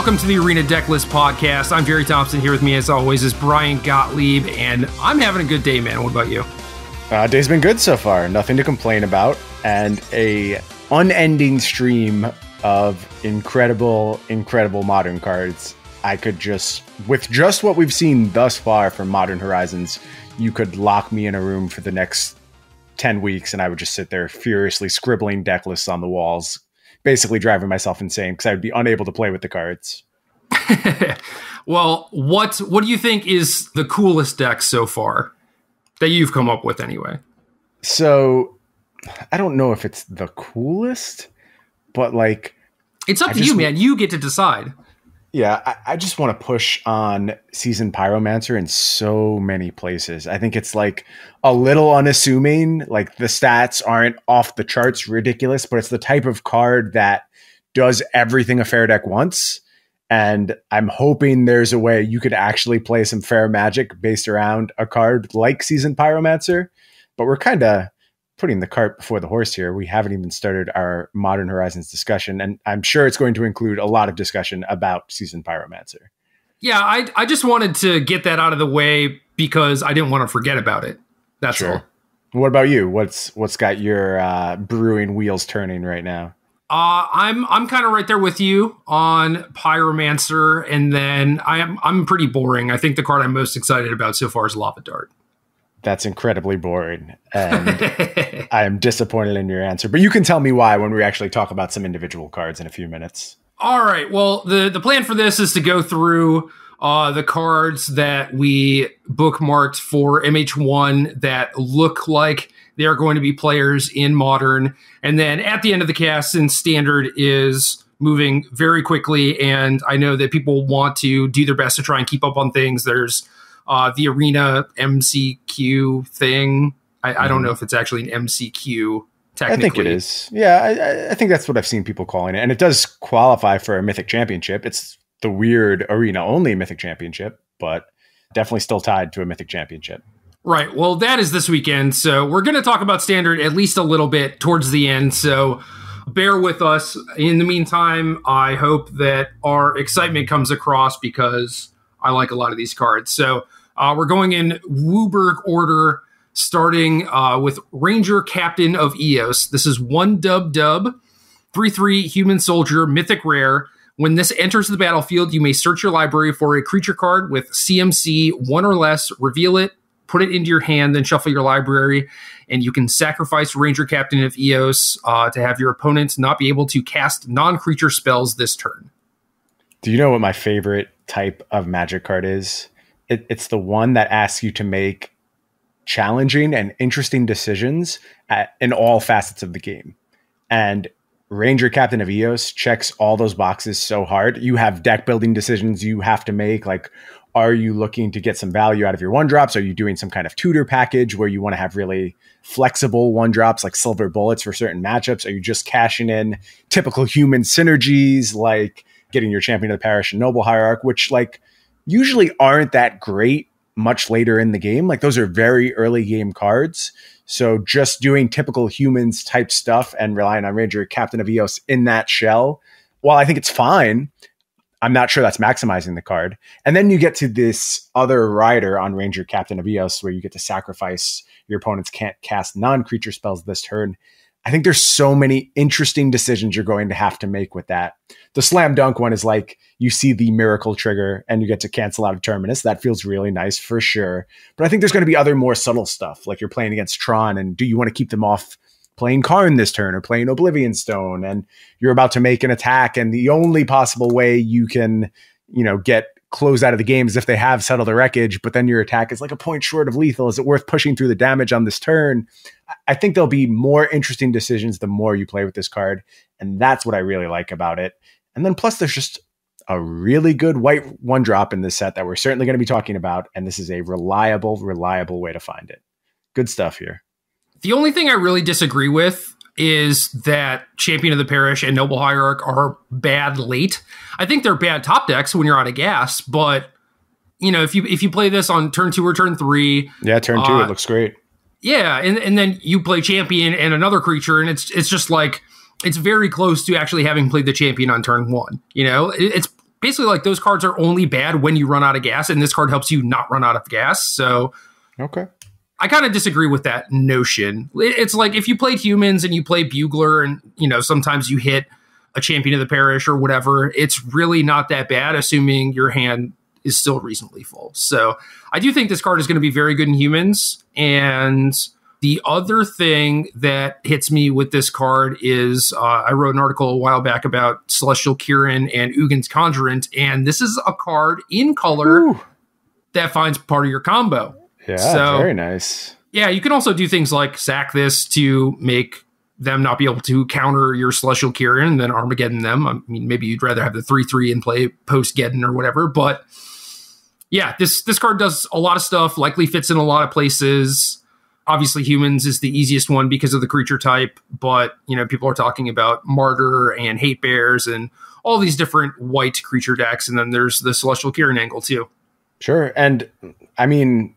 welcome to the Arena Decklist Podcast. I'm Jerry Thompson. Here with me, as always, is Brian Gottlieb, and I'm having a good day, man. What about you? Day's been good so far. Nothing to complain about, and a unending stream of incredible Modern cards. I could just, with just what we've seen thus far from Modern Horizons, you could lock me in a room for the next 10 weeks, and I would just sit there furiously scribbling deck lists on the walls, basically driving myself insane because I would be unable to play with the cards. Well, what do you think is the coolest deck so far that you've come up with anyway? So I don't know if it's the coolest, but like, it's up to you, man. You get to decide. Yeah, I just want to push on Seasoned Pyromancer in so many places. I think it's like a little unassuming. Like the stats aren't off the charts ridiculous, but it's the type of card that does everything a fair deck wants. And I'm hoping there's a way you could actually play some fair magic based around a card like Seasoned Pyromancer. But we're kind of putting the cart before the horse here. We haven't even started our Modern Horizons discussion, and I'm sure it's going to include a lot of discussion about Seasoned Pyromancer. Yeah, I just wanted to get that out of the way because I didn't want to forget about it. That's all. What about you? What's got your brewing wheels turning right now? I'm kind of right there with you on Pyromancer, and then I'm pretty boring. I think the card I'm most excited about so far is Lava Dart. That's incredibly boring, and I am disappointed in your answer. But you can tell me why when we actually talk about some individual cards in a few minutes. All right. Well, the plan for this is to go through the cards that we bookmarked for MH1 that look like they are going to be players in Modern. And then at the end of the cast, since Standard is moving very quickly, and I know that people want to do their best to try and keep up on things, there's the Arena MCQ thing. I don't know if it's actually an MCQ technically. I think it is. Yeah, I think that's what I've seen people calling it. And it does qualify for a Mythic Championship. It's the weird Arena-only Mythic Championship, but definitely still tied to a Mythic Championship. Right. Well, that is this weekend. So we're going to talk about Standard at least a little bit towards the end. So bear with us. In the meantime, I hope that our excitement comes across because I like a lot of these cards. So we're going in Wooburg order, starting with Ranger Captain of Eos. This is 1 dub, 3/3 human soldier, mythic rare. When this enters the battlefield, you may search your library for a creature card with CMC 1 or less, reveal it, put it into your hand, then shuffle your library, and you can sacrifice Ranger Captain of Eos to have your opponents not be able to cast non-creature spells this turn. Do you know what my favorite type of magic card is? It's the one that asks you to make challenging and interesting decisions in all facets of the game. And Ranger Captain of Eos checks all those boxes so hard. You have deck building decisions you have to make. Like, are you looking to get some value out of your 1-drops? Are you doing some kind of tutor package where you want to have really flexible 1-drops like silver bullets for certain matchups? Are you just cashing in typical human synergies like getting your Champion of the Parish and Noble Hierarch, which like usually aren't that great much later in the game? Like those are very early game cards. So just doing typical humans type stuff and relying on Ranger Captain of Eos in that shell, while I think it's fine, I'm not sure that's maximizing the card. And then you get to this other rider on Ranger Captain of Eos where you get to sacrifice your opponents can't cast non-creature spells this turn. I think there's so many interesting decisions you're going to have to make with that. The slam dunk one is like you see the miracle trigger and you get to cancel out a Terminus. That feels really nice for sure. But I think there's going to be other more subtle stuff, like you're playing against Tron and do you want to keep them off playing Karn this turn or playing Oblivion Stone, and you're about to make an attack and the only possible way you can, get close out of the game is if they have Settle the Wreckage, but then your attack is like a point short of lethal. Is it worth pushing through the damage on this turn? I think there'll be more interesting decisions the more you play with this card, and that's what I really like about it. And then plus there's just a really good white 1-drop in this set that we're certainly going to be talking about, and this is a reliable way to find it. Good stuff here. The only thing I really disagree with is that Champion of the Parish and Noble Hierarch are bad late. I think they're bad top decks when you're out of gas, but if you play this on turn 2 or turn 3. Yeah, turn 2, it looks great. Yeah, and then you play Champion and another creature, and it's just like, it's very close to actually having played the Champion on turn 1. It's basically like those cards are only bad when you run out of gas, and this card helps you not run out of gas. So okay. I kind of disagree with that notion. It's like if you played humans and you play Bugler and, sometimes you hit a Champion of the Parish or whatever, it's really not that bad, assuming your hand is still reasonably full. So I do think this card is going to be very good in humans. And the other thing that hits me with this card is I wrote an article a while back about Celestial Kirin and Ugin's Conjuring, and this is a card in color that finds part of your combo. Yeah, so, very nice. Yeah, you can also do things like sack this to make them not be able to counter your Celestial Kirin and then Armageddon them. I mean, maybe you'd rather have the 3/3 and play post-Geddon or whatever. But yeah, this card does a lot of stuff, likely fits in a lot of places. Obviously, humans is the easiest one because of the creature type. But, people are talking about Martyr and Hate Bears and all these different white creature decks. And then there's the Celestial Kirin angle too. Sure. And I mean,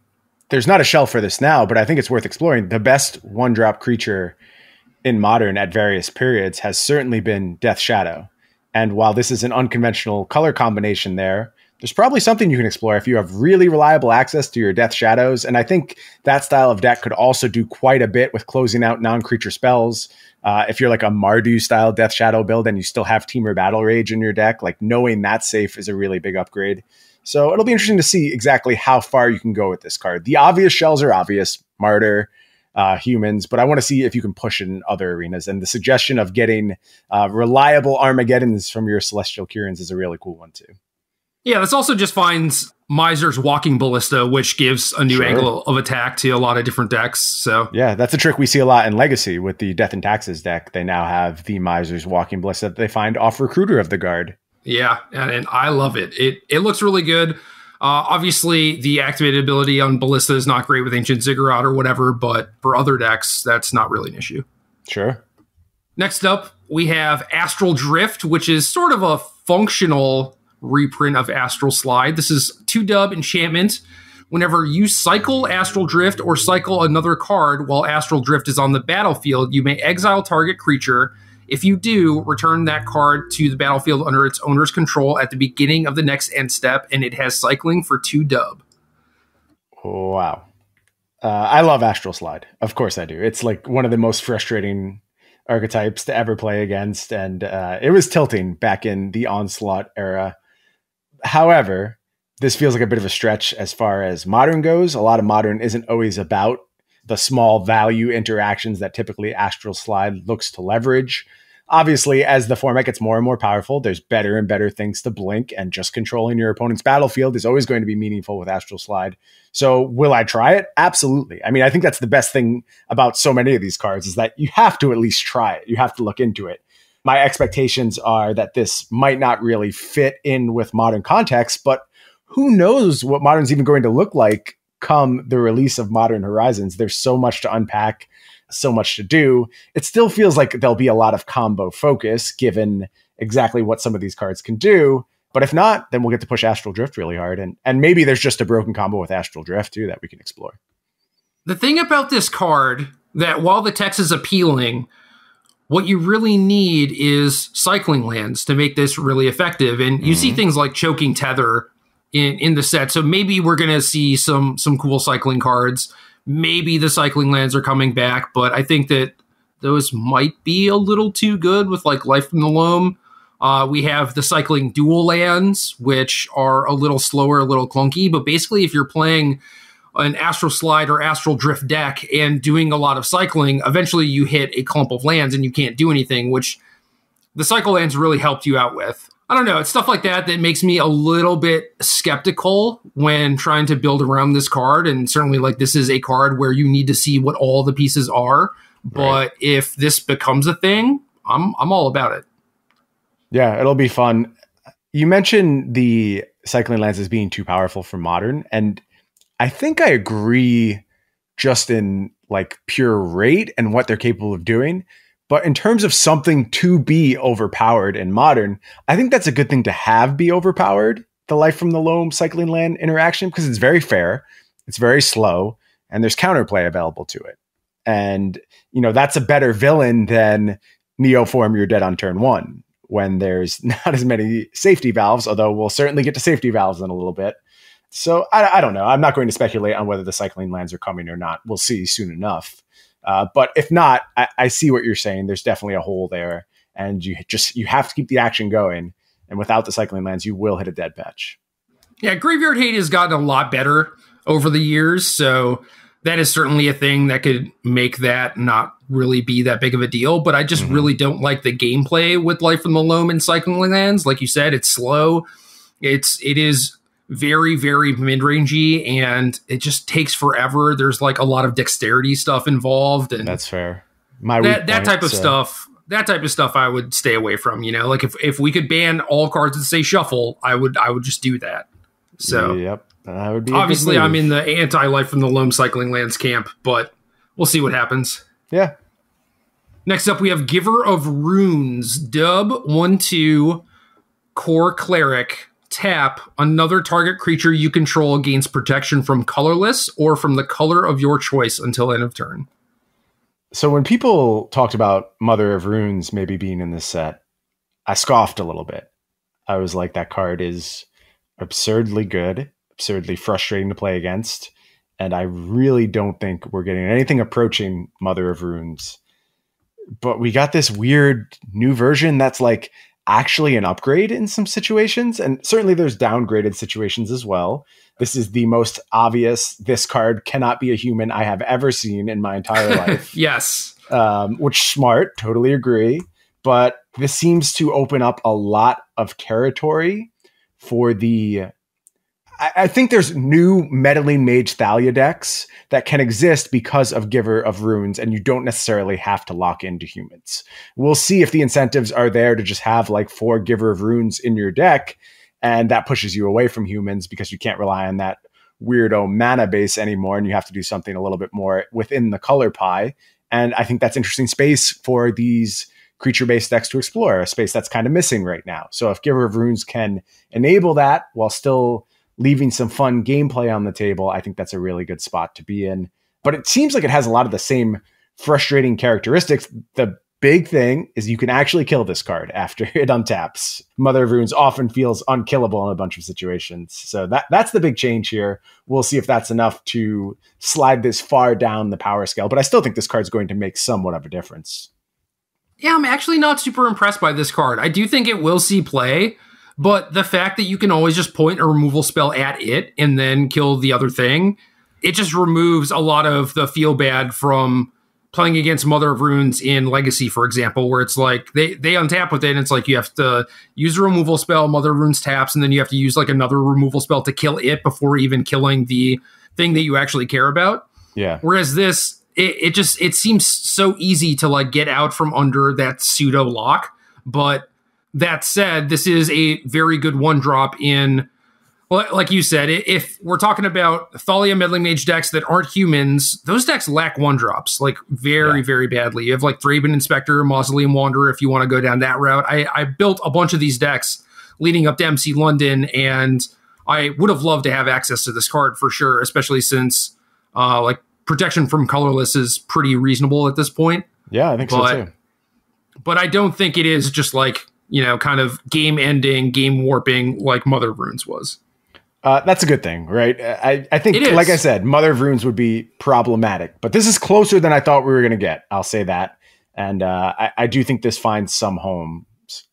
there's not a shelf for this now, but I think it's worth exploring. The best 1-drop creature in Modern at various periods has certainly been Death Shadow. And while this is an unconventional color combination there's probably something you can explore if you have really reliable access to your Death Shadows. And I think that style of deck could also do quite a bit with closing out non-creature spells. If you're like a Mardu style Death Shadow build and you still have Temur Battle Rage in your deck, like knowing that's safe is a really big upgrade. So it'll be interesting to see exactly how far you can go with this card. The obvious shells are obvious, Martyr, humans, but I want to see if you can push it in other arenas. And the suggestion of getting reliable Armageddons from your Celestial Kirins is a really cool one too. Yeah, this also just finds Miser's Walking Ballista, which gives a new angle of attack to a lot of different decks. So yeah, that's a trick we see a lot in Legacy with the Death and Taxes deck. They now have the Miser's Walking Ballista that they find off Recruiter of the Guard. Yeah, and I love it. It looks really good. Obviously, the activated ability on Ballista is not great with Ancient Ziggurat or whatever, but for other decks, that's not really an issue. Sure. Next up, we have Astral Drift, which is sort of a functional reprint of Astral Slide. This is 2-dub enchantment. Whenever you cycle Astral Drift or cycle another card while Astral Drift is on the battlefield, you may exile target creature. If you do, return that card to the battlefield under its owner's control at the beginning of the next end step, and it has cycling for 2-dub. Wow. I love Astral Slide. Of course I do. It's like one of the most frustrating archetypes to ever play against, and it was tilting back in the Onslaught era. However, this feels like a bit of a stretch as far as Modern goes. A lot of Modern isn't always about the small value interactions that typically Astral Slide looks to leverage. Obviously, as the format gets more and more powerful, there's better and better things to blink, and just controlling your opponent's battlefield is always going to be meaningful with Astral Slide. So will I try it? Absolutely. I mean, I think that's the best thing about so many of these cards is that you have to at least try it. You have to look into it. My expectations are that this might not really fit in with Modern context, but who knows what Modern's even going to look like come the release of Modern Horizons. There's so much to unpack, so much to do. It still feels like there'll be a lot of combo focus given exactly what some of these cards can do. But if not, then we'll get to push Astral Drift really hard. And maybe there's just a broken combo with Astral Drift too that we can explore. The thing about this card, that while the text is appealing, what you really need is cycling lands to make this really effective. And you see things like Choking Tether in the set. So maybe we're going to see some cool cycling cards. Maybe the cycling lands are coming back, but I think that those might be a little too good with like Life from the Loam. We have the cycling dual lands, which are a little slower, a little clunky, but basically if you're playing an Astral Slide or Astral Drift deck and doing a lot of cycling, eventually you hit a clump of lands and you can't do anything, which the cycle lands really helped you out with. I don't know. It's stuff like that that makes me a little bit skeptical when trying to build around this card. And certainly like this is a card where you need to see what all the pieces are. But if this becomes a thing, I'm all about it. Yeah, it'll be fun. You mentioned the cycling lands as being too powerful for Modern, and I think I agree just in like pure rate and what they're capable of doing. But in terms of something to be overpowered in Modern, I think that's a good thing to have be overpowered, the Life from the Loam cycling land interaction, because it's very fair, it's very slow, and there's counterplay available to it. And, you know, that's a better villain than Neoform You're Dead on turn one, when there's not as many safety valves, although we'll certainly get to safety valves in a little bit. So I don't know. I'm not going to speculate on whether the cycling lands are coming or not. We'll see soon enough. But if not, I see what you're saying. There's definitely a hole there, and you have to keep the action going. And without the cycling lands, you will hit a dead patch. Yeah, Graveyard Hate has gotten a lot better over the years, so that is certainly a thing that could make that not really be that big of a deal. But I just really don't like the gameplay with Life from the Loam and cycling lands. Like you said, it's slow. It is very, very mid-rangey, and it just takes forever. There's like a lot of dexterity stuff involved, and that's fair. That type of stuff I would stay away from. You know, like if we could ban all cards that say shuffle, I would just do that. So yep, that would be obviously I'm in the anti-Life from the Loam cycling lands camp, but we'll see what happens. Yeah. Next up, we have Giver of Runes, dub 1/2 core cleric. Tap, another target creature you control gains protection from colorless or from the color of your choice until end of turn. So when people talked about Mother of Runes maybe being in this set, I scoffed a little bit. I was like, that card is absurdly good, absurdly frustrating to play against, and I really don't think we're getting anything approaching Mother of Runes. But we got this weird new version that's like actually an upgrade in some situations, and certainly there's downgraded situations as well. This is the most obvious this card cannot be a human I have ever seen in my entire life. Yes. Which smart, totally agree. But this seems to open up a lot of territory for the... I think there's new meddling Mage Thalia decks that can exist because of Giver of Runes, and you don't necessarily have to lock into humans. We'll see if the incentives are there to just have like 4 Giver of Runes in your deck, and that pushes you away from humans because you can't rely on that weirdo mana base anymore, and you have to do something a little bit more within the color pie. And I think that's interesting space for these creature-based decks to explore, a space that's kind of missing right now. So if Giver of Runes can enable that while still leaving some fun gameplay on the table, I think that's a really good spot to be in. But it seems like it has a lot of the same frustrating characteristics. The big thing is you can actually kill this card after it untaps. Mother of Runes often feels unkillable in a bunch of situations. So that's the big change here. We'll see if that's enough to slide this far down the power scale, but I still think this card's going to make somewhat of a difference. Yeah, I'm actually not super impressed by this card. I do think it will see play, but the fact that you can always just point a removal spell at it and then kill the other thing, it just removes a lot of the feel bad from playing against Mother of Runes in Legacy, for example, where it's like they untap with it and it's like you have to use a removal spell, Mother of Runes taps, and then you have to use like another removal spell to kill it before even killing the thing that you actually care about. Yeah. Whereas this, it seems so easy to like get out from under that pseudo lock. But that said, this is a very good one drop in, well, like you said, if we're talking about Thalia Meddling Mage decks that aren't humans, those decks lack one drops like very, very badly. You have like Thraben Inspector, Mausoleum Wanderer, if you want to go down that route. I built a bunch of these decks leading up to MC London, and I would have loved to have access to this card for sure, especially since like protection from colorless is pretty reasonable at this point. Yeah, I think so too. But I don't think it is just like, you know, kind of game ending, game warping like Mother of Runes was. That's a good thing, right? I think, like I said, Mother of Runes would be problematic, but this is closer than I thought we were going to get. I'll say that. And I do think this finds some homes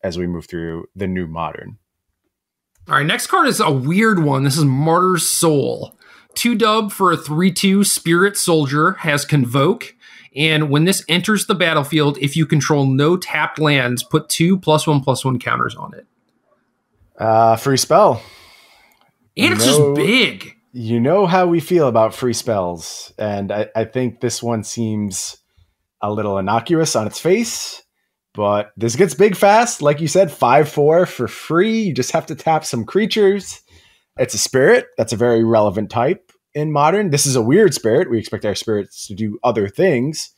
as we move through the new Modern. All right, next card is a weird one. This is Martyr's Soul. 2 dub for a 3/2 Spirit Soldier, has Convoke. And when this enters the battlefield, if you control no tapped lands, put 2 +1/+1 counters on it. Free spell. And it's just big. You know how we feel about free spells. And I think this one seems a little innocuous on its face. But this gets big fast. Like you said, 5/4 for free. You just have to tap some creatures. It's a spirit. That's a very relevant type in Modern. This is a weird spirit. We expect our spirits to do other things.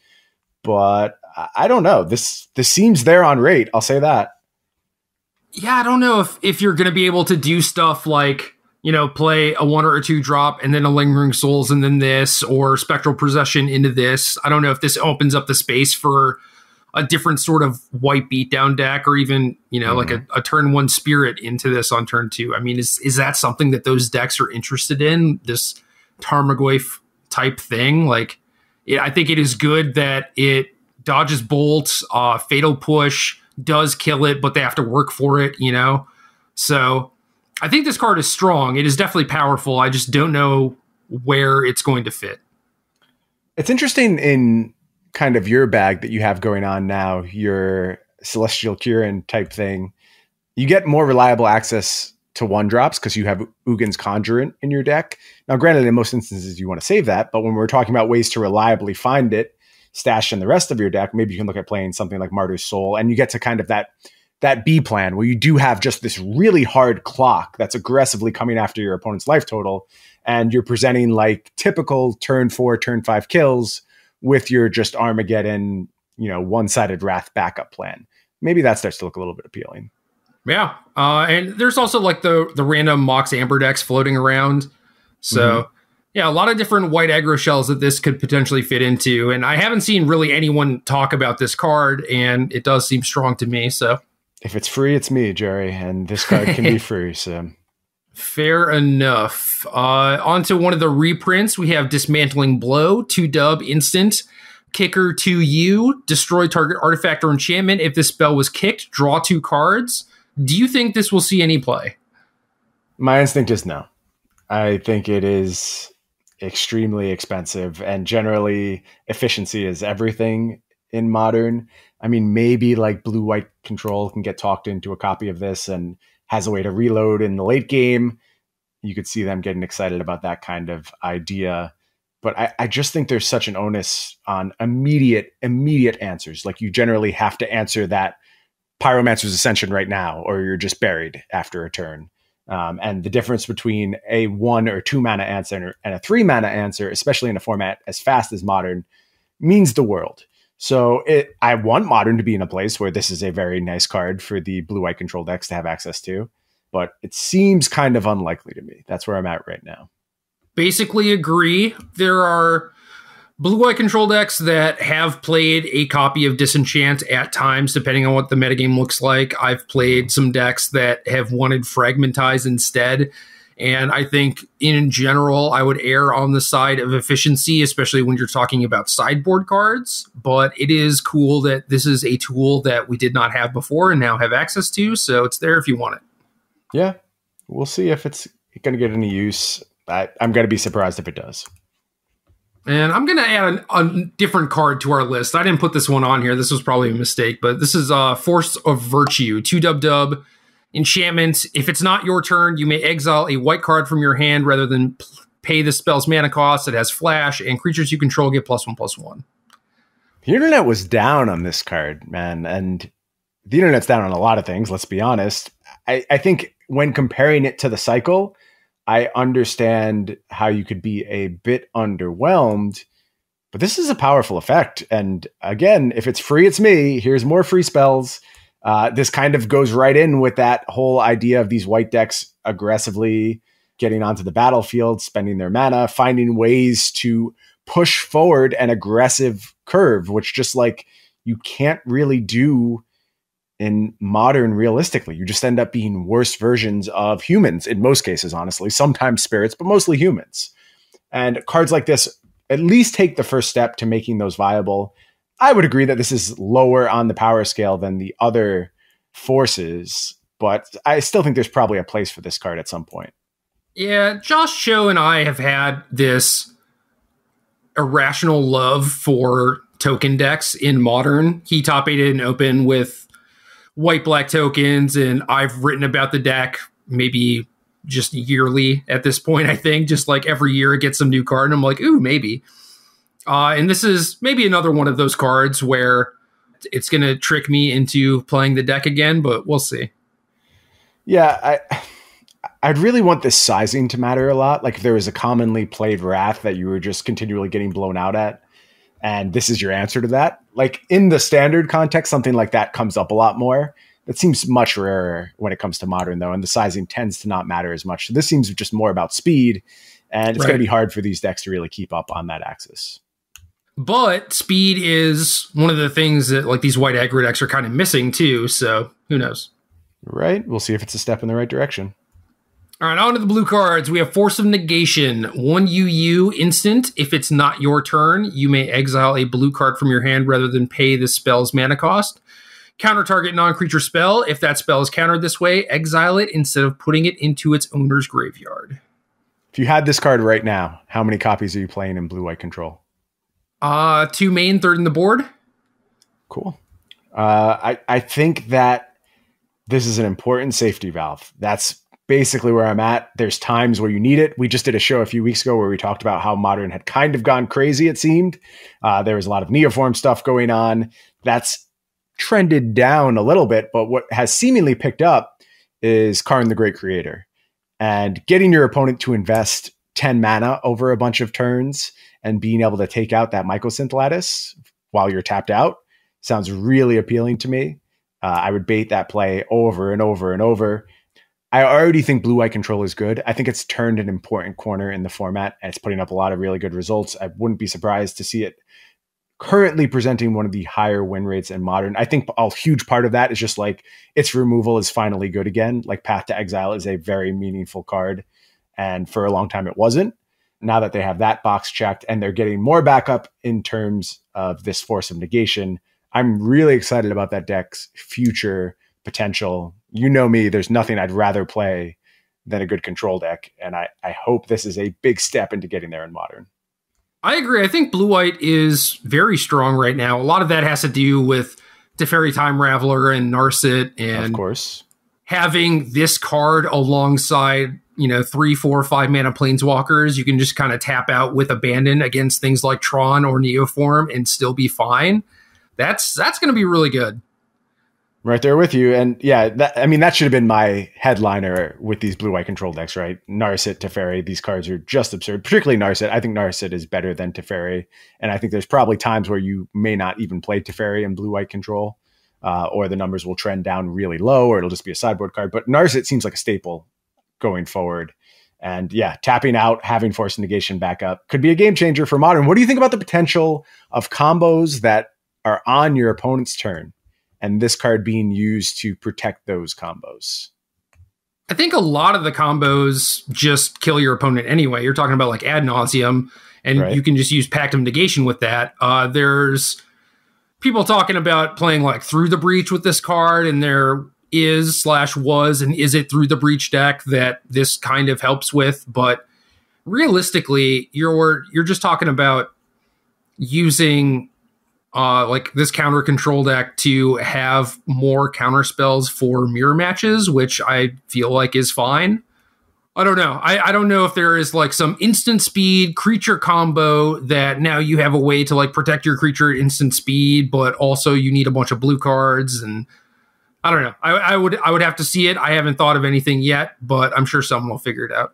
But I don't know. This seems there on rate. I'll say that. Yeah, I don't know if you're going to be able to do stuff like, you know, play a 1 or a 2 drop and then a Lingering Souls and then this, or Spectral Possession into this. I don't know if this opens up the space for a different sort of white beatdown deck, or even, like a turn 1 spirit into this on turn 2. I mean, is that something that those decks are interested in? This Tarmogoyf type thing? Like, I think it is good that it dodges bolts, fatal push, does kill it, but they have to work for it, So I think this card is strong. It is definitely powerful. I just don't know where it's going to fit. It's interesting in kind of your bag that you have going on now, your Celestial Kieran type thing. You get more reliable access to 1-drops because you have Ugin's Conjuring in your deck. Now, granted, in most instances, you want to save that, but when we're talking about ways to reliably find it, stashed in the rest of your deck, maybe you can look at playing something like Martyr's Soul, and you get to kind of that B plan where you do have just this really hard clock that's aggressively coming after your opponent's life total, and you're presenting like typical turn 4, turn 5 kills with your just Armageddon, one-sided Wrath backup plan. Maybe that starts to look a little bit appealing. Yeah. And there's also like the random Mox Amber decks floating around. So yeah, a lot of different white aggro shells that this could potentially fit into. And I haven't seen really anyone talk about this card, and it does seem strong to me. So if it's free, it's me, Gerry, and this card can be free. So fair enough. Onto one of the reprints, we have Dismantling Blow, 2-dub instant. Kicker to you, destroy target artifact or enchantment. If this spell was kicked, draw 2 cards. Do you think this will see any play? My instinct is no. I think it is extremely expensive, and generally efficiency is everything in Modern. I mean, maybe like blue-white control can get talked into a copy of this and has a way to reload in the late game. You could see them getting excited about that kind of idea. But I just think there's such an onus on immediate answers. Like, you generally have to answer that Pyromancer's Ascension right now, or you're just buried after a turn. And the difference between a 1 or 2 mana answer and a 3 mana answer, especially in a format as fast as Modern, means the world. So I want Modern to be in a place where this is a very nice card for the blue-white control decks to have access to, but it seems kind of unlikely to me. That's where I'm at right now. Basically agree. There are blue-white control decks that have played a copy of Disenchant at times, depending on what the metagame looks like. I've played some decks that have wanted Fragmentize instead. And I think in general, I would err on the side of efficiency, especially when you're talking about sideboard cards. But it is cool that this is a tool that we did not have before and now have access to. So it's there if you want it. Yeah, we'll see if it's going to get any use. I'm going to be surprised if it does. And I'm going to add a different card to our list. I didn't put this one on here. This was probably a mistake, but this is Force of Virtue, 2-dub enchantment. If it's not your turn, you may exile a white card from your hand rather than pay the spell's mana cost. It has flash, and creatures you control get +1/+1. The internet was down on this card, man. And the internet's down on a lot of things, let's be honest. I think when comparing it to the cycle, I understand how you could be a bit underwhelmed, but this is a powerful effect. And again, if it's free, it's me. Here's more free spells. This kind of goes right in with that whole idea of these white decks aggressively getting onto the battlefield, spending their mana, finding ways to push forward an aggressive curve, which just like you can't really do in Modern realistically. You just end up being worse versions of humans in most cases, honestly, sometimes spirits, but mostly humans. And cards like this at least take the first step to making those viable. I would agree that this is lower on the power scale than the other forces, but I still think there's probably a place for this card at some point. Yeah, Josh Cho and I have had this irrational love for token decks in Modern. He top-8'd and open with white-black tokens, and I've written about the deck maybe just yearly at this point, I think. Just like every year it gets some new card, and I'm like, ooh, maybe. And this is maybe another one of those cards where it's going to trick me into playing the deck again, but we'll see. Yeah, I'd really want this sizing to matter a lot. Like if there was a commonly played Wrath that you were just continually getting blown out at, and this is your answer to that. Like in the standard context, something like that comes up a lot more. That seems much rarer when it comes to Modern, though, and the sizing tends to not matter as much. So this seems just more about speed, and it's going to be hard for these decks to really keep up on that axis. But speed is one of the things that like these white aggro decks are kind of missing too. So who knows? Right. We'll see if it's a step in the right direction. All right, on to the blue cards. We have Force of Negation. 1 UU instant. If it's not your turn, you may exile a blue card from your hand rather than pay the spell's mana cost. Counter target non-creature spell. If that spell is countered this way, exile it instead of putting it into its owner's graveyard. If you had this card right now, how many copies are you playing in blue-white control? 2 main, 3rd in the board. Cool. I think that this is an important safety valve. That's basically where I'm at. There's times where you need it. We just did a show a few weeks ago where we talked about how Modern had kind of gone crazy, it seemed. There was a lot of Neoform stuff going on. That's trended down a little bit, but what has seemingly picked up is Karn the Great Creator. And getting your opponent to invest 10 mana over a bunch of turns and being able to take out that Mycosynth Lattice while you're tapped out sounds really appealing to me. I would bait that play over and over and over. I already think blue-white control is good. I think it's turned an important corner in the format, and it's putting up a lot of really good results. I wouldn't be surprised to see it currently presenting one of the higher win rates in Modern. I think a huge part of that is just like its removal is finally good again. Like Path to Exile is a very meaningful card, and for a long time it wasn't. Now that they have that box checked and they're getting more backup in terms of this Force of Negation, I'm really excited about that deck's future potential. You know me, there's nothing I'd rather play than a good control deck, and I hope this is a big step into getting there in Modern. I agree. I think blue-white is very strong right now. A lot of that has to do with Teferi Time Raveler and Narset, and of course, having this card alongside 3, 4, 5 mana planeswalkers. You can just kind of tap out with Abandon against things like Tron or Neoform and still be fine. That's going to be really good. Right there with you. And yeah, that should have been my headliner with these blue-white control decks, right? Narset, Teferi, these cards are just absurd, particularly Narset. I think Narset is better than Teferi. And I think there's probably times where you may not even play Teferi in blue-white control, or the numbers will trend down really low, or it'll just be a sideboard card. But Narset seems like a staple going forward. And yeah, tapping out, having Force Negation back up could be a game changer for Modern. What do you think about the potential of combos that are on your opponent's turn and this card being used to protect those combos? I think a lot of the combos just kill your opponent anyway. You're talking about like Ad Nauseam, and right. You can just use Pact of Negation with that. There's people talking about playing like Through the Breach with this card, and there was and is it Through the Breach deck that this kind of helps with. But realistically, you're just talking about using like this counter control deck to have more counter spells for mirror matches, which I feel like is fine. I don't know. I don't know if there is like some instant speed creature combo that now you have a way to like protect your creature at instant speed, but also you need a bunch of blue cards, and I don't know. I would have to see it. I haven't thought of anything yet, but I'm sure someone will figure it out.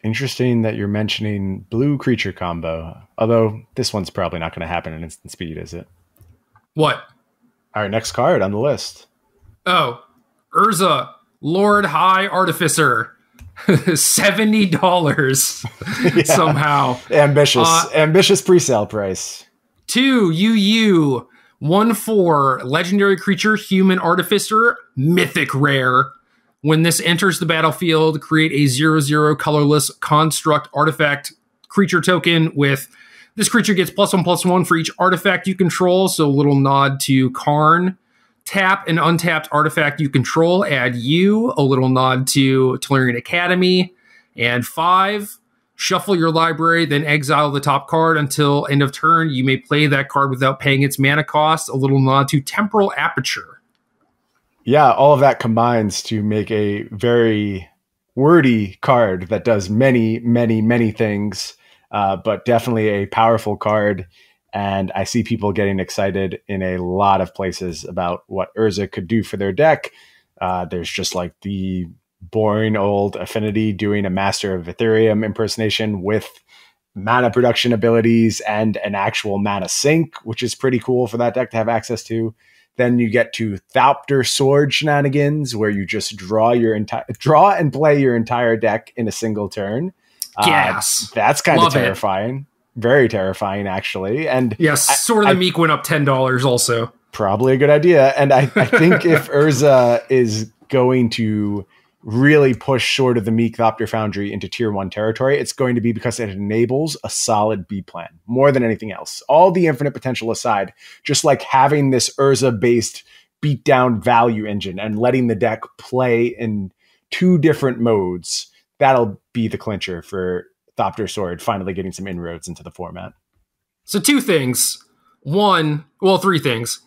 Interesting that you're mentioning blue creature combo, although this one's probably not going to happen in instant speed, is it? What? Our next card on the list. Oh, Urza, Lord High Artificer. $70 somehow. Ambitious pre-sale price. 2 UU, 1/4, legendary creature, human artificer, mythic rare. When this enters the battlefield, create a 0/0 colorless construct artifact creature token with this creature gets +1/+1 for each artifact you control. So a little nod to Karn. Tap an untapped artifact you control, add you, a little nod to Tolarian Academy. And 5, shuffle your library, then exile the top card until end of turn. You may play that card without paying its mana cost, a little nod to Temporal Aperture. Yeah, all of that combines to make a very wordy card that does many, many, many things, but definitely a powerful card. And I see people getting excited in a lot of places about what Urza could do for their deck. There's just like the boring old Affinity doing a Master of Ethereum impersonation with mana production abilities and an actual mana sink, which is pretty cool for that deck to have access to. Then you get to Thopter Sword shenanigans, where you just draw and play your entire deck in a single turn. Yes, that's kind of terrifying. very terrifying, actually. And yes, Sword of the Meek went up $10 also. Probably a good idea. And I think if Urza is going to really push Sword of the Meek Thopter Foundry into tier 1 territory, it's going to be because it enables a solid B plan more than anything else. All the infinite potential aside, just like having this Urza based beatdown value engine and letting the deck play in 2 different modes, that'll be the clincher for Thopter Sword finally getting some inroads into the format. So 2 things. 3 things.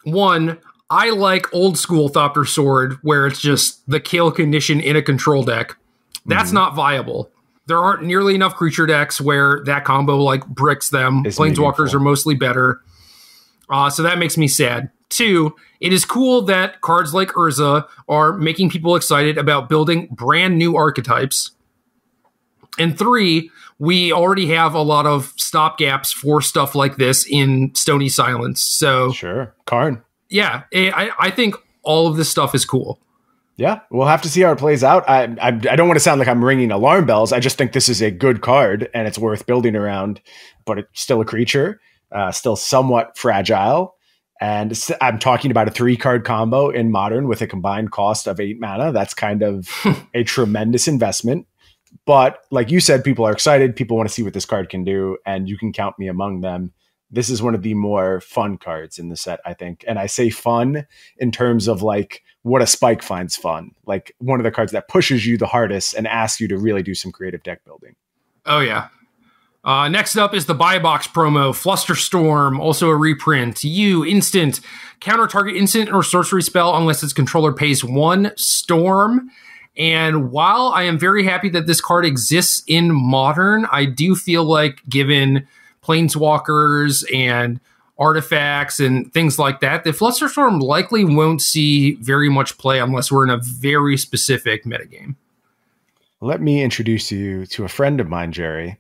1, I like old school Thopter Sword where it's just the kill condition in a control deck. That's not viable. There aren't nearly enough creature decks where that combo like bricks them. Planeswalkers are mostly better. So that makes me sad. 2, it is cool that cards like Urza are making people excited about building brand new archetypes. And 3, we already have a lot of stopgaps for stuff like this in Stony Silence. So sure, Karn. Yeah, I think all of this stuff is cool. Yeah, we'll have to see how it plays out. I don't want to sound like I'm ringing alarm bells. I just think this is a good card and it's worth building around. But it's still a creature, still somewhat fragile. And I'm talking about a 3-card combo in Modern with a combined cost of 8 mana. That's kind of a tremendous investment. But like you said, people are excited. People want to see what this card can do, and you can count me among them. This is one of the more fun cards in the set, I think. And I say fun in terms of like what a Spike finds fun. Like one of the cards that pushes you the hardest and asks you to really do some creative deck building. Oh, yeah. Next up is the Buy Box promo, Flusterstorm, also a reprint. Instant. Counter target instant or sorcery spell unless its controller pays 1 storm. And while I am very happy that this card exists in Modern, I do feel like given Planeswalkers and artifacts and things like that, the Flusterstorm likely won't see very much play unless we're in a very specific metagame. Let me introduce you to a friend of mine, Gerry.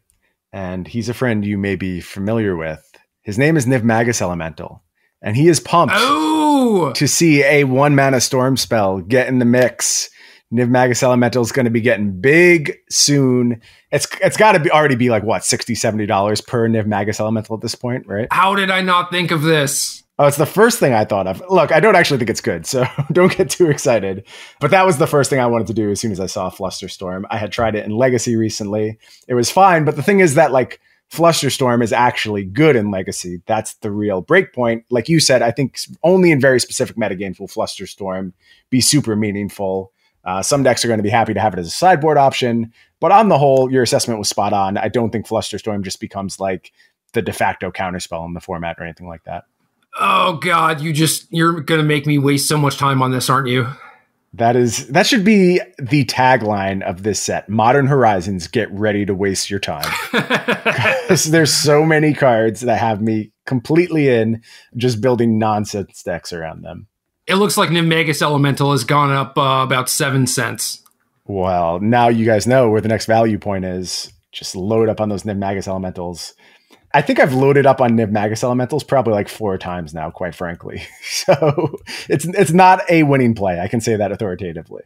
And he's a friend you may be familiar with. His name is Niv Magus Elemental. And he is pumped to see a 1-mana storm spell get in the mix. Niv Magus Elemental is going to be getting big soon. It's got to be already be like, what, $60, $70 per Niv Magus Elemental at this point, right? How did I not think of this? Oh, it's the first thing I thought of. Look, I don't actually think it's good, so don't get too excited. But that was the first thing I wanted to do as soon as I saw Flusterstorm. I had tried it in Legacy recently. It was fine, but the thing is that like Flusterstorm is actually good in Legacy. That's the real breakpoint. Like you said, I think only in very specific metagames will Flusterstorm be super meaningful. Some decks are going to be happy to have it as a sideboard option, but on the whole, your assessment was spot on. I don't think Flusterstorm just becomes like the de facto counterspell in the format or anything like that. Oh God, you're going to make me waste so much time on this, aren't you? That should be the tagline of this set. Modern Horizons, get ready to waste your time. There's so many cards that have me completely in just building nonsense decks around them. It looks like Niv Magus Elemental has gone up about 7 cents. Well, now you guys know where the next value point is. Just load up on those Niv Magus Elementals. I think I've loaded up on Niv Magus Elementals probably like 4 times now, quite frankly. So it's not a winning play. I can say that authoritatively.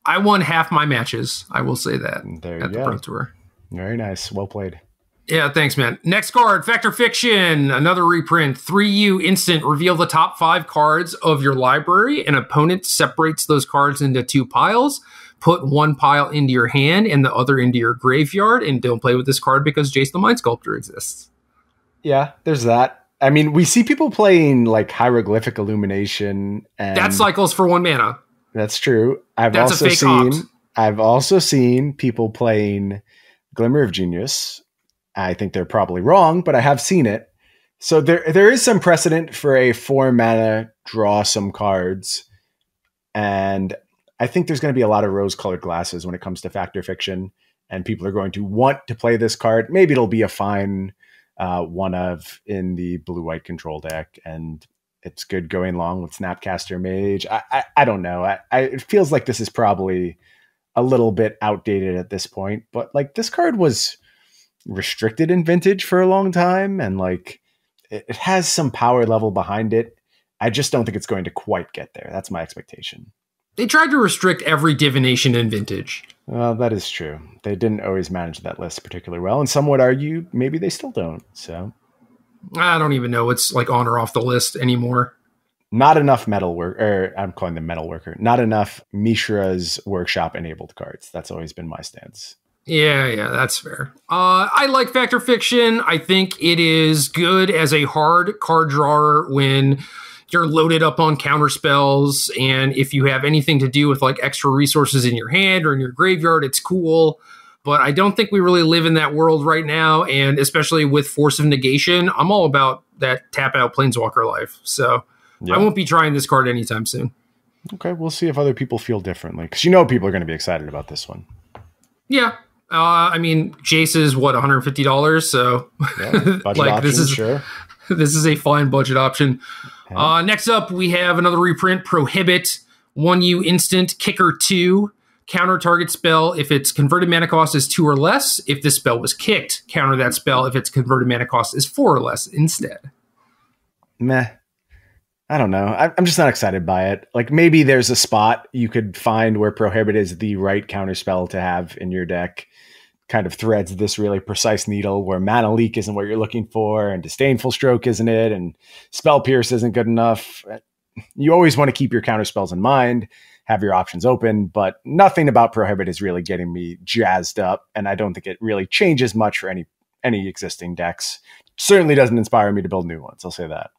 I won half my matches. I will say that there you at the Pro Tour. Very nice. Well played. Yeah, thanks, man. Next card, Fact or Fiction, another reprint. 3U instant. Reveal the top 5 cards of your library. An opponent separates those cards into 2 piles. Put 1 pile into your hand and the other into your graveyard, and don't play with this card because Jace the Mind Sculptor exists. Yeah, there's that. I mean, we see people playing like Hieroglyphic Illumination, and that cycles for 1 mana. That's true. I've also seen people playing Glimmer of Genius. I think they're probably wrong, but I have seen it. So there is some precedent for a 4 mana draw some cards, and I think there's going to be a lot of rose-colored glasses when it comes to Fact or Fiction, and people are going to want to play this card. Maybe it'll be a fine one of in the blue-white control deck, and it's good going along with Snapcaster Mage. I don't know. It feels like this is probably a little bit outdated at this point, but like this card was restricted in Vintage for a long time, and like it has some power level behind it. I just don't think it's going to quite get there. That's my expectation. They tried to restrict every divination in Vintage. Well, that is true. They didn't always manage that list particularly well, and some would argue maybe they still don't. So I don't even know what's like on or off the list anymore. not enough metal work, or I'm calling them metal worker. Not enough Mishra's workshop enabled cards. That's always been my stance. Yeah, that's fair. I like Fact or Fiction. I think it is good as a hard card drawer when you're loaded up on counter spells, and if you have anything to do with like extra resources in your hand or in your graveyard, it's cool. But I don't think we really live in that world right now, and especially with Force of Negation, I'm all about that tap out Planeswalker life. So I won't be trying this card anytime soon. Okay, we'll see if other people feel differently, because people are going to be excited about this one. Yeah. I mean, Jace is what, $150? So budget like option, this is a fine budget option. Okay. Next up, we have another reprint, Prohibit, 1U instant, kicker 2, counter target spell if its converted mana cost is 2 or less. If this spell was kicked, counter that spell if its converted mana cost is 4 or less instead. Meh. I don't know. I'm just not excited by it. Like, maybe there's a spot you could find where Prohibit is the right counter spell to have in your deck. Kind of threads this really precise needle where Mana Leak isn't what you're looking for, and Disdainful Stroke isn't it, and Spell Pierce isn't good enough. You always want to keep your counter spells in mind, have your options open, but nothing about Prohibit is really getting me jazzed up, and I don't think it really changes much for any existing decks. Certainly doesn't inspire me to build new ones, I'll say that.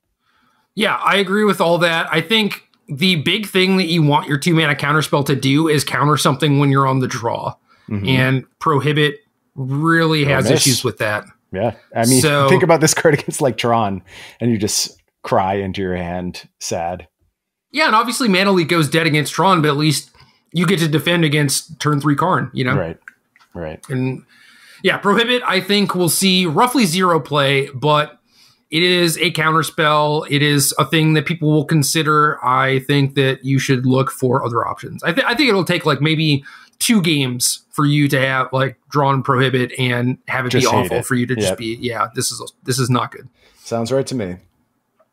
Yeah, I agree with all that. I think the big thing that you want your 2-mana counterspell to do is counter something when you're on the draw. Mm-hmm. And Prohibit really has issues with that. Yeah. I mean, think about this card against like Tron, and you just cry into your hand sad. Yeah, and obviously Mana Leak goes dead against Tron, but at least you get to defend against turn 3 Karn, you know? Right. And yeah, Prohibit, I think we'll see roughly 0 play, but it is a counterspell. It is a thing that people will consider. I think that you should look for other options. I think it'll take like maybe 2 games for you to have like drawn Prohibit and have it just be awful for you to just be, this is not good. Sounds right to me.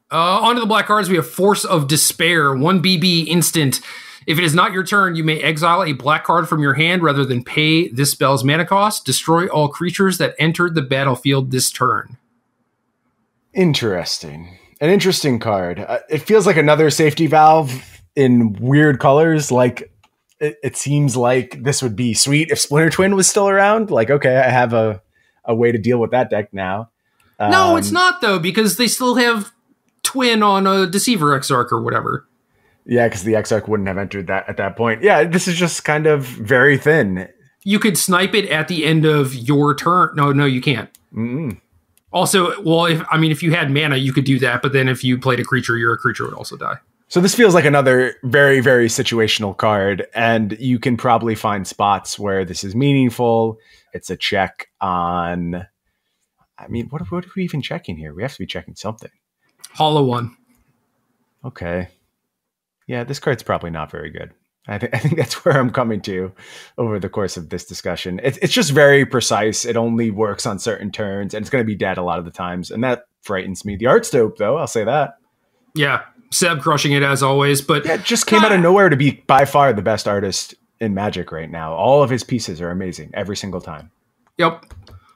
Onto the black cards, we have Force of Despair, 1 BB instant. If it is not your turn, you may exile a black card from your hand rather than pay this spell's mana cost. Destroy all creatures that entered the battlefield this turn. Interesting. An interesting card. It feels like another safety valve in weird colors. Like, it seems like this would be sweet if Splinter Twin was still around. Like, okay, I have a way to deal with that deck now. No, it's not, though, because they still have Twin on a Deceiver Exarch or whatever. Yeah, because the Exarch wouldn't have entered that at that point. Yeah, this is just kind of very thin. You could snipe it at the end of your turn. No, you can't. Mm-mm. Also, well, if you had mana, you could do that. But then if you played a creature, your creature would also die. So this feels like another very, very situational card. And you can probably find spots where this is meaningful. It's a check on... I mean, what are we even checking here? We have to be checking something. Hollow 1. Okay. Yeah, this card's probably not very good. I think that's where I'm coming to over the course of this discussion. It's just very precise. It only works on certain turns, and it's going to be dead a lot of the times, and that frightens me. The art's dope, though. I'll say that. Yeah, Seb crushing it as always, but yeah, it just came out of nowhere to be by far the best artist in Magic right now. All of his pieces are amazing every single time. Yep.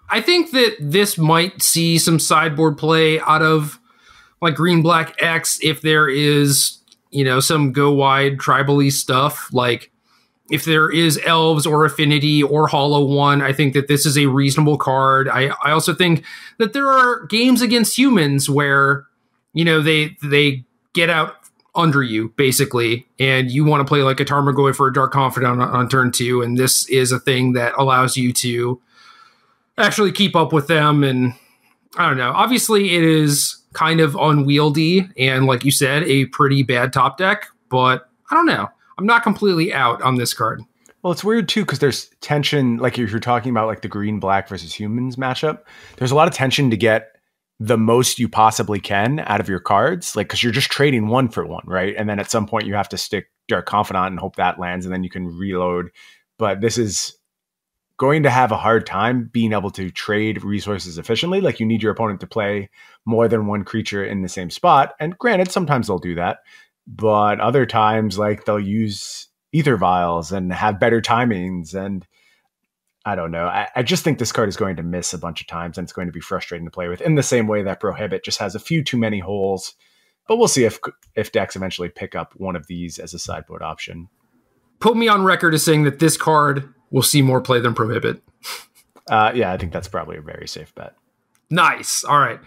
I think that this might see some sideboard play out of like Green Black X if there is, some go wide tribal-y stuff. Like if there is Elves or Affinity or Hollow 1, I think that this is a reasonable card. I also think that there are games against humans where, they get out under you basically, and you want to play like a Tarmogoyf for a Dark Confidant on turn 2. And this is a thing that allows you to actually keep up with them. And I don't know, obviously it is kind of unwieldy and, like you said, a pretty bad top deck, but I don't know. I'm not completely out on this card. Well, it's weird too, because there's tension, like if you're talking about like the green black versus humans matchup, there's a lot of tension to get the most you possibly can out of your cards, like because you're just trading 1 for 1, right? And then at some point you have to stick Dark Confidant and hope that lands, and then you can reload. But this is going to have a hard time being able to trade resources efficiently. Like you need your opponent to play more than 1 creature in the same spot. And granted, sometimes they'll do that, but other times like they'll use ether vials and have better timings. And I don't know. I just think this card is going to miss a bunch of times, and it's going to be frustrating to play with, in the same way that Prohibit just has a few too many holes. But we'll see if decks eventually pick up one of these as a sideboard option. Put me on record as saying that this card will see more play than Prohibit. Yeah, I think that's probably a very safe bet. Nice. All right.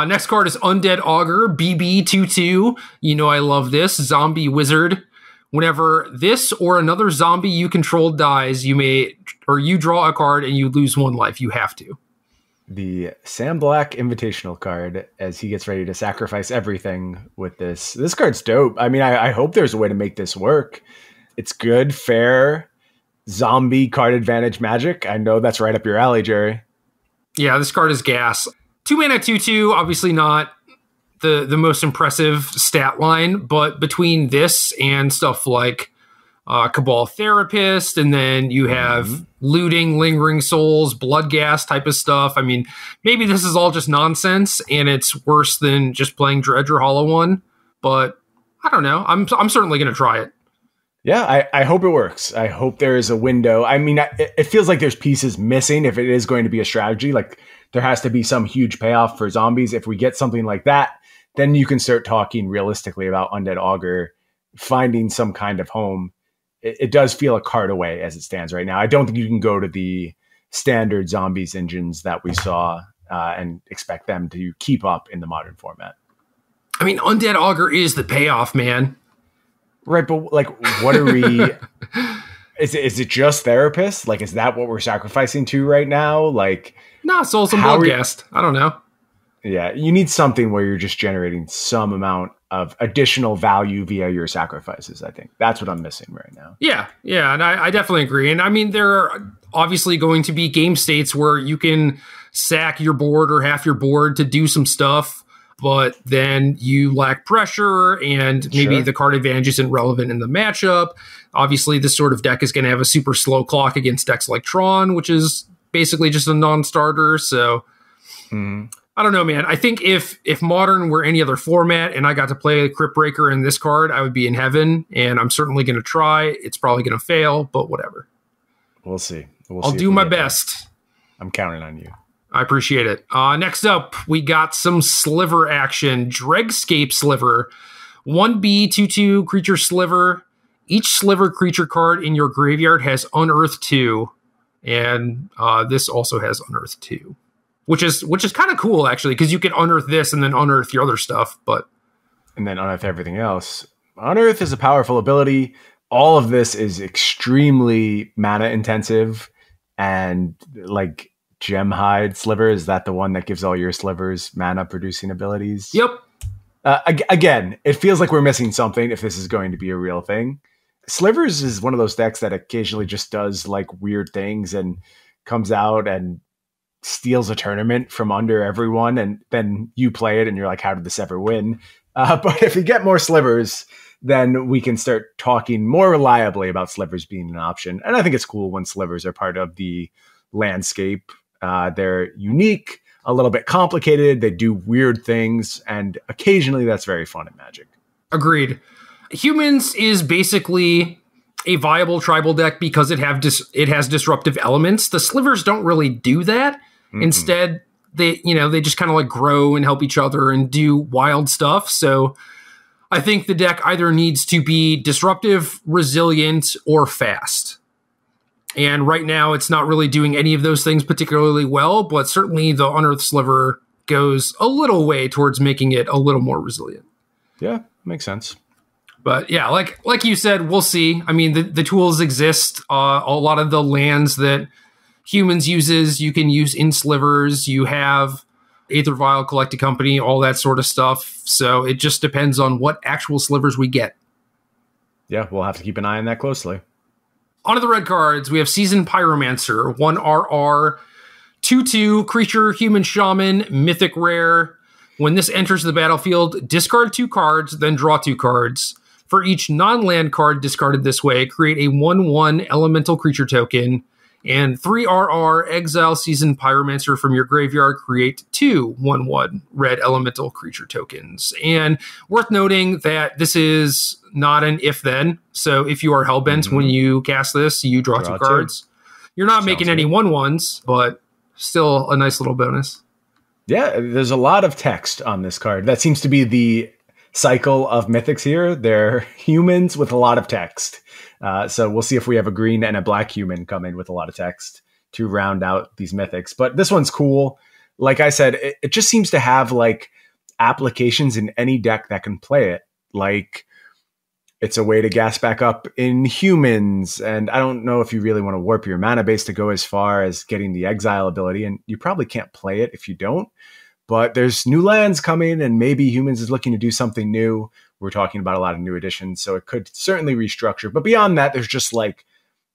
Next card is Undead Augur, BB22. You know I love this. Zombie Wizard. Whenever this or another zombie you control dies, you draw a card and you lose 1 life. You have to. The Sam Black Invitational card, as he gets ready to sacrifice everything with this. This card's dope. I mean, I hope there's a way to make this work. It's good, fair, zombie card advantage magic. I know that's right up your alley, Gerry. Yeah, this card is gas. 2 mana 2/2, obviously not the most impressive stat line, but between this and stuff like Cabal Therapist, and then you have looting, lingering souls, blood gas type of stuff. I mean, maybe this is all just nonsense and it's worse than just playing Dredge or Hollow One, but I don't know. I'm certainly going to try it. Yeah, I hope it works. I hope there is a window. I mean, it feels like there's pieces missing if it is going to be a strategy. Like, there has to be some huge payoff for zombies. If we get something like that, then you can start talking realistically about Undead Augur finding some kind of home. It does feel a card away as it stands right now. I don't think you can go to the standard zombies engines that we saw and expect them to keep up in the modern format. I mean, Undead Augur is the payoff, man. Right, but like, what are we... Is it just therapists? Like, is that what we're sacrificing to right now? Like, nah, Souls and Bloodghast. I don't know. Yeah, you need something where you're just generating some amount of additional value via your sacrifices, I think. That's what I'm missing right now. Yeah, and I definitely agree. And I mean, there are obviously going to be game states where you can sack your board or half your board to do some stuff, but then you lack pressure and maybe the card advantage isn't relevant in the matchup. Obviously, this sort of deck is going to have a super slow clock against decks like Tron, which is basically just a non-starter. So I don't know, man. I think if Modern were any other format and I got to play Crypt Breaker in this card, I would be in heaven, and I'm certainly going to try. It's probably going to fail, but whatever. We'll see. I'll do my best. I'm counting on you. I appreciate it. Next up, we got some Sliver action. Dregscape Sliver. 1B, 2/2 creature Sliver. Each Sliver creature card in your graveyard has Unearth 2. And this also has Unearth 2. Which is kind of cool, actually, because you can unearth this and then unearth your other stuff. And then unearth everything else. Unearth is a powerful ability. All of this is extremely mana intensive. And like... Gemhide Sliver, is that the one that gives all your slivers mana producing abilities? Yep. Again, it feels like we're missing something if this is going to be a real thing. Slivers is one of those decks that occasionally just does like weird things and comes out and steals a tournament from under everyone, and then you play it and you're like, how did this ever win? But if we get more Slivers, then we can start talking more reliably about Slivers being an option. And I think it's cool when Slivers are part of the landscape. They're unique, a little bit complicated. They do weird things, and occasionally that's very fun in Magic. Agreed. Humans is basically a viable tribal deck because it has disruptive elements. The Slivers don't really do that. Instead, they just kind of like grow and help each other and do wild stuff. So I think the deck either needs to be disruptive, resilient, or fast. And right now, it's not really doing any of those things particularly well, but certainly the Unearthed Sliver goes a little way towards making it a little more resilient. Yeah, makes sense. But yeah, like you said, we'll see. I mean, the tools exist. A lot of the lands that humans uses, you can use in Slivers. You have Aether Vial, Collected Company, all that sort of stuff. So it just depends on what actual Slivers we get. Yeah, we'll have to keep an eye on that closely. On to the red cards, we have Seasoned Pyromancer, 1/RR, 2/2, creature, human shaman, mythic rare. When this enters the battlefield, discard 2 cards, then draw 2 cards. For each non-land card discarded this way, create a 1/1 elemental creature token. And 3 exile Seasoned Pyromancer from your graveyard, create 2 1/1 red elemental creature tokens. And worth noting that this is not an if-then. So if you are Hellbent when you cast this, you draw 2 cards. You're not making any 1/1s, but still a nice little bonus. Yeah, there's a lot of text on this card. That seems to be the cycle of mythics here. They're humans with a lot of text. So we'll see if we have a green and a black human come in with a lot of text to round out these mythics. But this one's cool. Like I said, it just seems to have like applications in any deck that can play it. Like it's a way to gas back up in humans. And I don't know if you really want to warp your mana base to go as far as getting the exile ability. And you probably can't play it if you don't. But there's new lands coming, and maybe humans is looking to do something new. We're talking about a lot of new additions, so it could certainly restructure. But beyond that, there's just like,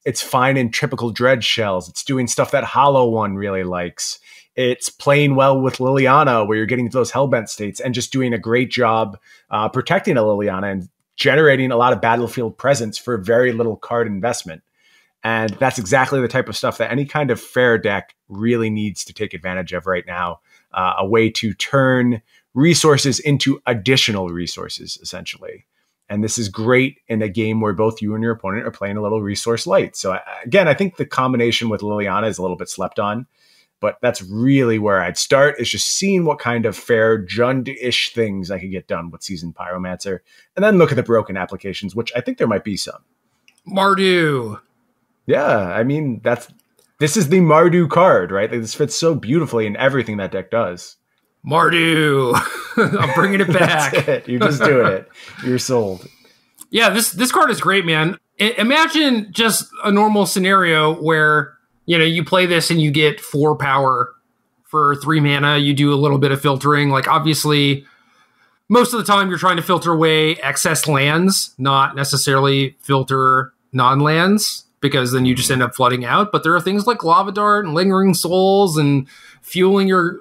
it's fine in typical dredge shells. It's doing stuff that Hollow One really likes. It's playing well with Liliana, where you're getting to those Hellbent states and just doing a great job protecting a Liliana and generating a lot of battlefield presence for very little card investment. And that's exactly the type of stuff that any kind of fair deck really needs to take advantage of right now. A way to turn resources into additional resources, essentially. And this is great in a game where both you and your opponent are playing a little resource light. So again, I think the combination with Liliana is a little bit slept on, but that's really where I'd start, is just seeing what kind of fair Jund-ish things I could get done with Seasoned Pyromancer, and then look at the broken applications, which I think there might be some. Mardu. Yeah, I mean, this is the Mardu card, right? Like, this fits so beautifully in everything that deck does. Mardu. I'm bringing it back. That's it. You're just doing it. You're sold. Yeah, this card is great, man. Imagine just a normal scenario where, you play this and you get 4 power for 3 mana. You do a little bit of filtering. Like, obviously, most of the time you're trying to filter away excess lands, not necessarily filter non-lands, because then you just end up flooding out. But there are things like Lava Dart and Lingering Souls and filling your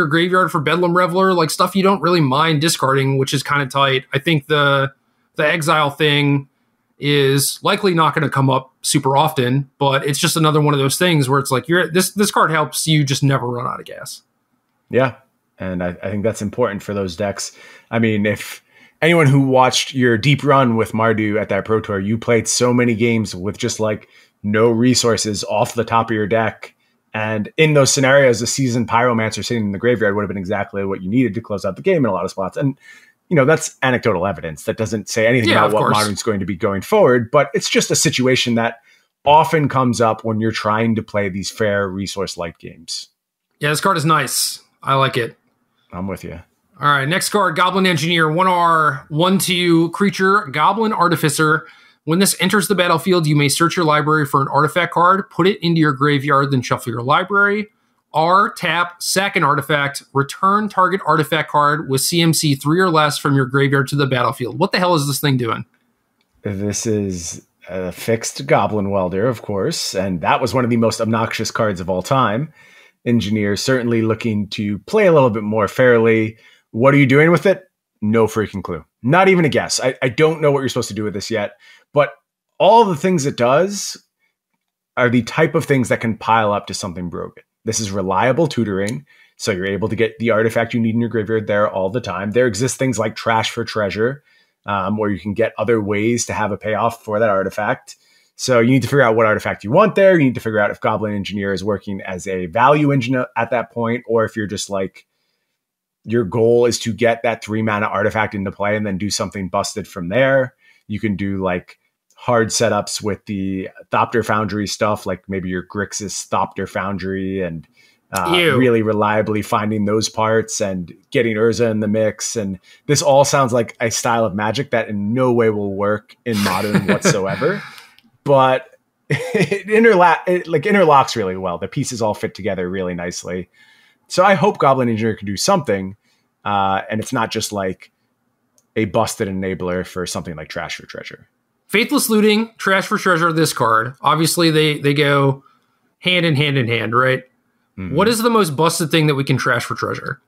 graveyard for Bedlam Reveler, like stuff you don't really mind discarding, which is kind of tight. I think the exile thing is likely not going to come up super often, but it's just another one of those things where it's like this card helps you just never run out of gas. Yeah, and I think that's important for those decks. I mean, if anyone who watched your deep run with Mardu at that Pro Tour, you played so many games with just like no resources off the top of your deck. And in those scenarios, a Seasoned Pyromancer sitting in the graveyard would have been exactly what you needed to close out the game in a lot of spots. And, that's anecdotal evidence. That doesn't say anything about what Modern's going to be going forward, but it's just a situation that often comes up when you're trying to play these fair resource light games. Yeah, this card is nice. I like it. I'm with you. All right, next card, Goblin Engineer, 1R, 1/2 creature, Goblin Artificer. When this enters the battlefield, you may search your library for an artifact card, put it into your graveyard, then shuffle your library. R, tap, sack an artifact, return target artifact card with CMC 3 or less from your graveyard to the battlefield. What the hell is this thing doing? This is a fixed Goblin Welder, of course, and that was one of the most obnoxious cards of all time. Engineer certainly looking to play a little bit more fairly. What are you doing with it? No freaking clue. Not even a guess. I don't know what you're supposed to do with this yet, but all the things it does are the type of things that can pile up to something broken. This is reliable tutoring, so you're able to get the artifact you need in your graveyard there all the time. There exist things like Trash for Treasure, where you can get other ways to have a payoff for that artifact. So you need to figure out what artifact you want there. You need to figure out if Goblin Engineer is working as a value engine at that point, or if you're just like, your goal is to get that 3 mana artifact into play and then do something busted from there. You can do like hard setups with the Thopter Foundry stuff, like maybe your Grixis Thopter Foundry, and really reliably finding those parts and getting Urza in the mix. And this all sounds like a style of Magic that in no way will work in Modern whatsoever. But it interlocks really well. The pieces all fit together really nicely. So I hope Goblin Engineer can do something, and it's not just like a busted enabler for something like Trash for Treasure. Faithless Looting, Trash for Treasure, this card. Obviously, they go hand in hand, right? Mm-hmm. What is the most busted thing that we can Trash for Treasure?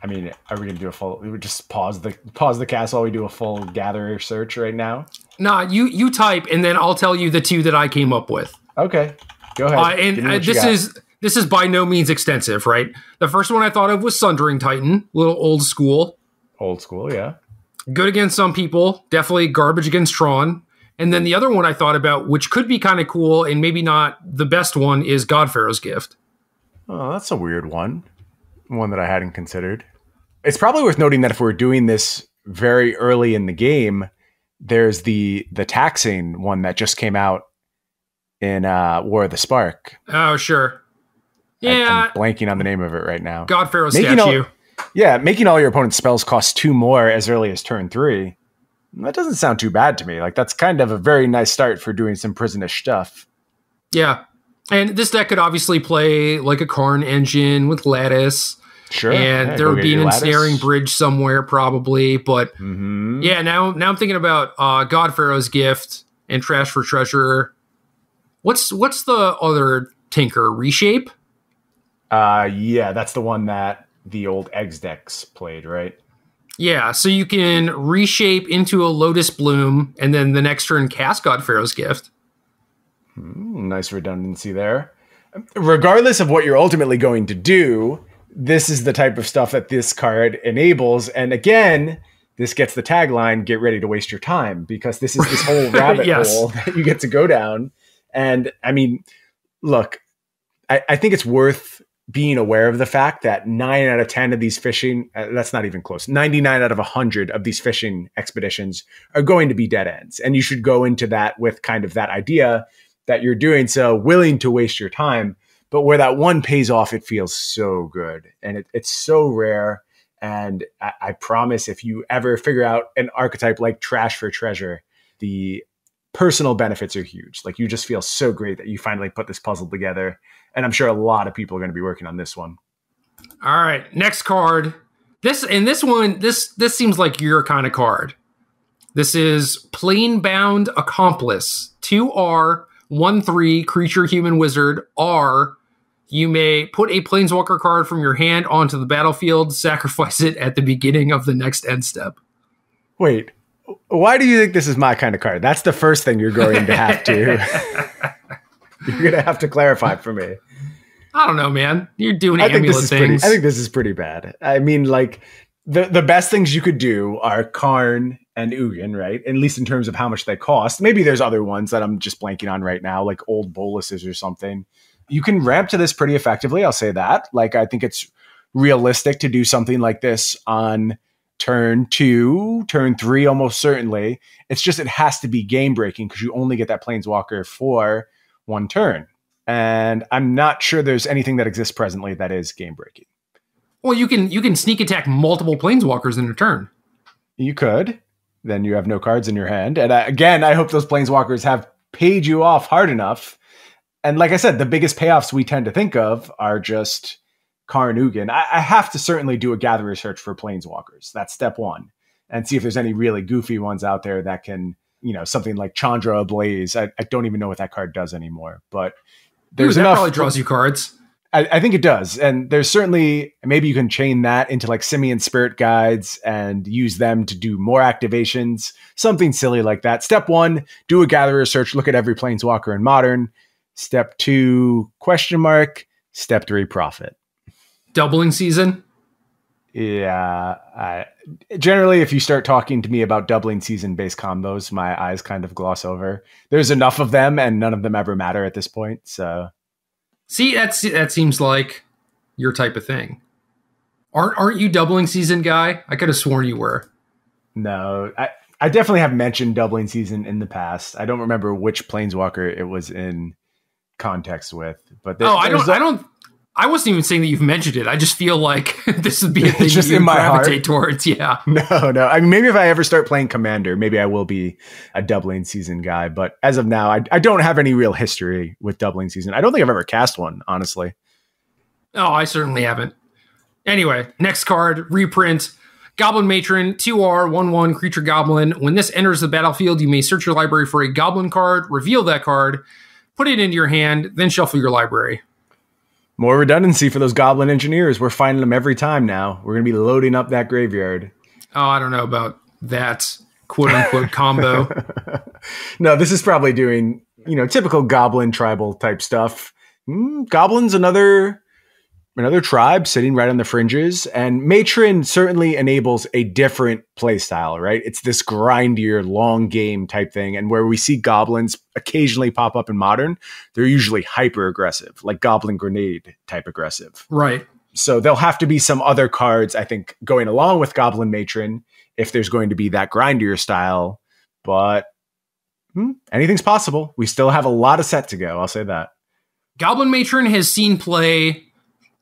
I mean, are we going to do a full... We would just pause the cast while we do a full gatherer search right now? Nah, you type, and then I'll tell you the 2 that I came up with. Okay, go ahead. This is by no means extensive, right? The first one I thought of was Sundering Titan, a little old school. Old school, yeah. Good against some people, definitely garbage against Tron. And then the other one I thought about, which could be kind of cool and maybe not the best one, is Godpharaoh's Gift. Oh, that's a weird one. One that I hadn't considered. It's probably worth noting that if we're doing this very early in the game, there's the taxing one that just came out in War of the Spark. Oh, sure. Yeah. I'm blanking on the name of it right now. Godpharaoh's statue. Making all your opponent's spells cost 2 more as early as turn 3. That doesn't sound too bad to me. Like, that's kind of a very nice start for doing some prisonish stuff. Yeah. And this deck could obviously play like a Karn engine with Lattice. Sure. And there would be an ensnaring bridge somewhere probably. But yeah, now I'm thinking about Godpharaoh's Gift and Trash for Treasure. What's the other Tinker? Reshape? Yeah, that's the one that the old Eggs decks played, right? Yeah, so you can reshape into a Lotus Bloom and then the next turn cast Godpharaoh's Gift. Nice redundancy there. Regardless of what you're ultimately going to do, this is the type of stuff that this card enables. And again, this gets the tagline, get ready to waste your time, because this is this whole rabbit hole that you get to go down. And I mean, look, I think it's worth being aware of the fact that 9 out of 10 of these fishing, that's not even close, 99 out of 100 of these fishing expeditions are going to be dead ends. And you should go into that with kind of that idea that you're doing so willing to waste your time. But where that one pays off, it feels so good. And it's so rare. And I promise if you ever figure out an archetype like Trash for Treasure, the personal benefits are huge. Like, you just feel so great that you finally put this puzzle together. And I'm sure a lot of people are going to be working on this one. All right, next card. This seems like your kind of card. This is Planebound Accomplice. 2R, 1/3, creature, human, wizard. R, you may put a Planeswalker card from your hand onto the battlefield, sacrifice it at the beginning of the next end step. Wait, why do you think this is my kind of card? That's the first thing you're going to have to... You're going to have to clarify for me. I don't know, man. You're doing amulet things. I think this is pretty bad. I mean, like, the best things you could do are Karn and Ugin, right? At least in terms of how much they cost. Maybe there's other ones that I'm just blanking on right now, like old boluses or something. You can ramp to this pretty effectively, I'll say that. Like, I think it's realistic to do something like this on turn 2, turn 3, almost certainly. It's just it has to be game-breaking because you only get that Planeswalker for 1 turn. And I'm not sure there's anything that exists presently that is game breaking. Well, you can sneak attack multiple Planeswalkers in a turn. You could. Then you have no cards in your hand. And again, I hope those Planeswalkers have paid you off hard enough. And like I said, the biggest payoffs we tend to think of are just Karn Ugin. I have to certainly do a gatherer search for Planeswalkers. That's step 1. And see if there's any really goofy ones out there that can, something like Chandra Ablaze. I don't even know what that card does anymore, but there's enough. That probably draws you cards. I think it does. And there's certainly, maybe you can chain that into like Simian Spirit Guides and use them to do more activations, something silly like that. Step 1, do a gatherer search, look at every Planeswalker in Modern. Step 2, question mark. Step 3, profit. Doubling season? Yeah. Generally, if you start talking to me about doubling season-based combos, my eyes kind of gloss over. There's enough of them, and none of them ever matter at this point. So, see, that seems like your type of thing. Aren't you doubling season guy? I could have sworn you were. No, I definitely have mentioned doubling season in the past. I don't remember which Planeswalker it was in context with, but I wasn't even saying that you've mentioned it. I just feel like this would be a thing just you in my gravitate heart towards. Yeah. No. I mean, maybe if I ever start playing Commander, maybe I will be a doubling season guy. But as of now, I don't have any real history with doubling season. I don't think I've ever cast one, honestly. Oh, I certainly haven't. Anyway, next card, reprint. Goblin Matron, 2R, 1/1, creature goblin. When this enters the battlefield, you may search your library for a goblin card, reveal that card, put it into your hand, then shuffle your library. More redundancy for those Goblin Engineers. We're finding them every time now. We're going to be loading up that graveyard. Oh, I don't know about that quote-unquote combo. No, this is probably doing typical goblin tribal type stuff. Goblins, another tribe sitting right on the fringes, and Matron certainly enables a different play style, right? It's this grindier, long game type thing, and where we see goblins occasionally pop up in Modern, they're usually hyper aggressive, like Goblin Grenade type aggressive. Right. So there'll have to be some other cards, I think, going along with Goblin Matron if there's going to be that grindier style, but anything's possible. We still have a lot of set to go, I'll say that. Goblin Matron has seen play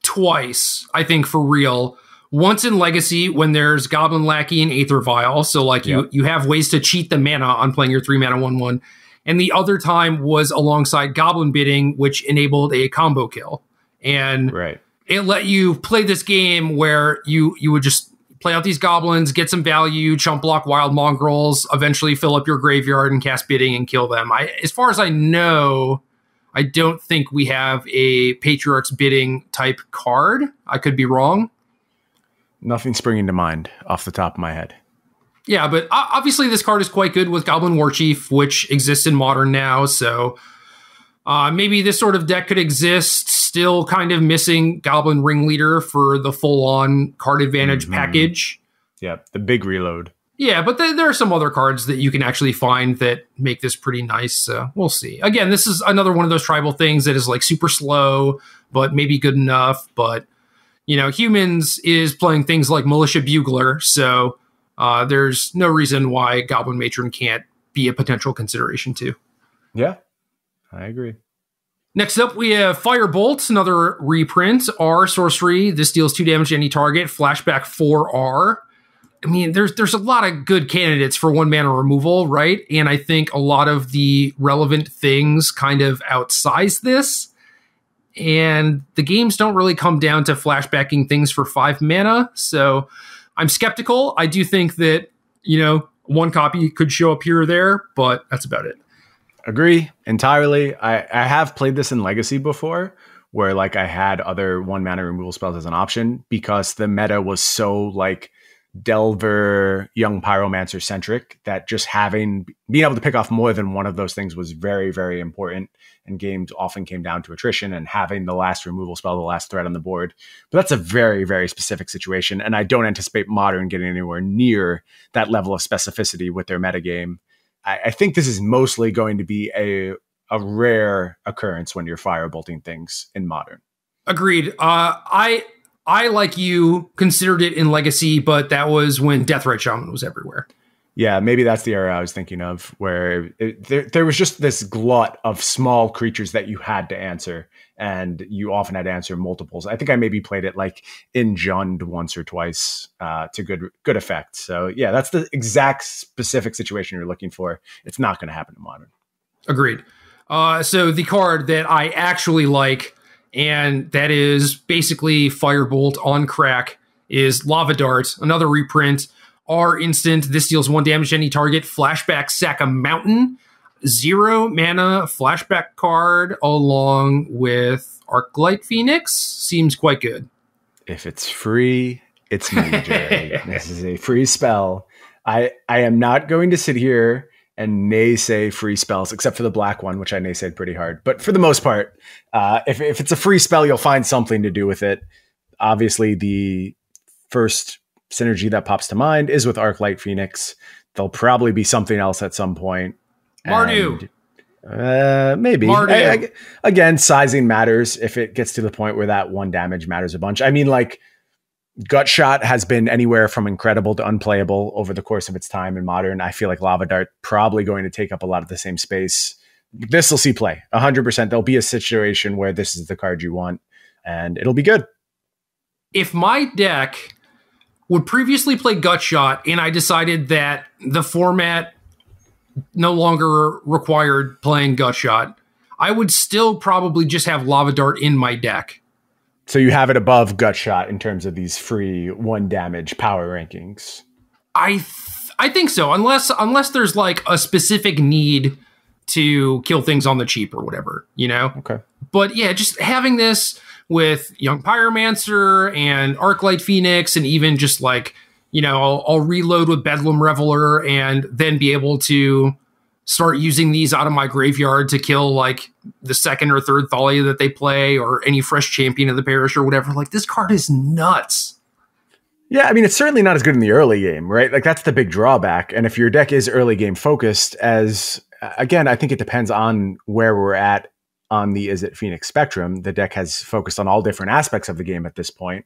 twice, I think, for real. Once in Legacy when there's Goblin Lackey and Aether Vial. So like you have ways to cheat the mana on playing your 3-mana 1/1. And the other time was alongside Goblin Bidding, which enabled a combo kill. And it let you play this game where you would just play out these goblins, get some value, chump block wild mongrels, eventually fill up your graveyard and cast Bidding and kill them. As far as I know, I don't think we have a Patriarch's Bidding type card. I could be wrong. Nothing springing to mind off the top of my head. Yeah, but obviously this card is quite good with Goblin Warchief, which exists in Modern now. So maybe this sort of deck could exist, still kind of missing Goblin Ringleader for the full-on card advantage package. Yeah, the big reload. Yeah, but there are some other cards that you can actually find that make this pretty nice. So we'll see. Again, this is another one of those tribal things that is like super slow, but maybe good enough. But, Humans is playing things like Militia Bugler. So there's no reason why Goblin Matron can't be a potential consideration too. Yeah, I agree. Next up, we have Firebolt, another reprint. R sorcery. This deals 2 damage to any target. Flashback 4R. I mean, there's a lot of good candidates for 1-mana removal, right? And I think a lot of the relevant things kind of outsize this. And the games don't really come down to flashbacking things for 5 mana. So I'm skeptical. I do think that, 1 copy could show up here or there, but that's about it. Agree entirely. I have played this in Legacy before, where like I had other 1-mana removal spells as an option because the meta was so like Delver, Young Pyromancer centric that just being able to pick off more than one of those things was very, very important. And games often came down to attrition and having the last removal spell, the last threat on the board. But that's a very, very specific situation. And I don't anticipate Modern getting anywhere near that level of specificity with their metagame. I think this is mostly going to be a rare occurrence when you're firebolting things in Modern. Agreed. I, like you, considered it in Legacy, but that was when Deathrite Shaman was everywhere. Yeah, maybe that's the era I was thinking of, where there was just this glut of small creatures that you had to answer, and you often had to answer multiples. I think I maybe played it like in Jund once or twice to good effect. So yeah, that's the exact specific situation you're looking for. It's not going to happen in Modern. Agreed. So the card that I actually like, and that is basically Firebolt on crack, is Lava Dart, another reprint. R instant. This deals 1 damage to any target. Flashback, sack a mountain. 0 mana flashback card along with Arclight Phoenix. Seems quite good. If it's free, it's me, Gerry. This is a free spell. I am not going to sit here and naysay free spells, except for the black one, which I naysayed pretty hard. But for the most part, if it's a free spell, you'll find something to do with it. Obviously, the first synergy that pops to mind is with Arclight Phoenix. There'll probably be something else at some point. Mardu. Maybe. Again, sizing matters if it gets to the point where that 1 damage matters a bunch. I mean, like, Gutshot has been anywhere from incredible to unplayable over the course of its time in Modern. I feel like Lava Dart probably going to take up a lot of the same space. This will see play 100%. There'll be a situation where this is the card you want, and it'll be good. If my deck would previously play Gutshot and I decided that the format no longer required playing Gutshot, I would still probably just have Lava Dart in my deck. So you have it above Gutshot in terms of these free 1 damage power rankings. I think so, unless there's like a specific need to kill things on the cheap or whatever, Okay. But yeah, just having this with Young Pyromancer and Arclight Phoenix, and even just like, I'll reload with Bedlam Reveler and then be able to start using these out of my graveyard to kill like the second or third Thalia that they play or any fresh champion of the parish or whatever. Like, this card is nuts. Yeah, I mean, it's certainly not as good in the early game, right? Like, that's the big drawback. And if your deck is early game focused, again, I think it depends on where we're at on the Is It Phoenix spectrum. The deck has focused on all different aspects of the game at this point.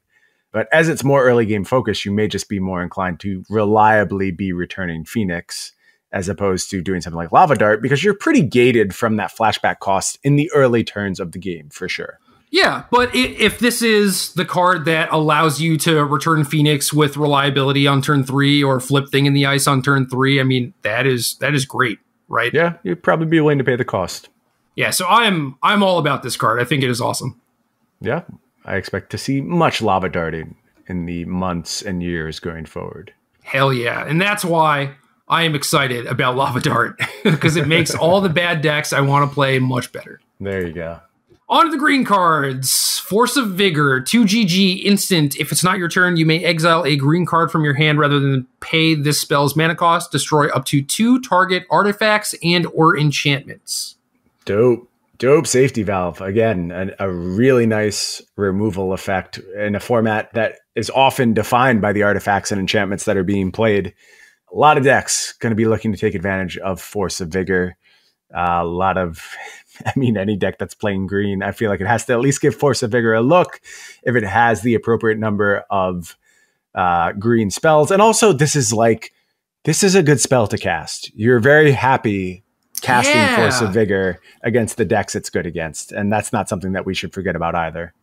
But as it's more early game focused, you may just be more inclined to reliably be returning Phoenix as opposed to doing something like Lava Dart, because you're pretty gated from that flashback cost in the early turns of the game, for sure. Yeah, but if this is the card that allows you to return Phoenix with reliability on turn 3 or flip Thing in the Ice on turn 3, I mean, that is great, right? Yeah, you'd probably be willing to pay the cost. Yeah, so I'm all about this card. I think it is awesome. Yeah, I expect to see much Lava Darting in the months and years going forward. Hell yeah, and that's why I am excited about Lava Dart, because it makes all the bad decks I want to play much better. There you go. On to the green cards. Force of Vigor, 2GG, instant. If it's not your turn, you may exile a green card from your hand rather than pay this spell's mana cost. Destroy up to 2 target artifacts and or enchantments. Dope safety valve. Again, a really nice removal effect in a format that is often defined by the artifacts and enchantments that are being played. A lot of decks going to be looking to take advantage of Force of Vigor. Any deck that's playing green, I feel like it has to at least give Force of Vigor a look if it has the appropriate number of green spells. And also, this is a good spell to cast. You're very happy casting Force of Vigor against the decks it's good against. And that's not something that we should forget about either.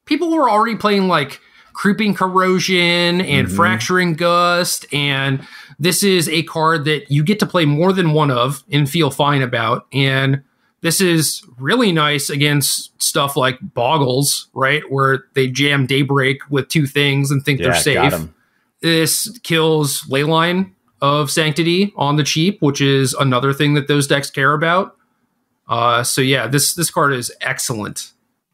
People were already playing like Creeping Corrosion and Fracturing Gust, and this is a card that you get to play more than one of and feel fine about. And this is really nice against stuff like Boggles, right? Where they jam Daybreak with 2 things and think they're safe. This kills Leyline of Sanctity on the cheap, which is another thing that those decks care about. So yeah, this card is excellent.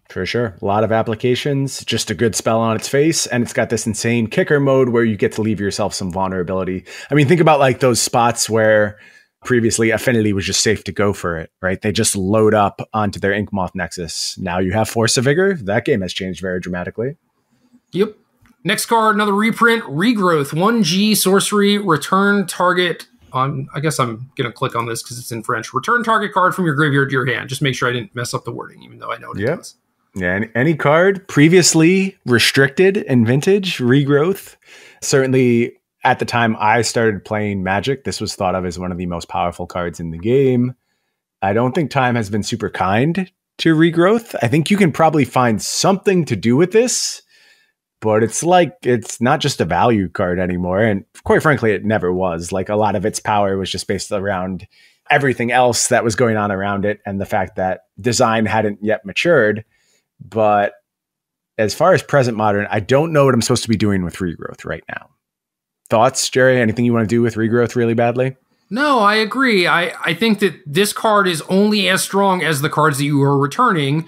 For sure. A lot of applications, just a good spell on its face. And it's got this insane kicker mode where you get to leave yourself some vulnerability. I mean, think about like those spots where previously Affinity was just safe to go for it, right? They just load up onto their Inkmoth Nexus. Now you have Force of Vigor. That game has changed very dramatically. Yep. Next card, another reprint, Regrowth, 1G sorcery, return target. I guess I'm going to click on this because it's in French. Return target card from your graveyard to your hand. Just make sure I didn't mess up the wording, even though I know what it does. Yeah, any card previously restricted in Vintage, Regrowth. Certainly at the time I started playing Magic, this was thought of as one of the most powerful cards in the game. I don't think time has been super kind to Regrowth. I think you can probably find something to do with this, but it's not just a value card anymore. And quite frankly, it never was. Like, a lot of its power was just based around everything else that was going on around it and the fact that design hadn't yet matured. But as far as present modern, I don't know what I'm supposed to be doing with Regrowth right now. Thoughts, Gerry? Anything you want to do with Regrowth really badly? No, I agree. I think that this card is only as strong as the cards that you are returning.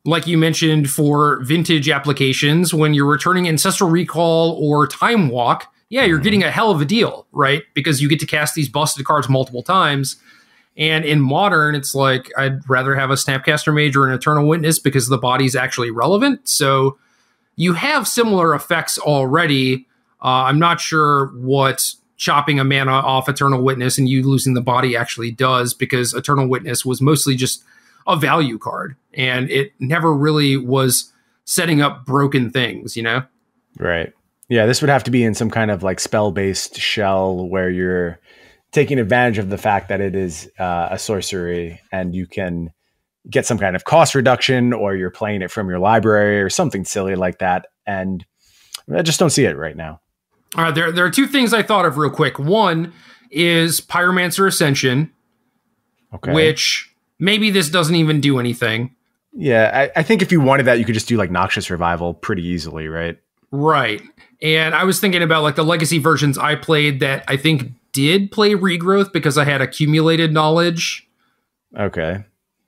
Like you mentioned, for Vintage applications, when you're returning Ancestral Recall or Time Walk, you're getting a hell of a deal, right? Because you get to cast these busted cards multiple times. And in Modern, it's like, I'd rather have a Snapcaster Mage or an Eternal Witness because the body's actually relevant. So you have similar effects already. I'm not sure what chopping a mana off Eternal Witness and you losing the body actually does, because Eternal Witness was mostly just a value card, and it never really was setting up broken things, you know? Right. Yeah, this would have to be in some kind of like spell-based shell where you're taking advantage of the fact that it is a sorcery and you can get some kind of cost reduction, or you're playing it from your library or something silly like that. And I just don't see it right now. All right, there are 2 things I thought of real quick. One is Pyromancer Ascension, which maybe this doesn't even do anything. Yeah, I think if you wanted that, you could just do like Noxious Revival pretty easily, right? Right. And I was thinking about like the legacy versions I played that I think did play Regrowth because I had accumulated knowledge. Okay.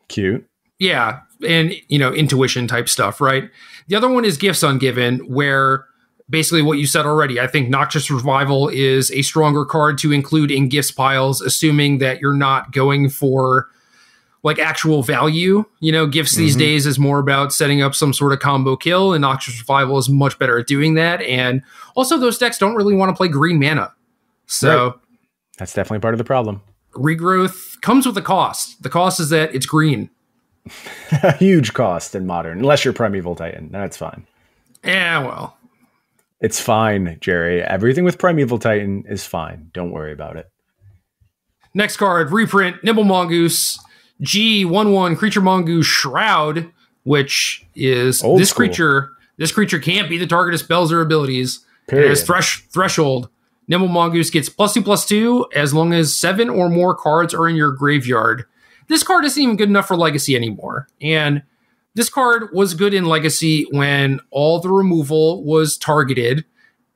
Cute. Yeah. And, intuition type stuff, right? The other one is Gifts Ungiven, where basically what you said already. I think Noxious Revival is a stronger card to include in gifts piles, assuming that you're not going for like actual value. You know, gifts these days is more about setting up some sort of combo kill, and Noxious Revival is much better at doing that. And also those decks don't really want to play green mana. So right. That's definitely part of the problem. Regrowth comes with a cost. The cost is that it's green. A huge cost in Modern, unless you're Primeval Titan. That's fine. Yeah, well. It's fine, Gerry. Everything with Primeval Titan is fine. Don't worry about it. Next card, reprint, Nimble Mongoose, G1/1 creature Mongoose Shroud, which is Old this school. creature. This creature can't be the target of spells or abilities. Period. It has threshold. Nimble Mongoose gets +2/+2 as long as 7 or more cards are in your graveyard. This card isn't even good enough for Legacy anymore. And this card was good in Legacy when all the removal was targeted.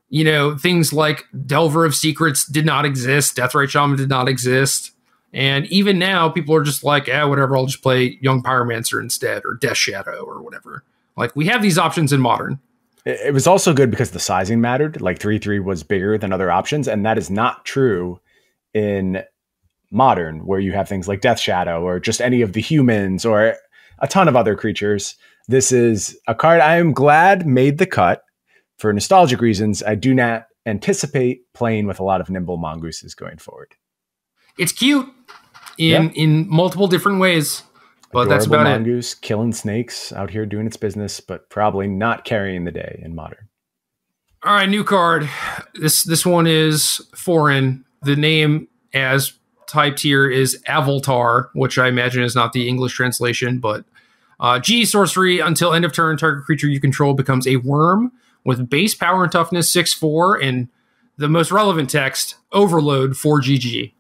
You know, things like Delver of Secrets did not exist. Deathrite Shaman did not exist. And even now, people are just like, whatever, I'll just play Young Pyromancer instead, or Death Shadow, or whatever. Like, we have these options in Modern. It was also good because the sizing mattered. Like 3/3 was bigger than other options, and that is not true in Modern, where you have things like Death Shadow, or just any of the humans, or a ton of other creatures. This is a card I am glad made the cut. For nostalgic reasons, I do not anticipate playing with a lot of Nimble Mongooses going forward. It's cute in multiple different ways, but that's about Mongoose, killing snakes out here doing its business, but probably not carrying the day in Modern. All right, new card. This one is foreign. The name as typed here is Avoltar, which I imagine is not the English translation, but G sorcery. Until end of turn, target creature you control becomes a worm with base power and toughness 6/4, and the most relevant text, Overload 4GG.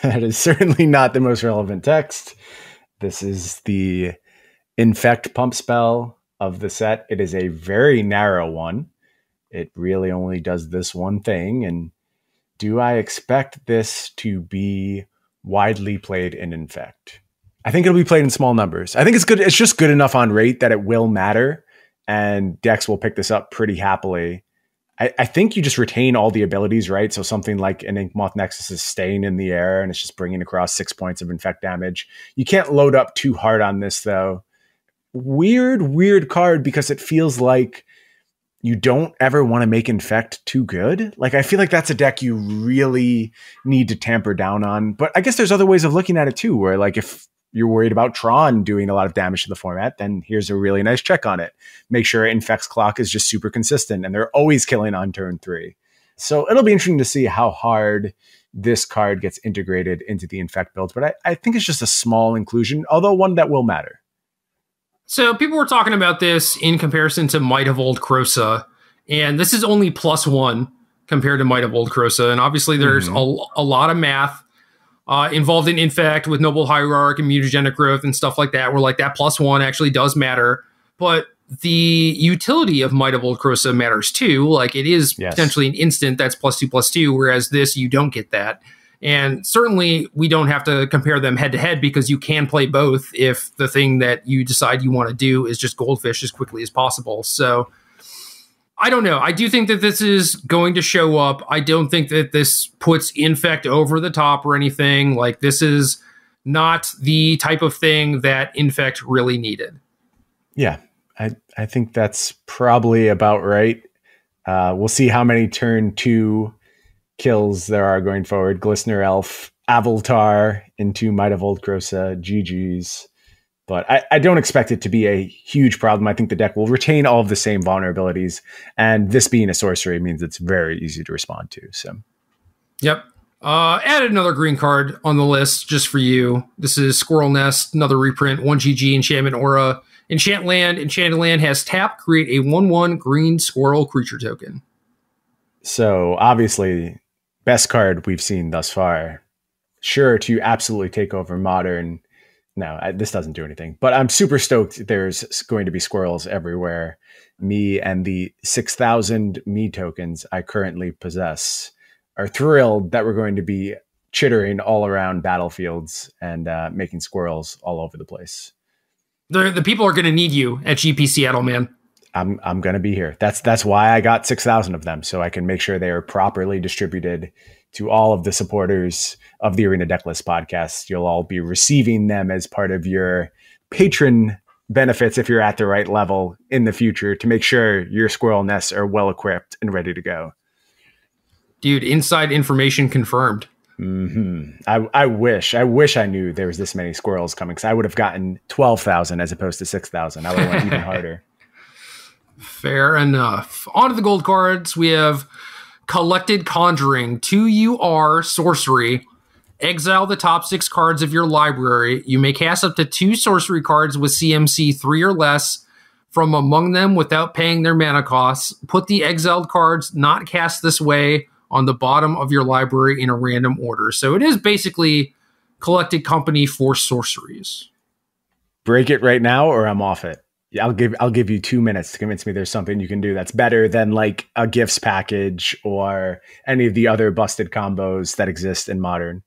That is certainly not the most relevant text. This is the Infect pump spell of the set. It is a very narrow one. It really only does this one thing. And do I expect this to be widely played in Infect? I think it'll be played in small numbers. I think it's good. It's just good enough on rate that it will matter, and decks will pick this up pretty happily. I think you just retain all the abilities, right? So something like an Inkmoth Nexus is staying in the air and it's just bringing across 6 points of Infect damage. You can't load up too hard on this, though. Weird card, because it feels like you don't ever want to make Infect too good. Like, I feel like that's a deck you really need to tamper down on. But I guess there's other ways of looking at it too, where like if you're worried about Tron doing a lot of damage to the format, then here's a really nice check on it. Make sure Infect's clock is just super consistent and they're always killing on turn 3. So it'll be interesting to see how hard this card gets integrated into the Infect build. But I think it's just a small inclusion, although one that will matter. So people were talking about this in comparison to Might of Old Krosa, and this is only +1 compared to Might of Old Krosa. And obviously there's a lot of math involved in Infect with Noble Hierarch and mutagenic growth and stuff like that, where like that +1 actually does matter. But the utility of Might of Old Krosa matters too. Like, it is potentially an instant that's +2/+2, whereas this, you don't get that. And certainly we don't have to compare them head to head, because you can play both if the thing that you decide you want to do is just Goldfish as quickly as possible. So I don't know. I do think that this is going to show up. I don't think that this puts Infect over the top or anything. Like, this is not the type of thing that Infect really needed. Yeah, I think that's probably about right. We'll see how many turn 2 kills there are going forward. Glistener Elf, Avoltar into Might of Old Krosa, GG's. But I don't expect it to be a huge problem. I think the deck will retain all of the same vulnerabilities. And this being a sorcery means it's very easy to respond to. So, yep. Added another green card on the list just for you. This is Squirrel Nest, another reprint, 1GG Enchantment Aura. Enchanted land has tap, create a 1/1 green squirrel creature token. So obviously, best card we've seen thus far. Sure to absolutely take over Modern. No, this doesn't do anything. But I'm super stoked there's going to be squirrels everywhere. Me and the 6,000 me tokens I currently possess are thrilled that we're going to be chittering all around battlefields and making squirrels all over the place. The people are going to need you at GP Seattle, man. I'm going to be here. That's why I got 6,000 of them, so I can make sure they are properly distributed to all of the supporters of the Arena Decklist podcast. You'll all be receiving them as part of your patron benefits if you're at the right level in the future to make sure your squirrel nests are well equipped and ready to go. Dude, inside information confirmed. I wish I knew there was this many squirrels coming, because I would have gotten 12,000 as opposed to 6,000. I would have went even harder. Fair enough. On to the gold cards. We have Collected Conjuring, 2 UR sorcery. Exile the top 6 cards of your library. You may cast up to 2 sorcery cards with CMC 3 or less from among them without paying their mana costs. Put the exiled cards not cast this way on the bottom of your library in a random order. So it is basically Collected Company for sorceries. Break it right now or I'm off it. I'll give you 2 minutes to convince me there's something you can do that's better than like a gifts package or any of the other busted combos that exist in Modern.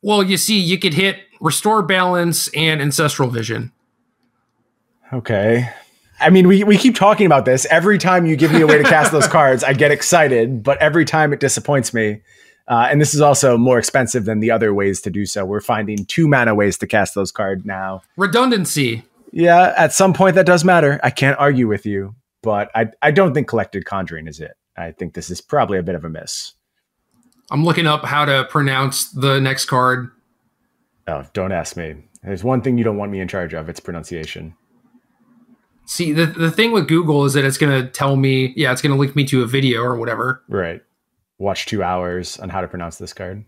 Well, you see, you could hit Restore Balance and Ancestral Vision. Okay. I mean, we keep talking about this. Every time you give me a way to cast those cards, I get excited, but every time it disappoints me. And this is also more expensive than the other ways to do so. We're finding 2 mana ways to cast those cards now. Redundancy. Yeah, at some point that does matter. I can't argue with you, but I don't think Collected Conjuring is it. I think this is probably a bit of a miss. I'm looking up how to pronounce the next card. Oh, don't ask me. There's one thing you don't want me in charge of. It's pronunciation. See, the thing with Google is that it's going to tell me, it's going to link me to a video or whatever. Right. Watch 2 hours on how to pronounce this card.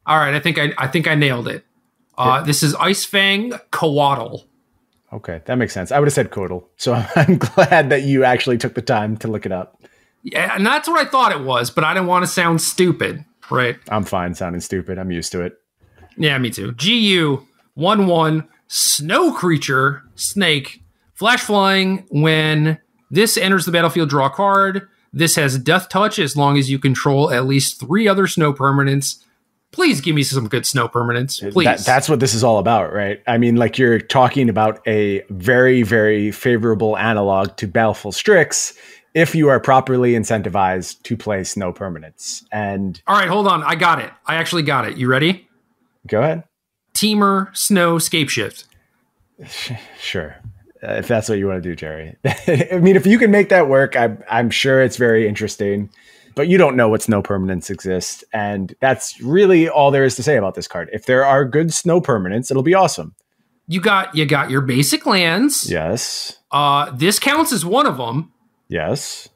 All right, I think I nailed it. This is Ice-Fang Coatl. Okay, that makes sense. I would have said Coatl. So I'm glad that you actually took the time to look it up. Yeah, and that's what I thought it was, but I didn't want to sound stupid, right? I'm fine sounding stupid. I'm used to it. Yeah, me too. GU 1/1 snow creature snake. Flash flying. When this enters the battlefield, draw a card. This has Death Touch as long as you control at least 3 other snow permanents. Please give me some good snow permanents, please. That's what this is all about, right? I mean, like, you're talking about a very, very favorable analog to Baleful Strix if you are properly incentivized to play snow permanents. And all right, hold on. I got it. I actually got it. You ready? Go ahead. Teamer Snow Scapeshift. Sure. If that's what you want to do, Gerry. I mean, if you can make that work, I'm sure it's very interesting. But you don't know what snow permanents exist. And that's really all there is to say about this card. If there are good snow permanents, it'll be awesome. You got your basic lands. Yes. This counts as one of them. Yes.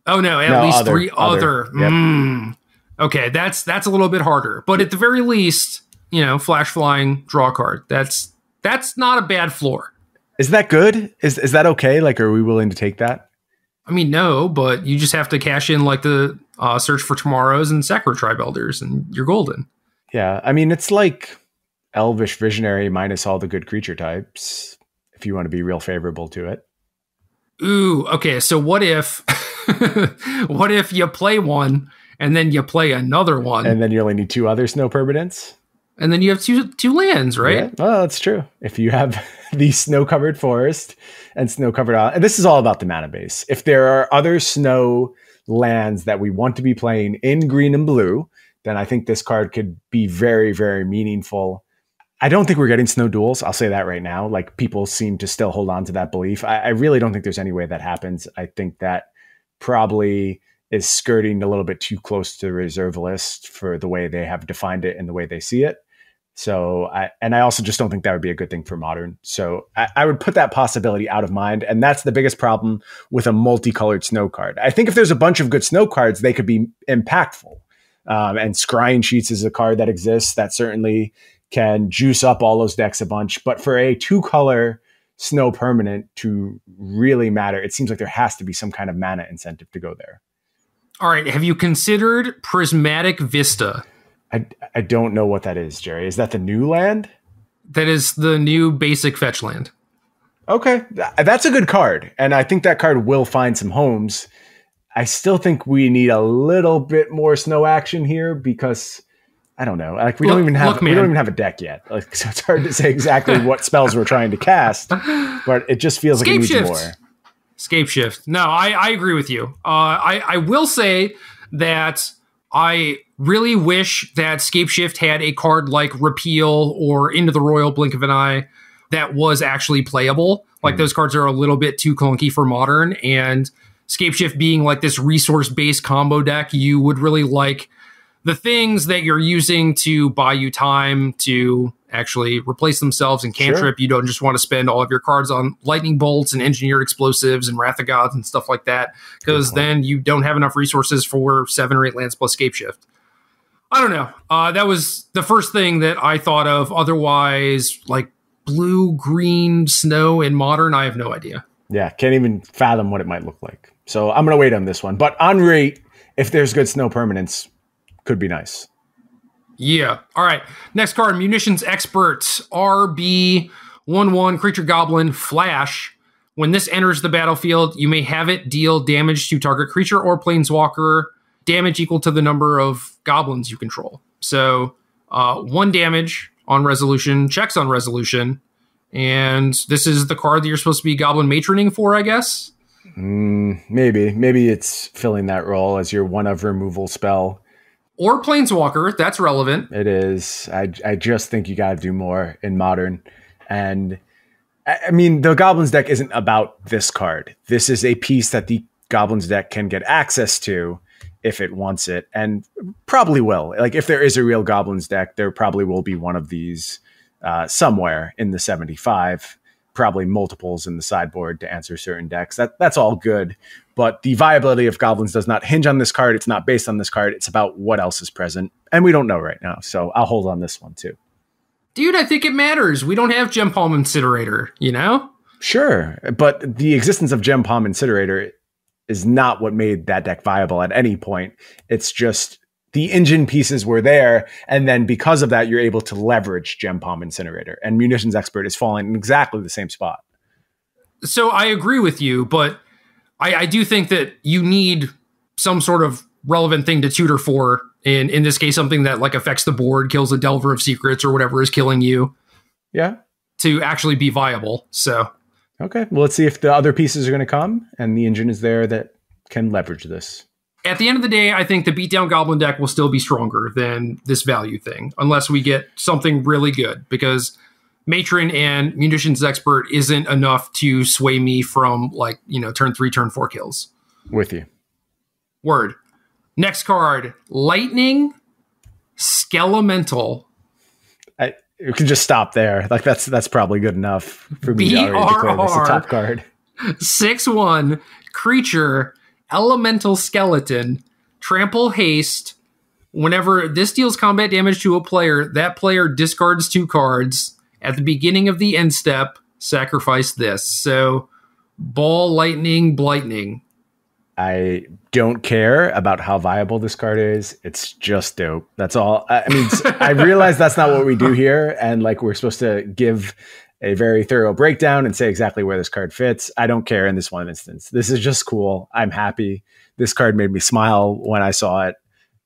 Oh, no. At least other, 3 other. Yep. Okay. That's a little bit harder. But at the very least, flash flying, draw a card. That's not a bad floor. Is that good? Is that okay? Like, are we willing to take that? I mean, no, but you just have to cash in like the Search for Tomorrows and Sacro Tribe Elders, and you're golden. Yeah, I mean, it's like Elvish Visionary minus all the good creature types, if you want to be real favorable to it. Ooh, okay, so what if you play one, and then you play another one? And then you only need 2 other snow permanents? And then you have two lands, right? Yeah. Well, that's true. If you have the snow-covered forest and snow-covered... And this is all about the mana base. If there are other snow lands that we want to be playing in green and blue, then I think this card could be very, very meaningful. I don't think we're getting snow duels. I'll say that right now. Like, people seem to still hold on to that belief. I really don't think there's any way that happens. I think that probably is skirting a little bit too close to the reserve list for the way they have defined it and the way they see it. So I also just don't think that would be a good thing for Modern. So I would put that possibility out of mind. And that's the biggest problem with a multicolored snow card. I think if there's a bunch of good snow cards, they could be impactful. And Scrying Sheets is a card that exists that certainly can juice up all those decks a bunch. But for a 2-color snow permanent to really matter, it seems like there has to be some kind of mana incentive to go there. All right. Have you considered Prismatic Vista? I don't know what that is, Gerry. Is that the new land? That is the new basic fetch land. Okay. That's a good card. And I think that card will find some homes. I still think we need a little bit more snow action here because I don't know. Like, we don't even have a deck yet. Like, so it's hard to say exactly what spells we're trying to cast, but it just feels like it needs more. Scapeshift. No, I agree with you. I will say that I really wish that Scapeshift had a card like Repeal or Into the Royal Blink of an Eye that was actually playable. Like those cards are a little bit too clunky for Modern, and Scapeshift being like this resource-based combo deck, you would really like the things that you're using to buy you time to actually replace themselves in cantrip. Sure. You don't just want to spend all of your cards on lightning bolts and engineered explosives and Wrath of Gods and stuff like that, because then you don't have enough resources for 7 or 8 lands plus Scapeshift. I don't know. That was the first thing that I thought of. Otherwise, like blue, green, snow in Modern, I have no idea. Yeah, can't even fathom what it might look like. So I'm going to wait on this one. But on rate, if there's good snow permanence, could be nice. Yeah. All right. Next card, Munitions Expert, RB 1/1 creature goblin flash. When this enters the battlefield, you may have it deal damage to target creature or planeswalker, damage equal to the number of goblins you control. So 1 damage on resolution, checks on resolution. And this is the card that you're supposed to be Goblin Matroning for, I guess? Maybe it's filling that role as your 1 of removal spell. Or Planeswalker, that's relevant. It is. I just think you got to do more in Modern. And I mean, the Goblins deck isn't about this card. This is a piece that the Goblins deck can get access to if it wants it, and probably will. Like, if there is a real Goblins deck, there probably will be one of these somewhere in the 75, probably multiples in the sideboard to answer certain decks. That's all good. But the viability of Goblins does not hinge on this card. It's not based on this card. It's about what else is present. And we don't know right now. So I'll hold on this one too. Dude, I think it matters. We don't have Gem Palm Incinerator, you know? Sure. But the existence of Gem Palm Incinerator is not what made that deck viable at any point. It's just the engine pieces were there. And then because of that, you're able to leverage Gem Palm Incinerator. And Munitions Expert is falling in exactly the same spot. So I agree with you, but I do think that you need some sort of relevant thing to tutor for. In this case, something that like affects the board, kills a Delver of Secrets or whatever is killing you. Yeah. To actually be viable. So. Okay. Well, let's see if the other pieces are going to come and the engine is there that can leverage this. At the end of the day, I think the beatdown Goblin deck will still be stronger than this value thing, unless we get something really good, because Matron and Munitions Expert isn't enough to sway me from, like, turn 3, turn 4 kills. With you. Word. Next card, Lightning Skelemental. You can just stop there. Like, that's probably good enough for me to already declare this a top card. 6/1 creature, elemental skeleton, trample haste. Whenever this deals combat damage to a player, that player discards 2 cards. At the beginning of the end step, sacrifice this. So, Ball, Lightning, Blightning. I don't care about how viable this card is. It's just dope. That's all. I mean, I realize that's not what we do here. And like, we're supposed to give a very thorough breakdown and say exactly where this card fits. I don't care in this one instance. This is just cool. I'm happy. This card made me smile when I saw it.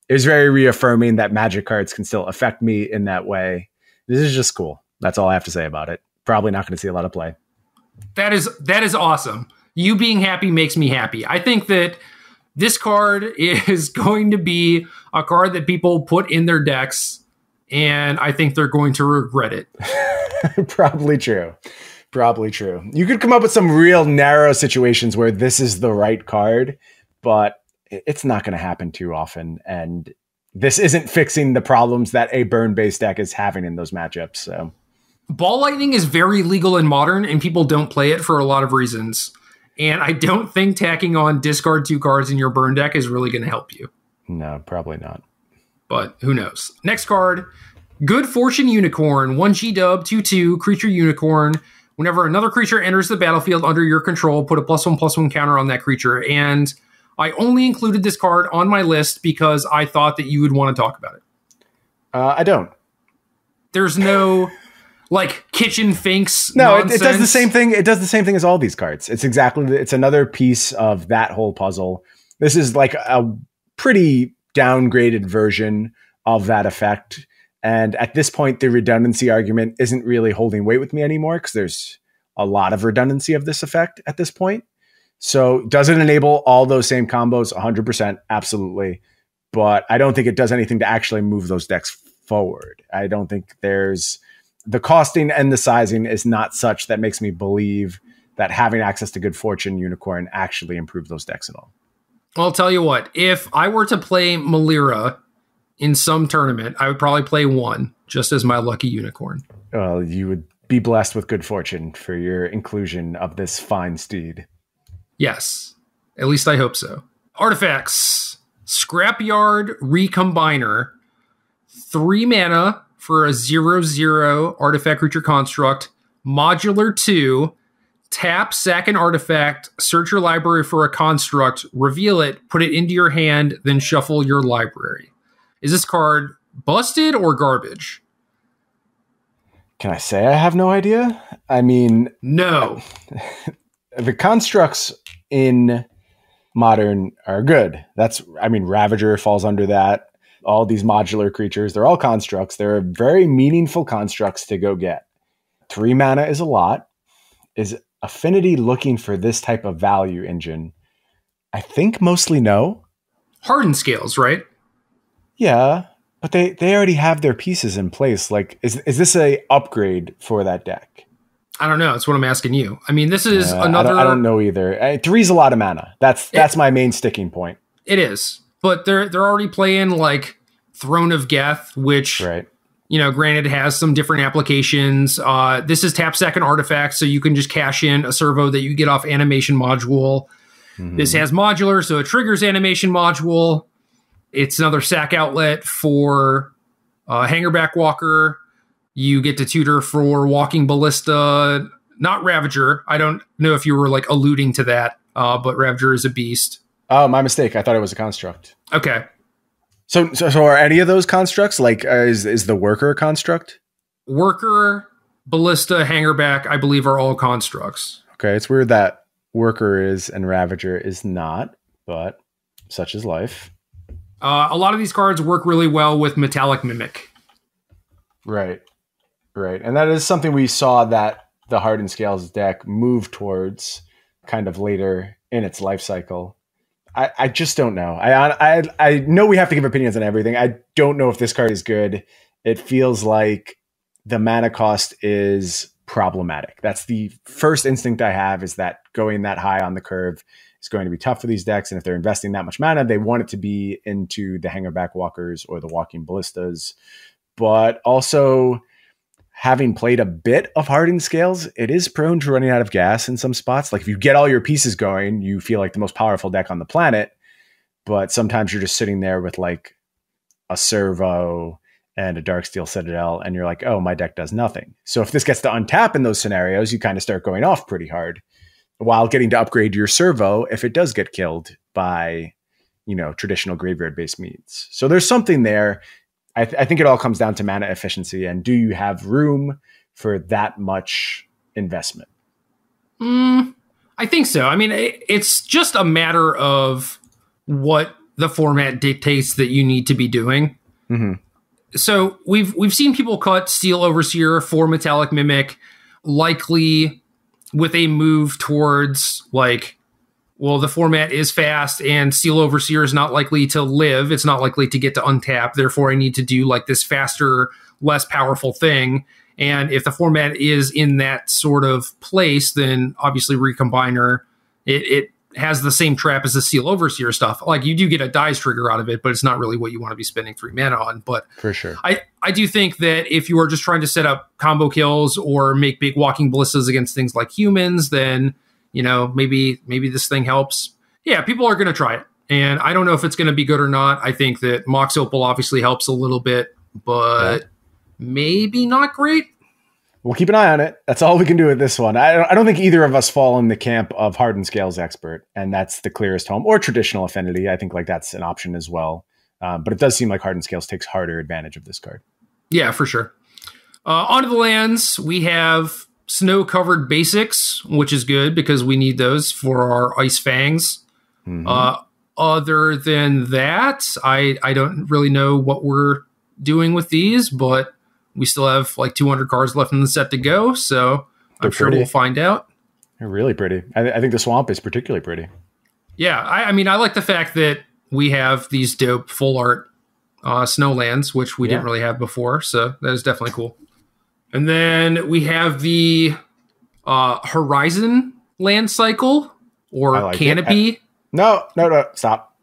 It was very reaffirming that Magic cards can still affect me in that way. This is just cool. That's all I have to say about it. Probably not going to see a lot of play. That is awesome. You being happy makes me happy. I think that this card is going to be a card that people put in their decks, and I think they're going to regret it. Probably true. Probably true. You could come up with some real narrow situations where this is the right card, but it's not going to happen too often. And this isn't fixing the problems that a burn-based deck is having in those matchups. So, Ball Lightning is very legal in Modern, and people don't play it for a lot of reasons. And I don't think tacking on discard 2 cards in your burn deck is really going to help you. No, probably not. But who knows? Next card, Good Fortune Unicorn, 1 G-dub, 2/2, creature unicorn. Whenever another creature enters the battlefield under your control, put a +1/+1 counter on that creature. And I only included this card on my list because I thought that you would want to talk about it. I don't. There's no... like kitchen finks. No, it does the same thing. It does the same thing as all these cards. It's another piece of that whole puzzle. This is like a pretty downgraded version of that effect. And at this point, the redundancy argument isn't really holding weight with me anymore because there's a lot of redundancy of this effect at this point. So does it enable all those same combos? 100%, absolutely. But I don't think it does anything to actually move those decks forward. I don't think there's the costing and the sizing is not such that makes me believe that having access to Good Fortune Unicorn actually improves those decks at all. I'll tell you what, if I were to play Melira in some tournament, I would probably play one just as my lucky unicorn. Well, you would be blessed with good fortune for your inclusion of this fine steed. Yes, at least I hope so. Artifacts. Scrapyard Recombiner. 3 mana for a 0/0 artifact creature construct. Modular 2. Tap, sack an artifact, search your library for a construct, reveal it, put it into your hand, then shuffle your library. Is this card busted or garbage? Can I say I have no idea? I mean... No. The constructs in Modern are good. Ravager falls under that. All these modular creatures, they're all constructs. They're very meaningful constructs to go get. 3 mana is a lot. Is Affinity looking for this type of value engine? I think mostly no. Hardened scales, right? Yeah, but they already have their pieces in place. Like, is this a upgrade for that deck? I don't know. That's what I'm asking you. I mean, this is another... I don't know either. 3's a lot of mana. That's my main sticking point. It is. But they're already playing, like, Throne of Geth, which... Right. You know, granted, it has some different applications. This is tap second artifact, so you can just cash in a servo that you get off animation module. Mm-hmm. This has modular, so it triggers animation module. It's another sack outlet for Hangerback Walker. You get to tutor for Walking Ballista, not Ravager. I don't know if you were like alluding to that, but Ravager is a beast. Oh, my mistake. I thought it was a construct. Okay. So are any of those constructs, like, is the Worker a construct? Worker, Ballista, Hangerback, I believe are all constructs. Okay, it's weird that Worker is and Ravager is not, but such is life. A lot of these cards work really well with Metallic Mimic. Right. And that is something we saw that the Hardened Scales deck moved towards kind of later in its life cycle. I just don't know. I know we have to give opinions on everything. I don't know if this card is good. It feels like the mana cost is problematic. That's the first instinct I have, is that going that high on the curve is going to be tough for these decks. And if they're investing that much mana, they want it to be into the Hangerback Walkers or the Walking Ballistas. But also, having played a bit of Hardened Scales, it is prone to running out of gas in some spots. Like, if you get all your pieces going, you feel like the most powerful deck on the planet. But sometimes you're just sitting there with like a servo and a Darksteel Citadel, and you're like, oh, my deck does nothing. So if this gets to untap in those scenarios, you kind of start going off pretty hard while getting to upgrade your servo if it does get killed by, traditional graveyard-based means. So there's something there. I think it all comes down to mana efficiency, and do you have room for that much investment? I think so. I mean, it's just a matter of what the format dictates that you need to be doing. Mm-hmm. So we've seen people cut Steel Overseer for Metallic Mimic, likely with a move towards like, well, the format is fast and Steel Overseer is not likely to live. It's not likely to get to untap. Therefore, I need to do like this faster, less powerful thing. And if the format is in that sort of place, then obviously Recombiner, it has the same trap as the Steel Overseer stuff. Like, you do get a dice trigger out of it, but it's not really what you want to be spending 3 mana on. But for sure, I do think that if you are just trying to set up combo kills or make big Walking Ballistas against things like humans, then maybe this thing helps. Yeah, people are going to try it. And I don't know if it's going to be good or not. I think that Mox Opal obviously helps a little bit, but maybe not great. We'll keep an eye on it. That's all we can do with this one. I don't think either of us fall in the camp of Hardened Scales Expert, and that's the clearest home, or Traditional Affinity. I think like that's an option as well. But it does seem like Hardened Scales takes harder advantage of this card. Yeah, for sure. Onto the lands, we have snow-covered basics, which is good because we need those for our Ice-Fangs. Mm-hmm. Other than that, I don't really know what we're doing with these, but we still have like 200 cards left in the set to go, so I'm sure we'll find out. They're really pretty. I think the swamp is particularly pretty. Yeah, I mean, I like the fact that we have these dope full art snowlands, which we didn't really have before. So that is definitely cool. And then we have the Horizon land cycle or canopy. No, stop.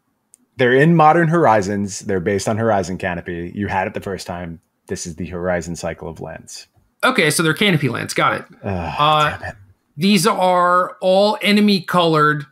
They're in Modern Horizons. They're based on Horizon Canopy. You had it the first time. This is the Horizon cycle of lands. Okay, so they're canopy lands. Got it. Damn it. These are all enemy colored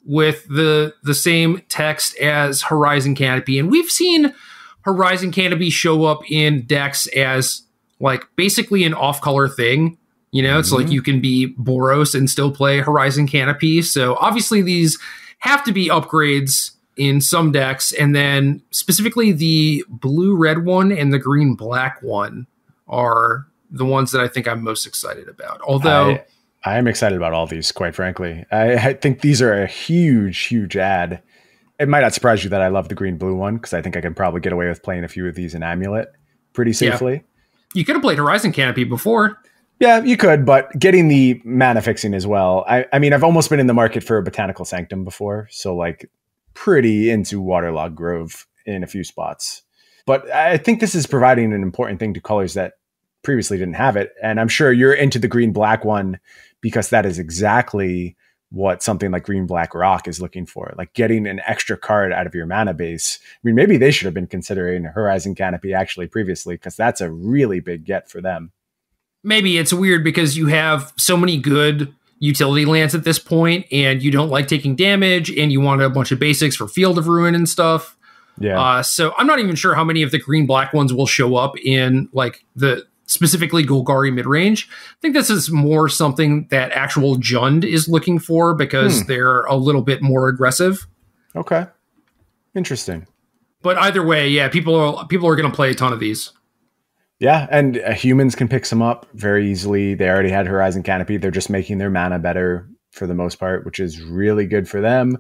with the same text as Horizon Canopy. And we've seen Horizon Canopy show up in decks as like basically an off-color thing. You know, it's like you can be Boros and still play Horizon Canopy. So obviously these have to be upgrades in some decks. And then specifically the blue-red one and the green-black one are the ones that I think I'm most excited about. Although I am excited about all these, quite frankly. I think these are a huge add. It might not surprise you that I love the green-blue one, because I think I can probably get away with playing a few of these in Amulet pretty safely. Yeah. You could have played Horizon Canopy before. Yeah, you could, but getting the mana fixing as well. I mean, I've almost been in the market for a Botanical Sanctum before, so like pretty into Waterlogged Grove in a few spots. But I think this is providing an important thing to colors that previously didn't have it. And I'm sure you're into the green-black one because that is exactly what something like green-black rock is looking for, like getting an extra card out of your mana base. I mean, maybe they should have been considering Horizon Canopy actually previously, because that's a really big get for them. Maybe it's weird because you have so many good utility lands at this point, and you don't like taking damage, and you want a bunch of basics for Field of Ruin and stuff. Yeah. So I'm not even sure how many of the green-black ones will show up in like the specifically Golgari midrange. I think this is more something that actual Jund is looking for because they're a little bit more aggressive. Okay. Interesting. But either way, yeah, people are going to play a ton of these. Yeah, and humans can pick some up very easily. They already had Horizon Canopy. They're just making their mana better for the most part, which is really good for them.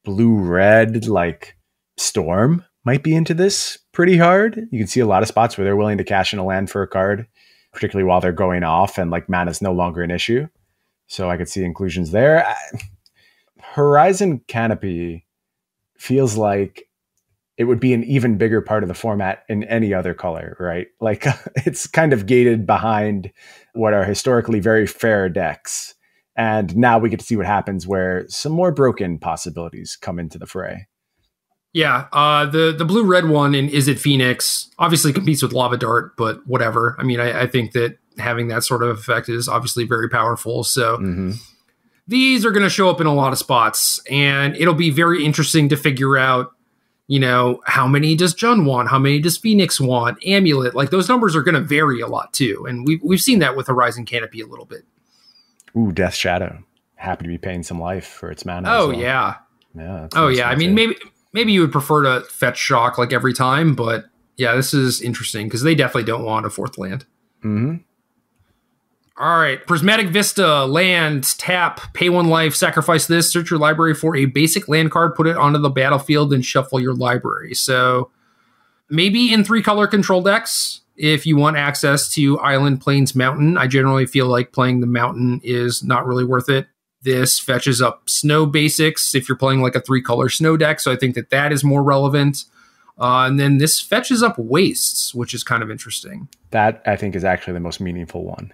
Blue-red, like Storm, might be into this pretty hard. You can see a lot of spots where they're willing to cash in a land for a card, particularly while they're going off and like mana's no longer an issue. So I could see inclusions there. Horizon Canopy feels like it would be an even bigger part of the format in any other color, right? Like it's kind of gated behind what are historically very fair decks. And now we get to see what happens where some more broken possibilities come into the fray. Yeah, the blue-red one in Is It Phoenix obviously competes with Lava Dart, but whatever. I mean, I think that having that sort of effect is obviously very powerful. So these are going to show up in a lot of spots, and it'll be very interesting to figure out, you know, how many does Jund want? How many does Phoenix want? Amulet, like those numbers are going to vary a lot too. And we've seen that with Horizon Canopy a little bit. Ooh, Death Shadow. Happy to be paying some life for its mana. Oh, well. yeah. Yeah. Oh, yeah. I mean, maybe you would prefer to fetch Shock like every time, but yeah, this is interesting because they definitely don't want a fourth land. All right. Prismatic Vista, land, tap, pay 1 life, sacrifice this, search your library for a basic land card, put it onto the battlefield, and shuffle your library. So maybe in 3-color control decks, if you want access to Island, Plains, Mountain. I generally feel like playing the Mountain is not really worth it. This fetches up snow basics if you're playing like a 3-color snow deck. So I think that is more relevant. And then this fetches up wastes, which is kind of interesting. That I think is actually the most meaningful one.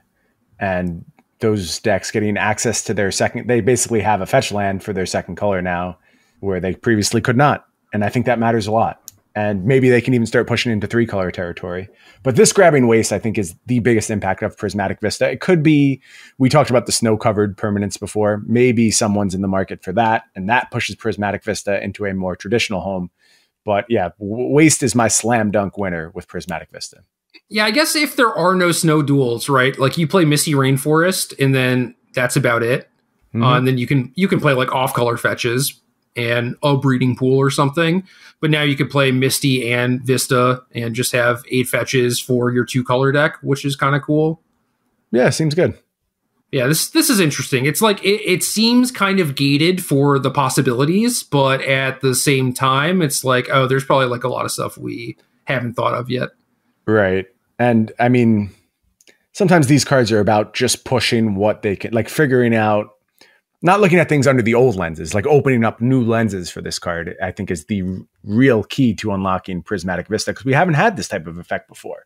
And those decks getting access to their second, they basically have a fetch land for their second color now, where they previously could not. And I think that matters a lot. And maybe they can even start pushing into 3-color territory. But this grabbing waste, I think, is the biggest impact of Prismatic Vista. It could be, we talked about the snow-covered permanents before. Maybe someone's in the market for that, and that pushes Prismatic Vista into a more traditional home. But yeah, waste is my slam dunk winner with Prismatic Vista. Yeah, I guess if there are no snow duels, right? Like you play Misty Rainforest, and then that's about it. And then you can play like off-color fetches and a breeding pool or something. But now you could play Misty and Vista and just have 8 fetches for your 2-color deck, which is kind of cool. Yeah, seems good. Yeah, this is interesting. It's like it seems kind of gated for the possibilities, but at the same time, it's like, oh, there's probably like a lot of stuff we haven't thought of yet. Right. And I mean, sometimes these cards are about just pushing what they can, like figuring out not looking at things under the old lenses, like opening up new lenses for this card, I think is the real key to unlocking Prismatic Vista, because we haven't had this type of effect before.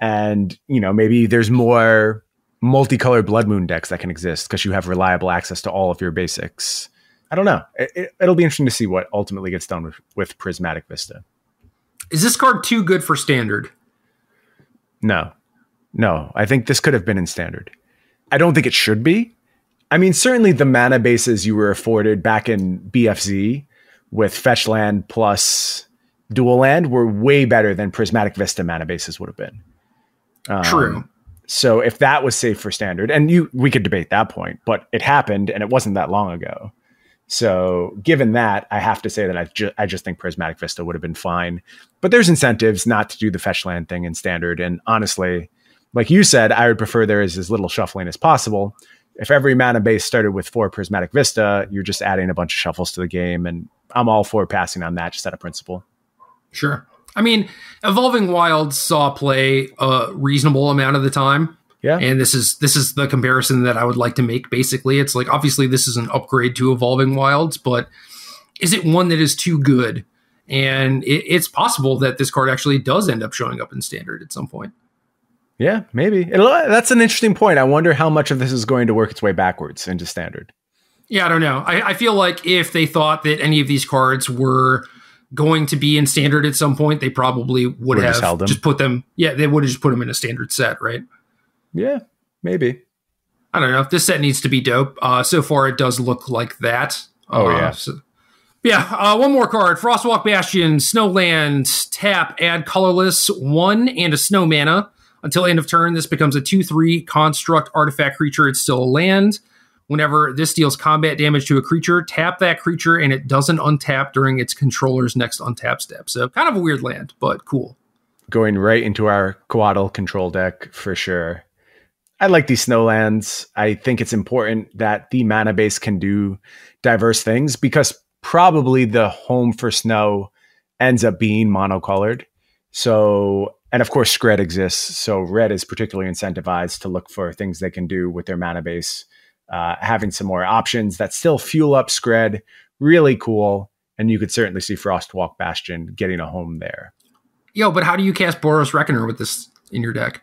And, you know, maybe there's more multicolored Blood Moon decks that can exist because you have reliable access to all of your basics. I don't know. It'll be interesting to see what ultimately gets done with Prismatic Vista. Is this card too good for Standard? No. I think this could have been in Standard. I don't think it should be. I mean, certainly the mana bases you were afforded back in BFZ with fetch land plus dual land were way better than Prismatic Vista mana bases would have been. True. So if that was safe for Standard, and we could debate that point, but it happened and it wasn't that long ago. So given that, I have to say that I just think Prismatic Vista would have been fine. But there's incentives not to do the fetch land thing in Standard. And honestly, like you said, I would prefer there is as little shuffling as possible. If every mana base started with 4 Prismatic Vista, you're just adding a bunch of shuffles to the game. And I'm all for passing on that just out of principle. Sure. I mean, Evolving Wilds saw play a reasonable amount of the time. Yeah. And this is the comparison that I would like to make, basically. It's like, obviously, this is an upgrade to Evolving Wilds, but is it one that is too good? And it's possible that this card actually does end up showing up in Standard at some point. Yeah, maybe. That's an interesting point. I wonder how much of this is going to work its way backwards into Standard. Yeah, I don't know. I feel like if they thought that any of these cards were going to be in Standard at some point, they probably would have just put them. Yeah, they would have just put them in a Standard set, right? Yeah, maybe. I don't know. This set needs to be dope. So far, it does look like that. One more card. Frostwalk Bastion, Snowland, tap, add colorless 1 and a snow mana. Until end of turn, this becomes a 2/3 construct artifact creature. It's still a land. Whenever this deals combat damage to a creature, tap that creature and it doesn't untap during its controller's next untap step. So kind of a weird land, but cool. Going right into our Coatl control deck for sure. I like these snowlands. I think it's important that the mana base can do diverse things because probably the home for snow ends up being monocolored. So, and of course, Skred exists. So red is particularly incentivized to look for things they can do with their mana base. Having some more options that still fuel up Skred, really cool. And you could certainly see Frostwalk Bastion getting a home there. Yo, but how do you cast Boros Reckoner with this in your deck?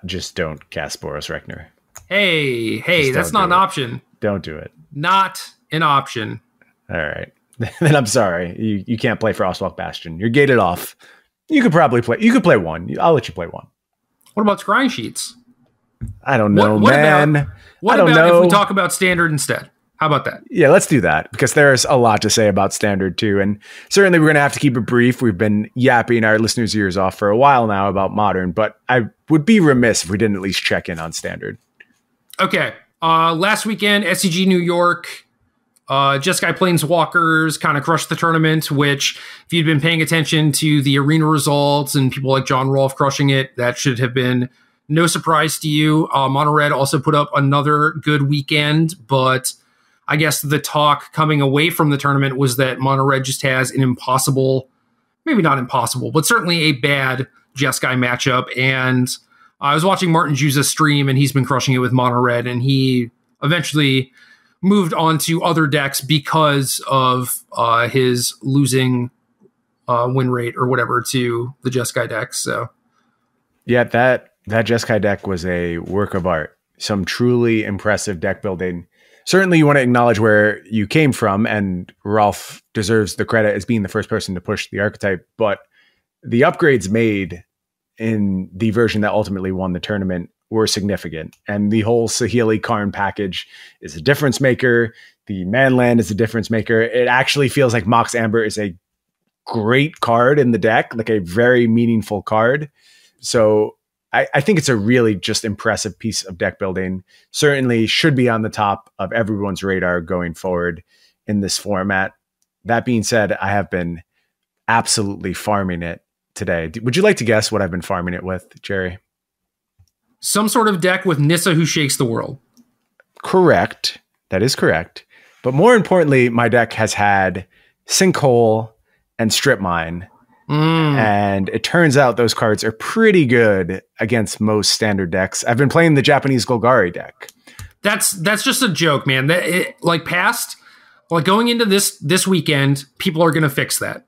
Just don't cast Boros Reckoner. Hey, that's not an option. Don't do it. Not an option. All right. Then I'm sorry. You can't play Frostwalk Bastion. You're gated off. You could play 1. I'll let you play 1. What about Scrying Sheets? I don't know, man. What about if we talk about Standard instead? How about that? Yeah, let's do that because there's a lot to say about Standard too. And certainly we're going to have to keep it brief. We've been yapping our listeners' ears off for a while now about Modern, but I would be remiss if we didn't at least check in on Standard. Okay. Last weekend, SCG New York, Jeskai Planeswalkers kind of crushed the tournament, which if you'd been paying attention to the arena results and people like John Rolfe crushing it, that should have been no surprise to you. Mono Red also put up another good weekend, but I guess the talk coming away from the tournament was that Mono Red just has an impossible, maybe not impossible, but certainly a bad Jeskai matchup. And I was watching Martin Juza's stream, and he's been crushing it with Mono Red, and he eventually moved on to other decks because of his losing win rate or whatever to the Jeskai decks. So, yeah, that Jeskai deck was a work of art. Some truly impressive deck building. Certainly you want to acknowledge where you came from, and Rolfe deserves the credit as being the first person to push the archetype, but the upgrades made in the version that ultimately won the tournament were significant. And the whole Saheeli Karn package is a difference maker. The Manland is a difference maker. It actually feels like Mox Amber is a great card in the deck, like a very meaningful card. So I think it's a really just impressive piece of deck building. Certainly should be on the top of everyone's radar going forward in this format. That being said, I have been absolutely farming it today. Would you like to guess what I've been farming it with, Gerry? Some sort of deck with Nissa who shakes the world. Correct. That is correct. But more importantly, my deck has had Sinkhole and Strip Mine. And it turns out those cards are pretty good against most standard decks. I've been playing the Japanese Golgari deck, That's just a joke, man. Going into this weekend, people are going to fix that.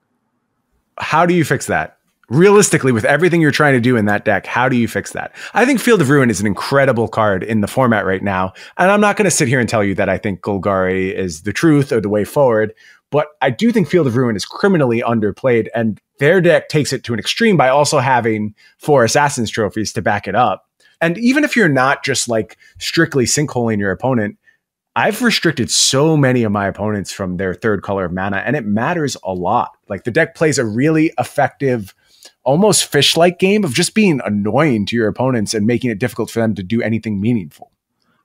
How do you fix that? Realistically, with everything you're trying to do in that deck, how do you fix that? I think Field of Ruin is an incredible card in the format right now. And I'm not going to sit here and tell you that I think Golgari is the truth or the way forward, but I do think Field of Ruin is criminally underplayed, and their deck takes it to an extreme by also having 4 Assassin's Trophies to back it up. And even if you're not just like strictly sinkholing your opponent, I've restricted so many of my opponents from their 3rd color of mana, and it matters a lot. Like, the deck plays a really effective, almost fish-like game of just being annoying to your opponents and making it difficult for them to do anything meaningful.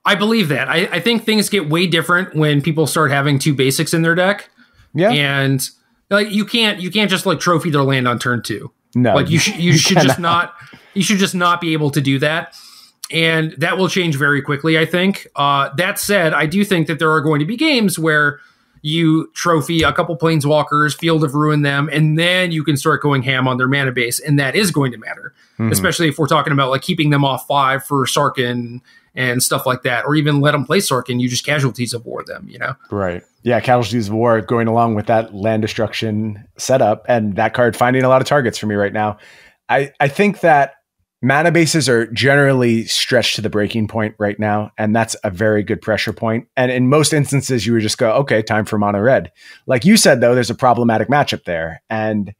I believe that. I think things get way different when people start having 2 basics in their deck. Yeah. And like you can't just like trophy their land on turn 2. No. Like you should just not be able to do that. And that will change very quickly, I think. That said, I do think that there are going to be games where you trophy a couple Planeswalkers, Field of Ruin them, and then you can start going ham on their mana base, and that is going to matter. Especially if we're talking about like keeping them off 5 for Sarkhan and stuff like that, or even let them play Sarkhan, you just Casualties of War them, you know? Right. Yeah, Casualties of War going along with that land destruction setup, and that card finding a lot of targets for me right now. I think that mana bases are generally stretched to the breaking point right now, and that's a very good pressure point. And in most instances, you would just go, okay, time for mono red. Like you said, though, there's a problematic matchup there. And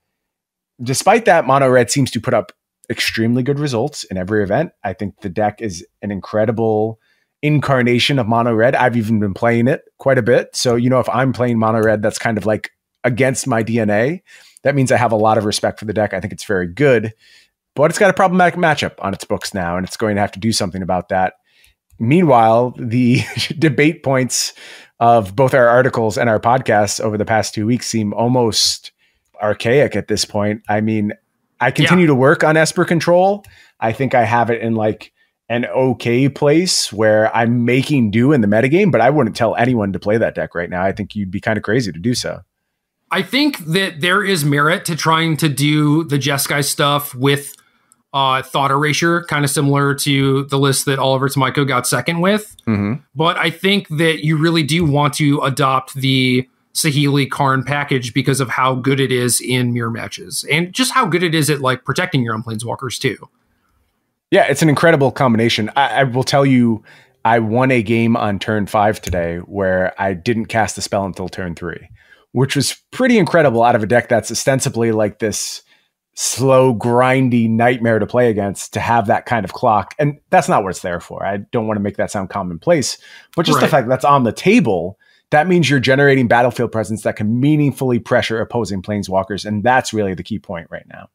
despite that, mono red seems to put up extremely good results in every event. I think the deck is an incredible incarnation of mono red. I've even been playing it quite a bit. So, if I'm playing mono red, that's kind of like against my DNA. That means I have a lot of respect for the deck. I think it's very good. But it's got a problematic matchup on its books now, and it's going to have to do something about that. Meanwhile, the debate points of both our articles and our podcasts over the past 2 weeks seem almost archaic at this point. I mean, I continue to work on Esper Control. I think I have it in like an okay place where I'm making do in the metagame, but I wouldn't tell anyone to play that deck right now. I think you'd be kind of crazy to do so. I think that there is merit to trying to do the Jeskai stuff with Thought Erasure, kind of similar to the list that Oliver Tomiko got second with. But I think that you really do want to adopt the Saheeli Karn package because of how good it is in mirror matches and just how good it is at like protecting your own Planeswalkers too. Yeah, it's an incredible combination. I will tell you, I won a game on turn 5 today where I didn't cast the spell until turn 3, which was pretty incredible out of a deck that's ostensibly like this slow, grindy nightmare to play against, to have that kind of clock. And that's not what it's there for. I don't want to make that sound commonplace, but just the fact that's on the table, that means you're generating battlefield presence that can meaningfully pressure opposing Planeswalkers. And that's really the key point right now.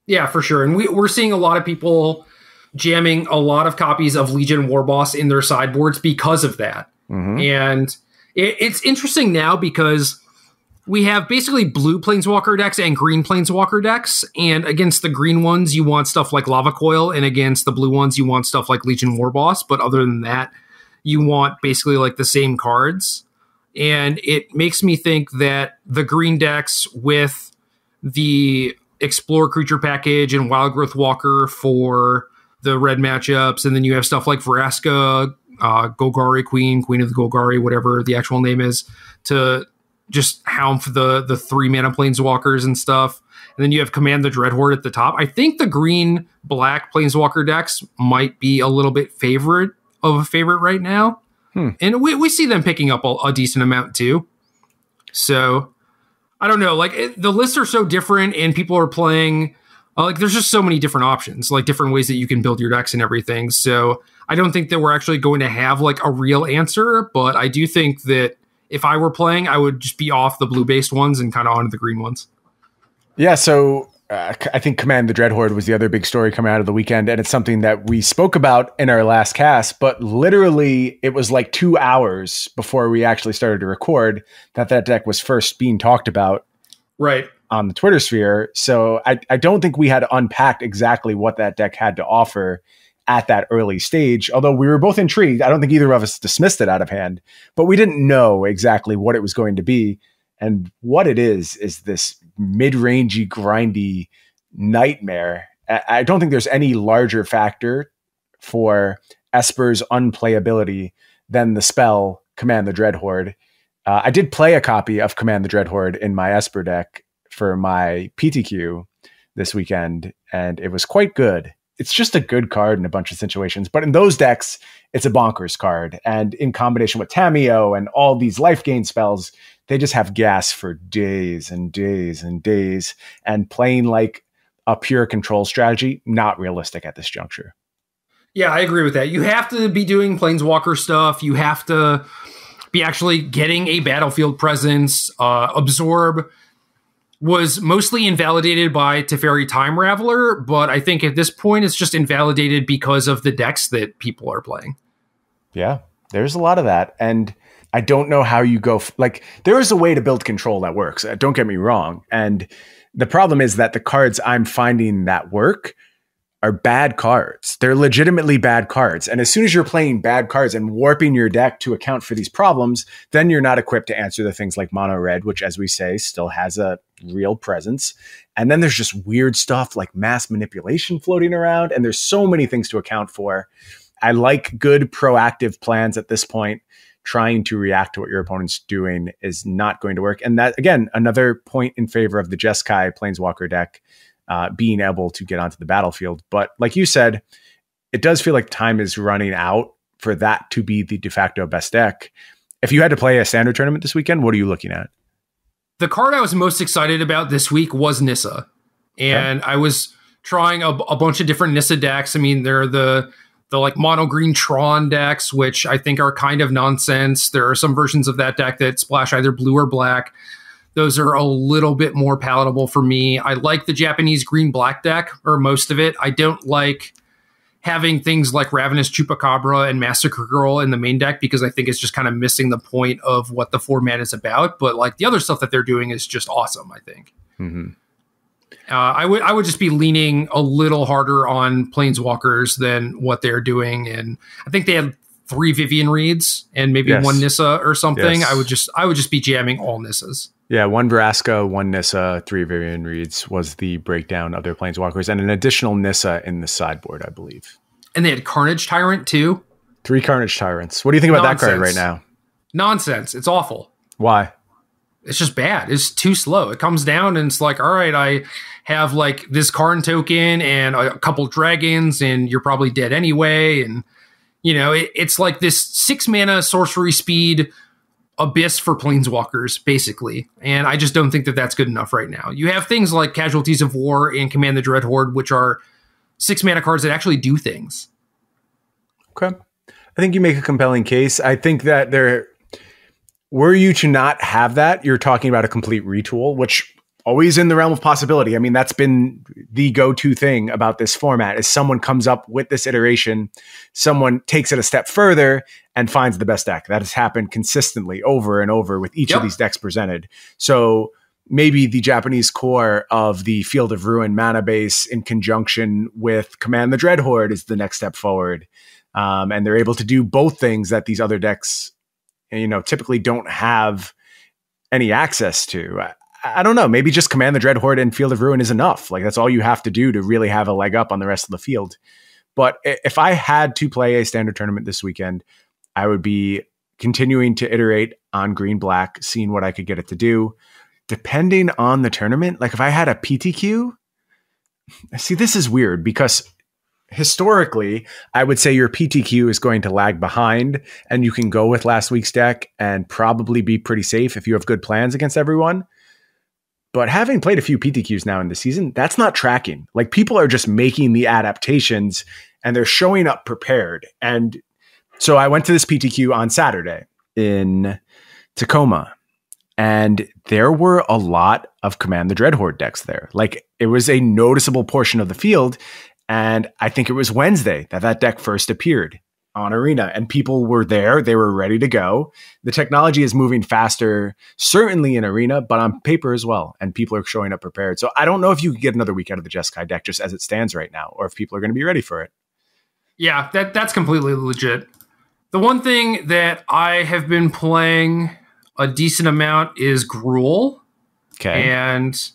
Yeah, for sure. And we're seeing a lot of people jamming a lot of copies of Legion Warboss in their sideboards because of that. And it's interesting now because we have basically blue Planeswalker decks and green Planeswalker decks. And against the green ones, you want stuff like Lava Coil. And against the blue ones, you want stuff like Legion Warboss. But other than that, you want basically like the same cards. And it makes me think that the green decks with the Explore Creature package and Wild Growth Walker for the red matchups. And then you have stuff like Vraska, Golgari Queen of the Golgari, whatever the actual name is, to just hound for the 3 mana Planeswalkers and stuff. And then you have Command the Dreadhorde at the top. I think the green black Planeswalker decks might be a little bit favorite right now. And we see them picking up a decent amount too. So I don't know, like the lists are so different and people are playing, like there's just so many different options, like different ways that you can build your decks and everything. So I don't think that we're actually going to have like a real answer, but I do think that if I were playing, I would just be off the blue-based ones and kind of onto the green ones. Yeah, so I think Command the Dreadhorde was the other big story coming out of the weekend, and it's something that we spoke about in our last cast, but literally it was like 2 hours before we actually started to record that deck was first being talked about on the Twitter sphere. So I don't think we had unpacked exactly what that deck had to offer at that early stage, although we were both intrigued. I don't think either of us dismissed it out of hand, but we didn't know exactly what it was going to be. And what it is this mid-rangey, grindy nightmare. I don't think there's any larger factor for Esper's unplayability than the spell Command the Dreadhorde. I did play a copy of Command the Dreadhorde in my Esper deck for my PTQ this weekend, and it was quite good. It's just a good card in a bunch of situations, but in those decks, it's a bonkers card. And in combination with Tamiyo and all these life gain spells, they just have gas for days and days and days. And playing like a pure control strategy, not realistic at this juncture. Yeah, I agree with that. You have to be doing Planeswalker stuff. You have to be actually getting a battlefield presence. Absorb was mostly invalidated by Teferi Time Raveler, but I think at this point it's just invalidated because of the decks that people are playing. Yeah, there's a lot of that. And I don't know how you go. There is a way to build control that works. Don't get me wrong. And the problem is that the cards I'm finding that work are bad cards. They're legitimately bad cards. And as soon as you're playing bad cards and warping your deck to account for these problems, then you're not equipped to answer the things like mono red, which, as we say, still has a real presence. And then there's just weird stuff like mass manipulation floating around. And there's so many things to account for. I like good proactive plans at this point. Trying to react to what your opponent's doing is not going to work. And that, again, another point in favor of the Jeskai Planeswalker deck, being able to get onto the battlefield. But like you said, it does feel like time is running out for that to be the de facto best deck. If you had to play a standard tournament this weekend, what are you looking at? The card I was most excited about this week was Nissa. And I was trying a bunch of different Nissa decks. I mean, there are the like mono green Tron decks, which I think are kind of nonsense. There are some versions of that deck that splash either blue or black. Those are a little bit more palatable for me. I like the Japanese green-black deck, or most of it. I don't like having things like Ravenous Chupacabra and Massacre Girl in the main deck because I think it's just kind of missing the point of what the format is about. But like the other stuff that they're doing is just awesome, I think. Mm-hmm. I would just be leaning a little harder on Planeswalkers than what they're doing. And I think they had 3 Vivian Reeds and maybe 1 Nissa or something. Yes. I would just be jamming all Nissas. Yeah, 1 Vraska, 1 Nissa, 3 Vivian Reeds was the breakdown of their Planeswalkers, and an additional Nissa in the sideboard, I believe. And they had Carnage Tyrant, too? 3 Carnage Tyrants. What do you think about that card right now? Nonsense. It's awful. Why? It's just bad. It's too slow. It comes down and it's like, all right, I have like this Karn token and a couple dragons, and you're probably dead anyway. And, you know, it's like this 6 mana sorcery speed abyss for Planeswalkers, basically. And I just don't think that that's good enough right now. You have things like Casualties of War and Command the Dreadhorde, which are 6 mana cards that actually do things. Okay. I think you make a compelling case. I think that were you to not have that, you're talking about a complete retool, which always in the realm of possibility. I mean, that's been the go-to thing about this format is someone comes up with this iteration, someone takes it a step further and finds the best deck. That has happened consistently over and over with each of these decks presented. So maybe the Japanese core of the Field of Ruin mana base in conjunction with Command the Dreadhorde is the next step forward. And they're able to do both things that these other decks, you know, typically don't have any access to. I don't know. Maybe just Command the Dreadhorde and Field of Ruin is enough. Like that's all you have to do to really have a leg up on the rest of the field. But if I had to play a standard tournament this weekend, I would be continuing to iterate on green black, seeing what I could get it to do. Depending on the tournament, like if I had a PTQ, see, this is weird because historically, I would say your PTQ is going to lag behind and you can go with last week's deck and probably be pretty safe if you have good plans against everyone. But having played a few PTQs now in the season, that's not tracking. Like people are just making the adaptations and they're showing up prepared. And so I went to this PTQ on Saturday in Tacoma and there were a lot of Command the Dreadhorde decks there. Like it was a noticeable portion of the field. And I think it was Wednesday that deck first appeared on Arena and people were there. They were ready to go. The technology is moving faster, certainly in Arena, but on paper as well. And people are showing up prepared. So I don't know if you could get another week out of the Jeskai deck just as it stands right now, or if people are going to be ready for it. Yeah, that's completely legit. The one thing that I have been playing a decent amount is Gruul. Okay. And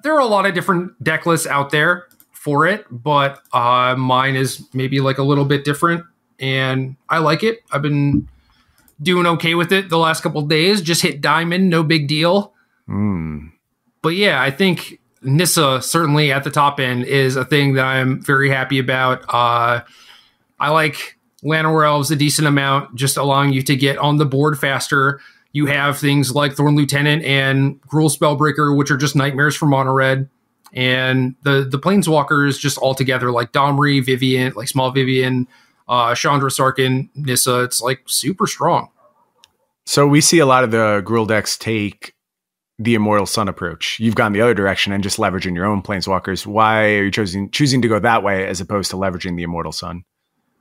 there are a lot of different deck lists out there for it, but mine is maybe like a little bit different. And I like it. I've been doing okay with it the last couple of days. Just hit diamond, no big deal. But yeah, I think Nissa certainly at the top end is a thing that I'm very happy about. I like Llanowar Elves a decent amount, just allowing you to get on the board faster. You have things like Thorn Lieutenant and Gruul Spellbreaker, which are just nightmares for mono red. And the Planeswalkers just all together, like Domri, Vivian, like Small Vivian, Chandra Sarkin, Nissa, it's like super strong. So we see a lot of the Gruul decks take the Immortal Sun approach. You've gone the other direction and just leveraging your own Planeswalkers. Why are you choosing to go that way as opposed to leveraging the Immortal Sun?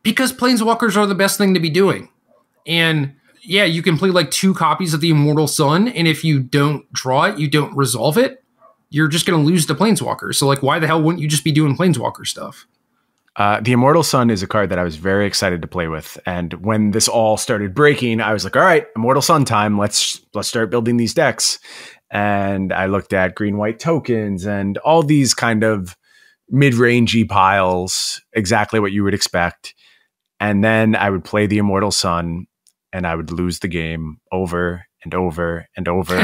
Because Planeswalkers are the best thing to be doing. And yeah, you can play like 2 copies of the Immortal Sun, and if you don't draw it, you don't resolve it, you're just going to lose to Planeswalkers. So like, why the hell wouldn't you just be doing Planeswalker stuff? The Immortal Sun is a card that I was very excited to play with. And when this all started breaking, I was like, all right, Immortal Sun time. Let's start building these decks. And I looked at green-white tokens and all these kind of mid-rangey piles, exactly what you would expect. And then I would play the Immortal Sun and I would lose the game over and over and over.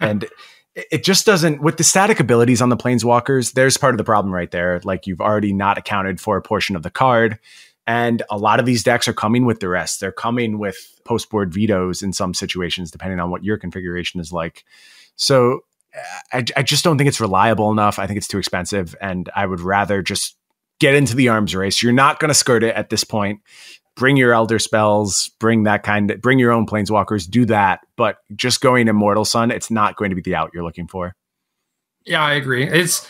And it just doesn't, with the static abilities on the Planeswalkers, there's part of the problem right there. Like, you've already not accounted for a portion of the card. And a lot of these decks are coming with the rest. They're coming with post-board vetoes in some situations, depending on what your configuration is like. So I just don't think it's reliable enough. I think it's too expensive. And I would rather just get into the arms race. You're not going to skirt it at this point. Bring your Elder Spells, bring your own Planeswalkers, do that. But just going Immortal Sun, it's not going to be the out you're looking for. Yeah, I agree. It's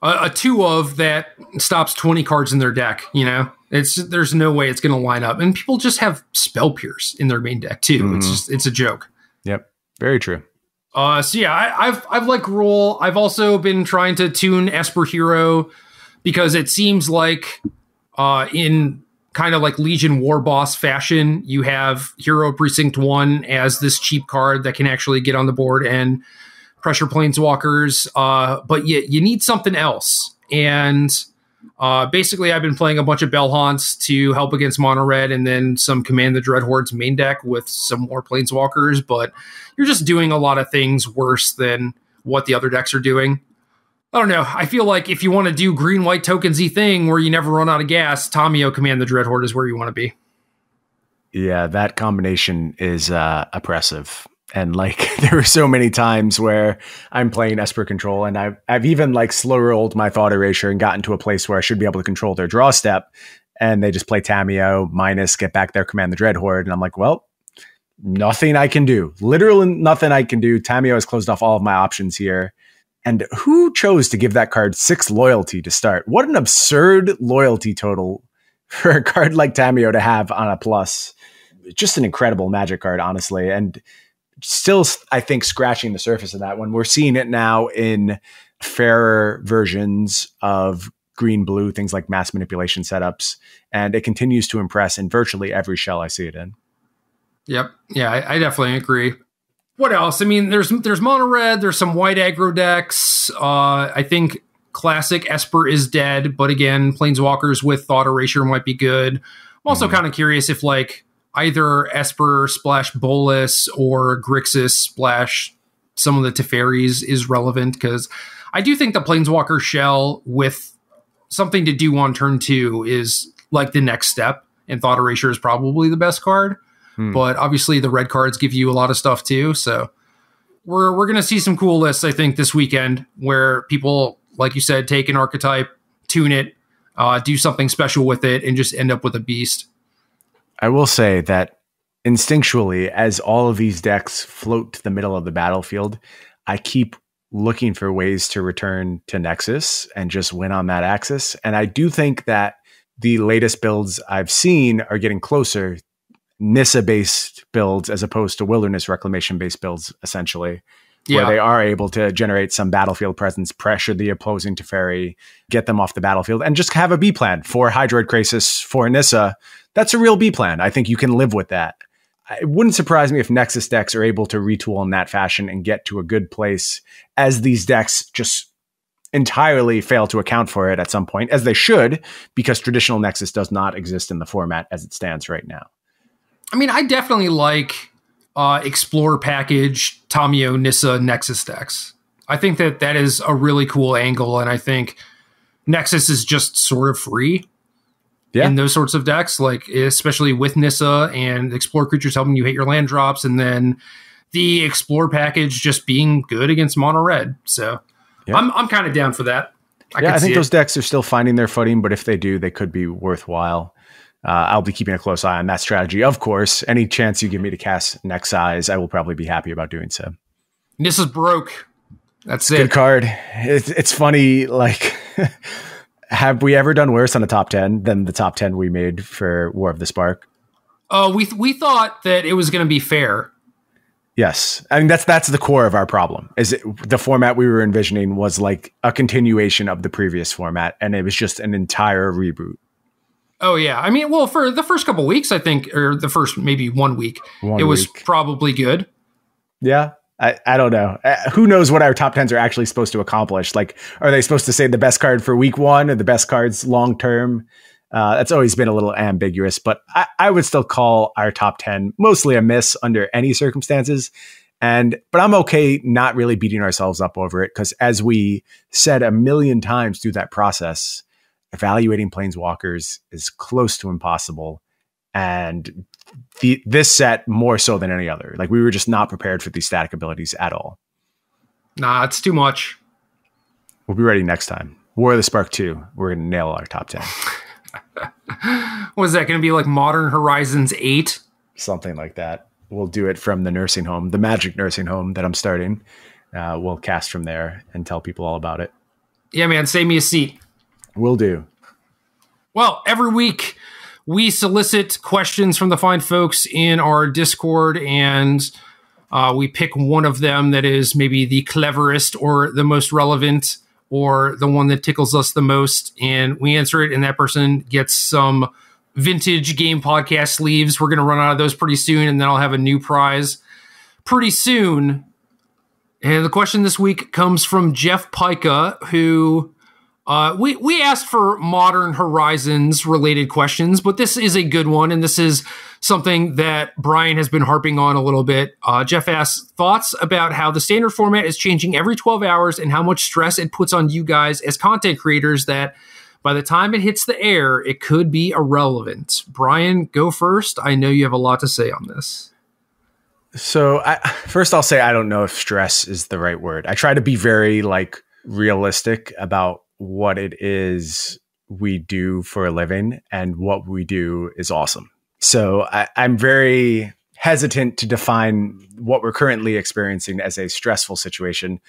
a 2-of that stops 20 cards in their deck, you know? There's no way it's going to line up. And people just have Spell Pierce in their main deck too. Mm-hmm. It's a joke. Yep. Very true. So yeah, I've liked Gruul. I've also been trying to tune Esper Hero because it seems like in kind of like Legion War Boss fashion, you have Hero Precinct 1 as this cheap card that can actually get on the board and pressure Planeswalkers. But you need something else. And basically, I've been playing a bunch of Bell Haunts to help against Mono Red, and then some Command the Dreadhorde's main deck with some more Planeswalkers. But you're just doing a lot of things worse than what the other decks are doing. I don't know. I feel like if you want to do green-white tokensy thing where you never run out of gas, Tamiyo Command the Dreadhorde is where you want to be. Yeah, that combination is oppressive. And like, there were so many times where I'm playing Esper Control, and I've even like slow rolled my Thought Erasure and gotten to a place where I should be able to control their draw step, and they just play Tamiyo minus, get back there, Command the Dreadhorde, and I'm like, well, nothing I can do. Literally nothing I can do. Tamiyo has closed off all of my options here. And who chose to give that card 6 loyalty to start? What an absurd loyalty total for a card like Tamiyo to have on a plus. Just an incredible Magic card, honestly. And still, I think, scratching the surface of that when we're seeing it now in fairer versions of green-blue, things like mass manipulation setups. And it continues to impress in virtually every shell I see it in. Yep. Yeah, I definitely agree. What else? I mean, there's mono red, there's some white aggro decks. I think classic Esper is dead, but again, Planeswalkers with Thought Erasure might be good. I'm also kind of curious if like either Esper splash Bolas or Grixis splash some of the Teferis is relevant, because I do think the Planeswalker shell with something to do on turn 2 is like the next step, and Thought Erasure is probably the best card. But obviously the red cards give you a lot of stuff too. So we're going to see some cool lists, I think, this weekend where people, like you said, take an archetype, tune it, do something special with it, and just end up with a beast. I will say that instinctually, as all of these decks float to the middle of the battlefield, I keep looking for ways to return to Nexus and just win on that axis. And I do think that the latest builds I've seen are getting closer, Nissa-based builds as opposed to Wilderness Reclamation-based builds, essentially, where they are able to generate some battlefield presence, pressure the opposing Teferi, get them off the battlefield, and just have a B plan for Hydroid Krasis, for Nissa. That's a real B plan. I think you can live with that. It wouldn't surprise me if Nexus decks are able to retool in that fashion and get to a good place, as these decks just entirely fail to account for it at some point, as they should, because traditional Nexus does not exist in the format as it stands right now. I mean, I definitely like Explorer Package, Tamio, Nissa, Nexus decks. I think that is a really cool angle, and I think Nexus is just sort of free in those sorts of decks, like especially with Nissa and Explore creatures helping you hit your land drops, and then the Explore Package just being good against mono red. So I'm kind of down for that. I think those decks are still finding their footing, but if they do, they could be worthwhile. I'll be keeping a close eye on that strategy. Of course, any chance you give me to cast Next Size, I will probably be happy about doing so. Nissa's broke. That's it. Good card. It's funny, like, have we ever done worse on a top 10 than the top 10 we made for War of the Spark? We thought that it was going to be fair. Yes. I mean, that's the core of our problem. The format we were envisioning was like a continuation of the previous format, and it was just an entire reboot. Oh, yeah. I mean, well, for the first couple weeks, I think, or the first maybe 1 week, it was probably good. Yeah. I don't know. Who knows what our top 10s are actually supposed to accomplish? Like, are they supposed to say the best card for week 1 or the best cards long term? That's always been a little ambiguous, but I would still call our top 10 mostly a miss under any circumstances. But I'm okay not really beating ourselves up over it, because as we said a million times through that process, evaluating Planeswalkers is close to impossible. And this set more so than any other. Like, we were just not prepared for these static abilities at all. Nah, it's too much. We'll be ready next time. War of the Spark 2. We're going to nail our top 10. What is that going to be, like Modern Horizons 8? Something like that. We'll do it from the nursing home, the magic nursing home that I'm starting. We'll cast from there and tell people all about it. Yeah, man, save me a seat. Will do. Well, every week we solicit questions from the fine folks in our Discord, and we pick one of them that is maybe the cleverest or the most relevant or the one that tickles us the most, and we answer it, and that person gets some vintage game podcast sleeves. We're going to run out of those pretty soon, and then I'll have a new prize pretty soon. And the question this week comes from Jeff Pica, who we asked for Modern Horizons related questions, but this is a good one, and this is something that Brian has been harping on a little bit. Jeff asks, thoughts about how the standard format is changing every 12 hours and how much stress it puts on you guys as content creators that by the time it hits the air, it could be irrelevant. Brian, go first. I know you have a lot to say on this. So first I'll say I don't know if stress is the right word. I try to be very realistic about what it is we do for a living, and what we do is awesome. So I'm very hesitant to define what we're currently experiencing as a stressful situation,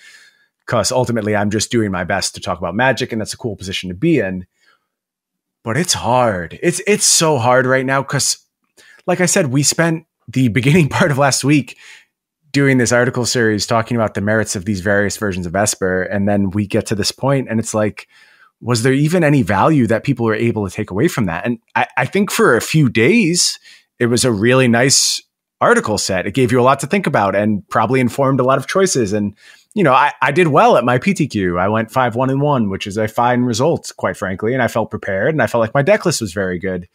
because ultimately I'm just doing my best to talk about Magic, and that's a cool position to be in. But it's hard. It's so hard right now because, like I said, we spent the beginning part of last week doing this article series talking about the merits of these various versions of Esper. And then we get to this point and it's like, was there even any value that people were able to take away from that? And I think for a few days, it was a really nice article set. It gave you a lot to think about and probably informed a lot of choices. And, I did well at my PTQ. I went 5-1-1, which is a fine result, quite frankly. And I felt prepared and I felt like my deck list was very good.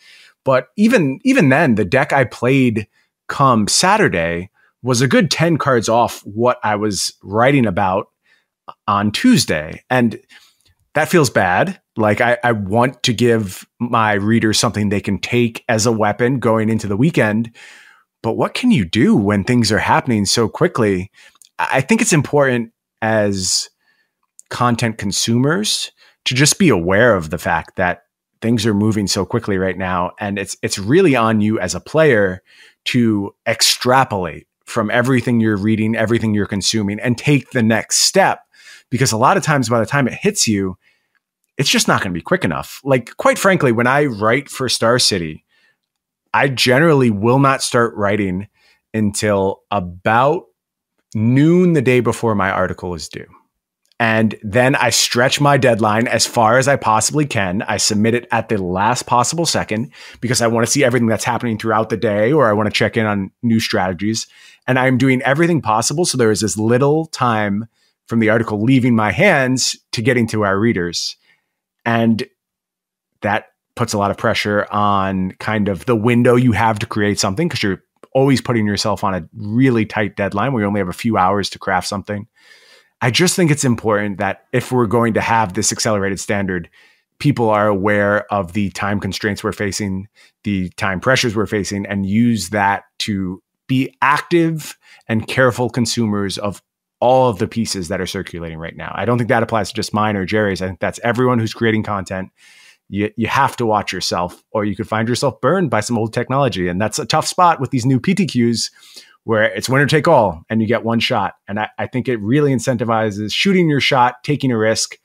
But even then, the deck I played come Saturday was a good 10 cards off what I was writing about on Tuesday. And that feels bad. Like I want to give my readers something they can take as a weapon going into the weekend. But what can you do when things are happening so quickly? I think it's important as content consumers to just be aware of the fact that things are moving so quickly right now. And it's really on you as a player to extrapolate from everything you're reading, everything you're consuming, and take the next step. Because a lot of times by the time it hits you, it's just not going to be quick enough. Like, quite frankly, when I write for Star City, I generally will not start writing until about noon the day before my article is due. And then I stretch my deadline as far as I possibly can. I submit it at the last possible second because I want to see everything that's happening throughout the day, or I want to check in on new strategies. And I'm doing everything possible so there is as little time from the article leaving my hands to getting to our readers. And that puts a lot of pressure on kind of the window you have to create something, because you're always putting yourself on a really tight deadline where you only have a few hours to craft something. I just think it's important that if we're going to have this accelerated standard, people are aware of the time constraints we're facing, the time pressures we're facing, and use that to be active and careful consumers of all of the pieces that are circulating right now. I don't think that applies to just mine or Gerry's. I think that's everyone who's creating content. You have to watch yourself, or you could find yourself burned by some old technology. And that's a tough spot with these new PTQs where it's winner take all and you get one shot. And I think it really incentivizes shooting your shot, taking a risk.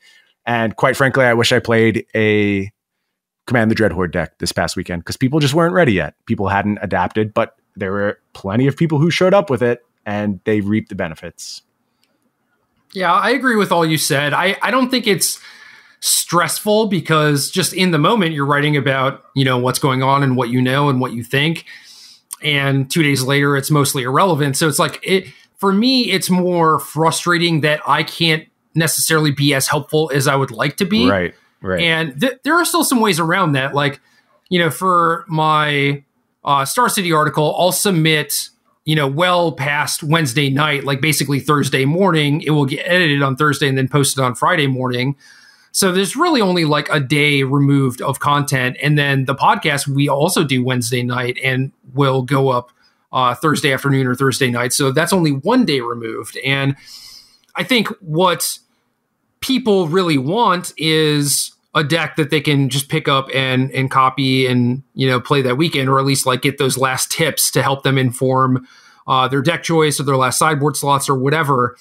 And quite frankly, I wish I played a Command the Dreadhorde deck this past weekend, because people just weren't ready yet. People hadn't adapted, but there were plenty of people who showed up with it and they reaped the benefits. Yeah, I agree with all you said. I don't think it's stressful, because just in the moment you're writing about, what's going on and what you know and what you think. And 2 days later, it's mostly irrelevant. So it's like, for me, it's more frustrating that I can't necessarily be as helpful as I would like to be. Right. And there are still some ways around that. Like, for my Star City article, I'll submit, well past Wednesday night, like basically Thursday morning. It will get edited on Thursday and then posted on Friday morning. So there's really only like a day removed of content. And then the podcast we also do Wednesday night and will go up Thursday afternoon or Thursday night. So that's only 1 day removed. And I think what people really want is a deck that they can just pick up and copy and, play that weekend, or at least like get those last tips to help them inform their deck choice or their last sideboard slots or whatever.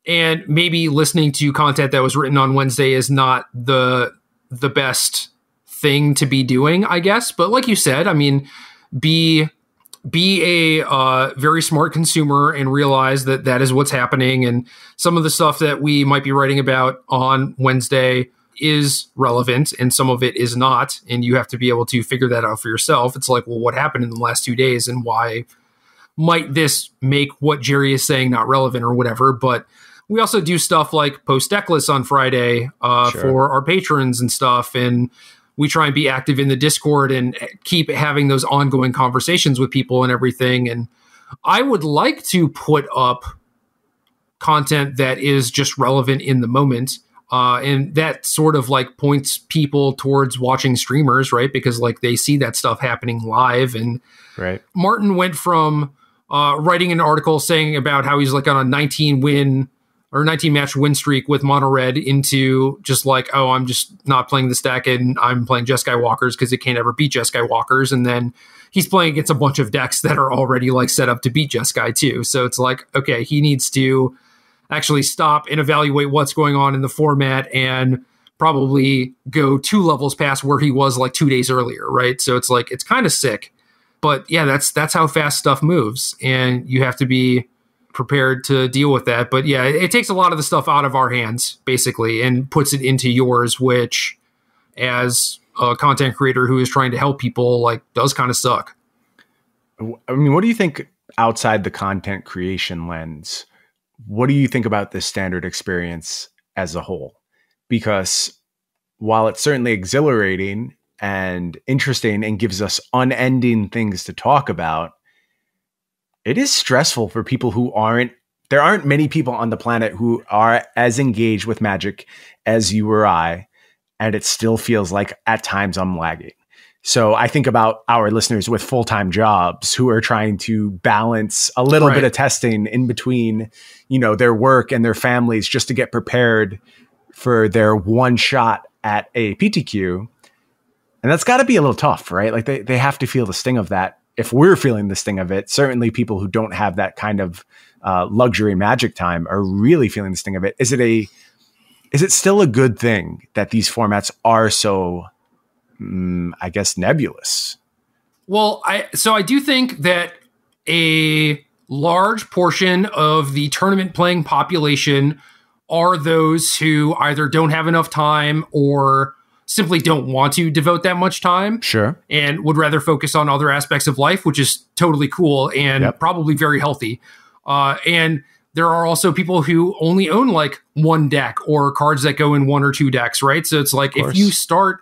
And maybe listening to content that was written on Wednesday is not the best thing to be doing, I guess. But like you said, I mean, be a very smart consumer and realize that that is what's happening. And some of the stuff that we might be writing about on Wednesday is relevant and some of it is not. And you have to be able to figure that out for yourself. It's like, well, what happened in the last 2 days and why might this make what Gerry is saying not relevant or whatever? But we also do stuff like post deck lists on Friday for our patrons and stuff. And we try and be active in the Discord and keep having those ongoing conversations with people and everything. And I would like to put up content that is just relevant in the moment. And that sort of like points people towards watching streamers, right? Because like they see that stuff happening live. And Martin went from writing an article saying about how he's like on a 19 match win streak with mono red into just like, oh, I'm just not playing this deck and I'm playing Jeskai Walkers because it can't ever beat Jeskai Walkers. And then he's playing against a bunch of decks that are already like set up to beat Jeskai too. So it's like, okay, he needs to actually stop and evaluate what's going on in the format and probably go 2 levels past where he was like 2 days earlier, right? So it's like, it's kind of sick. But yeah, that's how fast stuff moves. And you have to be prepared to deal with that. But yeah, it takes a lot of the stuff out of our hands basically and puts it into yours, which as a content creator who is trying to help people, like, does kind of suck. I mean, what do you think outside the content creation lens? What do you think about the standard experience as a whole? Because while it's certainly exhilarating and interesting and gives us unending things to talk about, it is stressful for people there aren't many people on the planet who are as engaged with Magic as you or I, and it still feels like at times I'm lagging. So I think about our listeners with full-time jobs who are trying to balance a little bit of testing in between, their work and their families just to get prepared for their one shot at a PTQ. And that's got to be a little tough, right? Like they have to feel the sting of that. If we're feeling the sting of it, certainly people who don't have that kind of luxury Magic time are really feeling the sting of it. Is it still a good thing that these formats are so, I guess, nebulous? Well, I do think that a large portion of the tournament playing population are those who either don't have enough time or simply don't want to devote that much time. Sure. And would rather focus on other aspects of life, which is totally cool and probably very healthy. And there are also people who only own like one deck or cards that go in 1 or 2 decks, right? So it's like if you start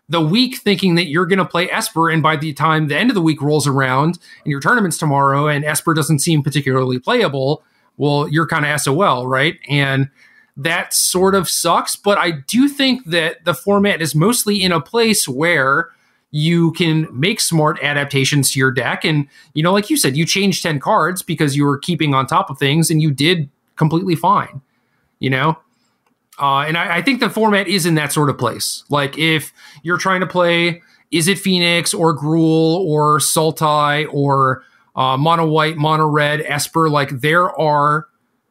the week thinking that you're going to play Esper, and by the time the end of the week rolls around and your tournament's tomorrow and Esper doesn't seem particularly playable, well, you're kind of SOL, right? And that sort of sucks, but I do think that the format is mostly in a place where you can make smart adaptations to your deck. And, you know, like you said, you changed 10 cards because you were keeping on top of things, and you did completely fine, you know? And I think the format is in that sort of place. Like, if you're trying to play, is it Phoenix or Gruul or Sultai or mono white, mono red, Esper, like, there are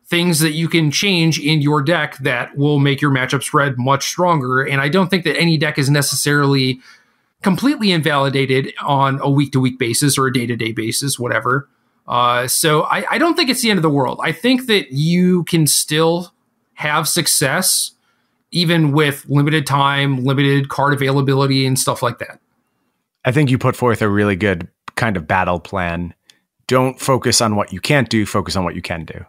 things that you can change in your deck that will make your matchup spread much stronger. And I don't think that any deck is necessarily completely invalidated on a week-to-week basis or a day-to-day basis, whatever. So I don't think it's the end of the world. I think that you can still have success even with limited time, limited card availability, and stuff like that. I think you put forth a really good kind of battle plan. Don't focus on what you can't do, focus on what you can do.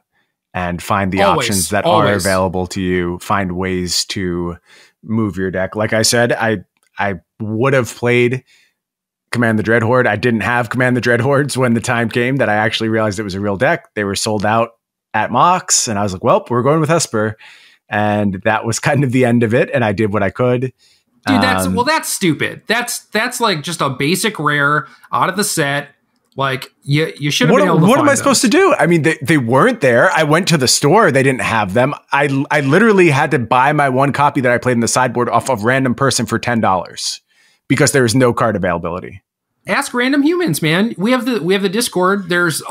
And find the options that are available to you. Find ways to move your deck. Like I said, I would have played Command the Dreadhorde. I didn't have Command the Dreadhordes when the time came that I actually realized it was a real deck. They were sold out at Mox, and I was like, well, we're going with Esper. And that was kind of the end of it. And I did what I could. Dude, that's stupid. That's like just a basic rare out of the set. Like, you should have been able to What am I supposed to do? I mean, they weren't there. I went to the store. They didn't have them. I literally had to buy my one copy that I played in the sideboard off of random person for $10 because there was no card availability. Ask random humans, man. We have the Discord. There's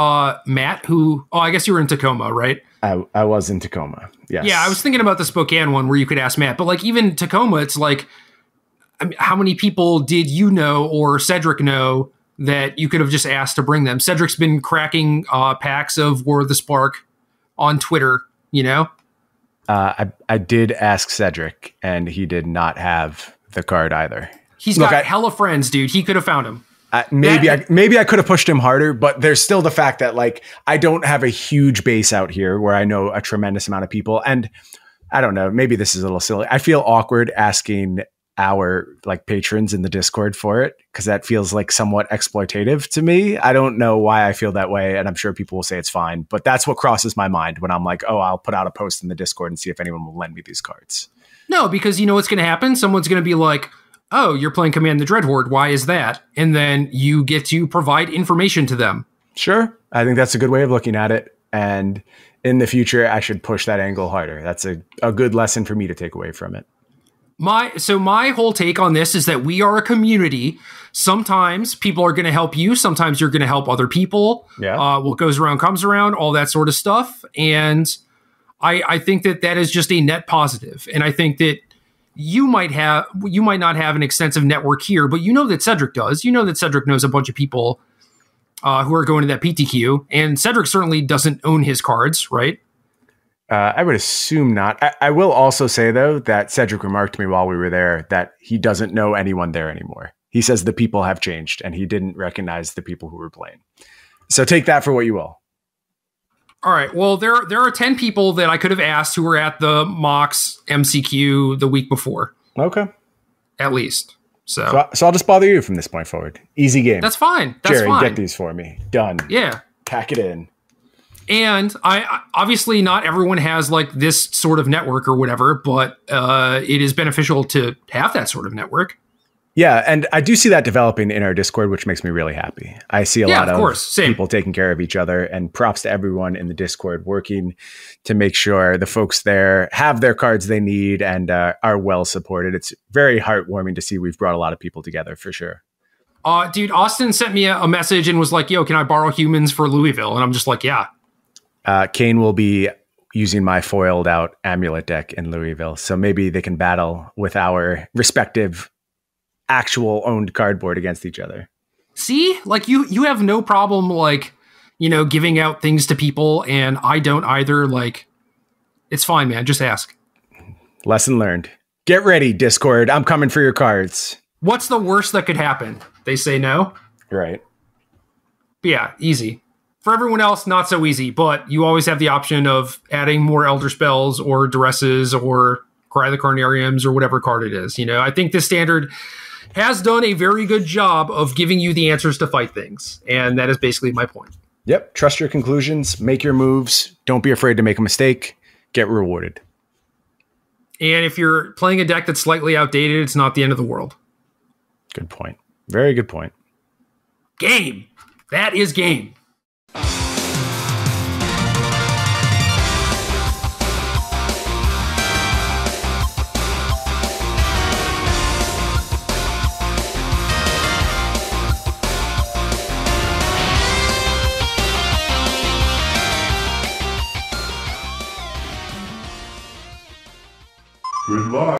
Matt, who, I guess you were in Tacoma, right? I was in Tacoma. Yes. Yeah, I was thinking about the Spokane one where you could ask Matt. But like, even Tacoma, it's like, I mean, how many people did you know or Cedric know that you could have just asked to bring them? Cedric's been cracking packs of War of the Spark on Twitter, you know? I did ask Cedric, and he did not have the card either. He's got hella friends, dude. He could have found him. Maybe I could have pushed him harder, but there's still the fact that, like, I don't have a huge base out here where I know a tremendous amount of people. And I don't know, maybe this is a little silly. I feel awkward asking our like patrons in the Discord for it, because that feels like somewhat exploitative to me. I don't know why I feel that way, and I'm sure people will say it's fine, but that's what crosses my mind when I'm like, oh, I'll put out a post in the Discord and see if anyone will lend me these cards. No, because you know what's going to happen? Someone's going to be like, oh, you're playing Command the Dreadhorde. Why is that? And then you get to provide information to them. Sure. I think that's a good way of looking at it. And in the future, I should push that angle harder. That's a good lesson for me to take away from it. My whole take on this is that we are a community. Sometimes people are going to help you. Sometimes you're going to help other people. Yeah. What goes around comes around, all that sort of stuff. And I think that is just a net positive. And I think that you might not have an extensive network here, but you know that Cedric does. You know that Cedric knows a bunch of people who are going to that PTQ. And Cedric certainly doesn't own his cards, right? I would assume not. I will also say, though, that Cedric remarked to me while we were there that he doesn't know anyone there anymore. He says the people have changed, and he didn't recognize the people who were playing. So take that for what you will. All right. Well, there are 10 people that I could have asked who were at the Mox MCQ the week before. Okay. At least. So I'll just bother you from this point forward. Easy game. That's fine. That's Gerry, fine. Get these for me. Done. Yeah. Pack it in. And I obviously not everyone has like this sort of network or whatever, but it is beneficial to have that sort of network. Yeah, and I do see that developing in our Discord, which makes me really happy. I see a lot of people taking care of each other, and props to everyone in the Discord working to make sure the folks there have their cards they need and are well supported. It's very heartwarming to see we've brought a lot of people together for sure. Dude, Austin sent me a message and was like, yo, can I borrow humans for Louisville? And I'm just like, yeah. Kane will be using my foiled out amulet deck in Louisville. So maybe they can battle with our respective actual owned cardboard against each other. See, like you have no problem, like, you know, giving out things to people, and I don't either. Like, it's fine, man. Just ask. Lesson learned. Get ready, Discord. I'm coming for your cards. What's the worst that could happen? They say no. Right. But yeah, easy. For everyone else, not so easy, but you always have the option of adding more Elder Spells or Duresses or Cry the Carnariums or whatever card it is. You know, I think the standard has done a very good job of giving you the answers to fight things. And that is basically my point. Yep. Trust your conclusions. Make your moves. Don't be afraid to make a mistake. Get rewarded. And if you're playing a deck that's slightly outdated, it's not the end of the world. Good point. Very good point. Game. That is game.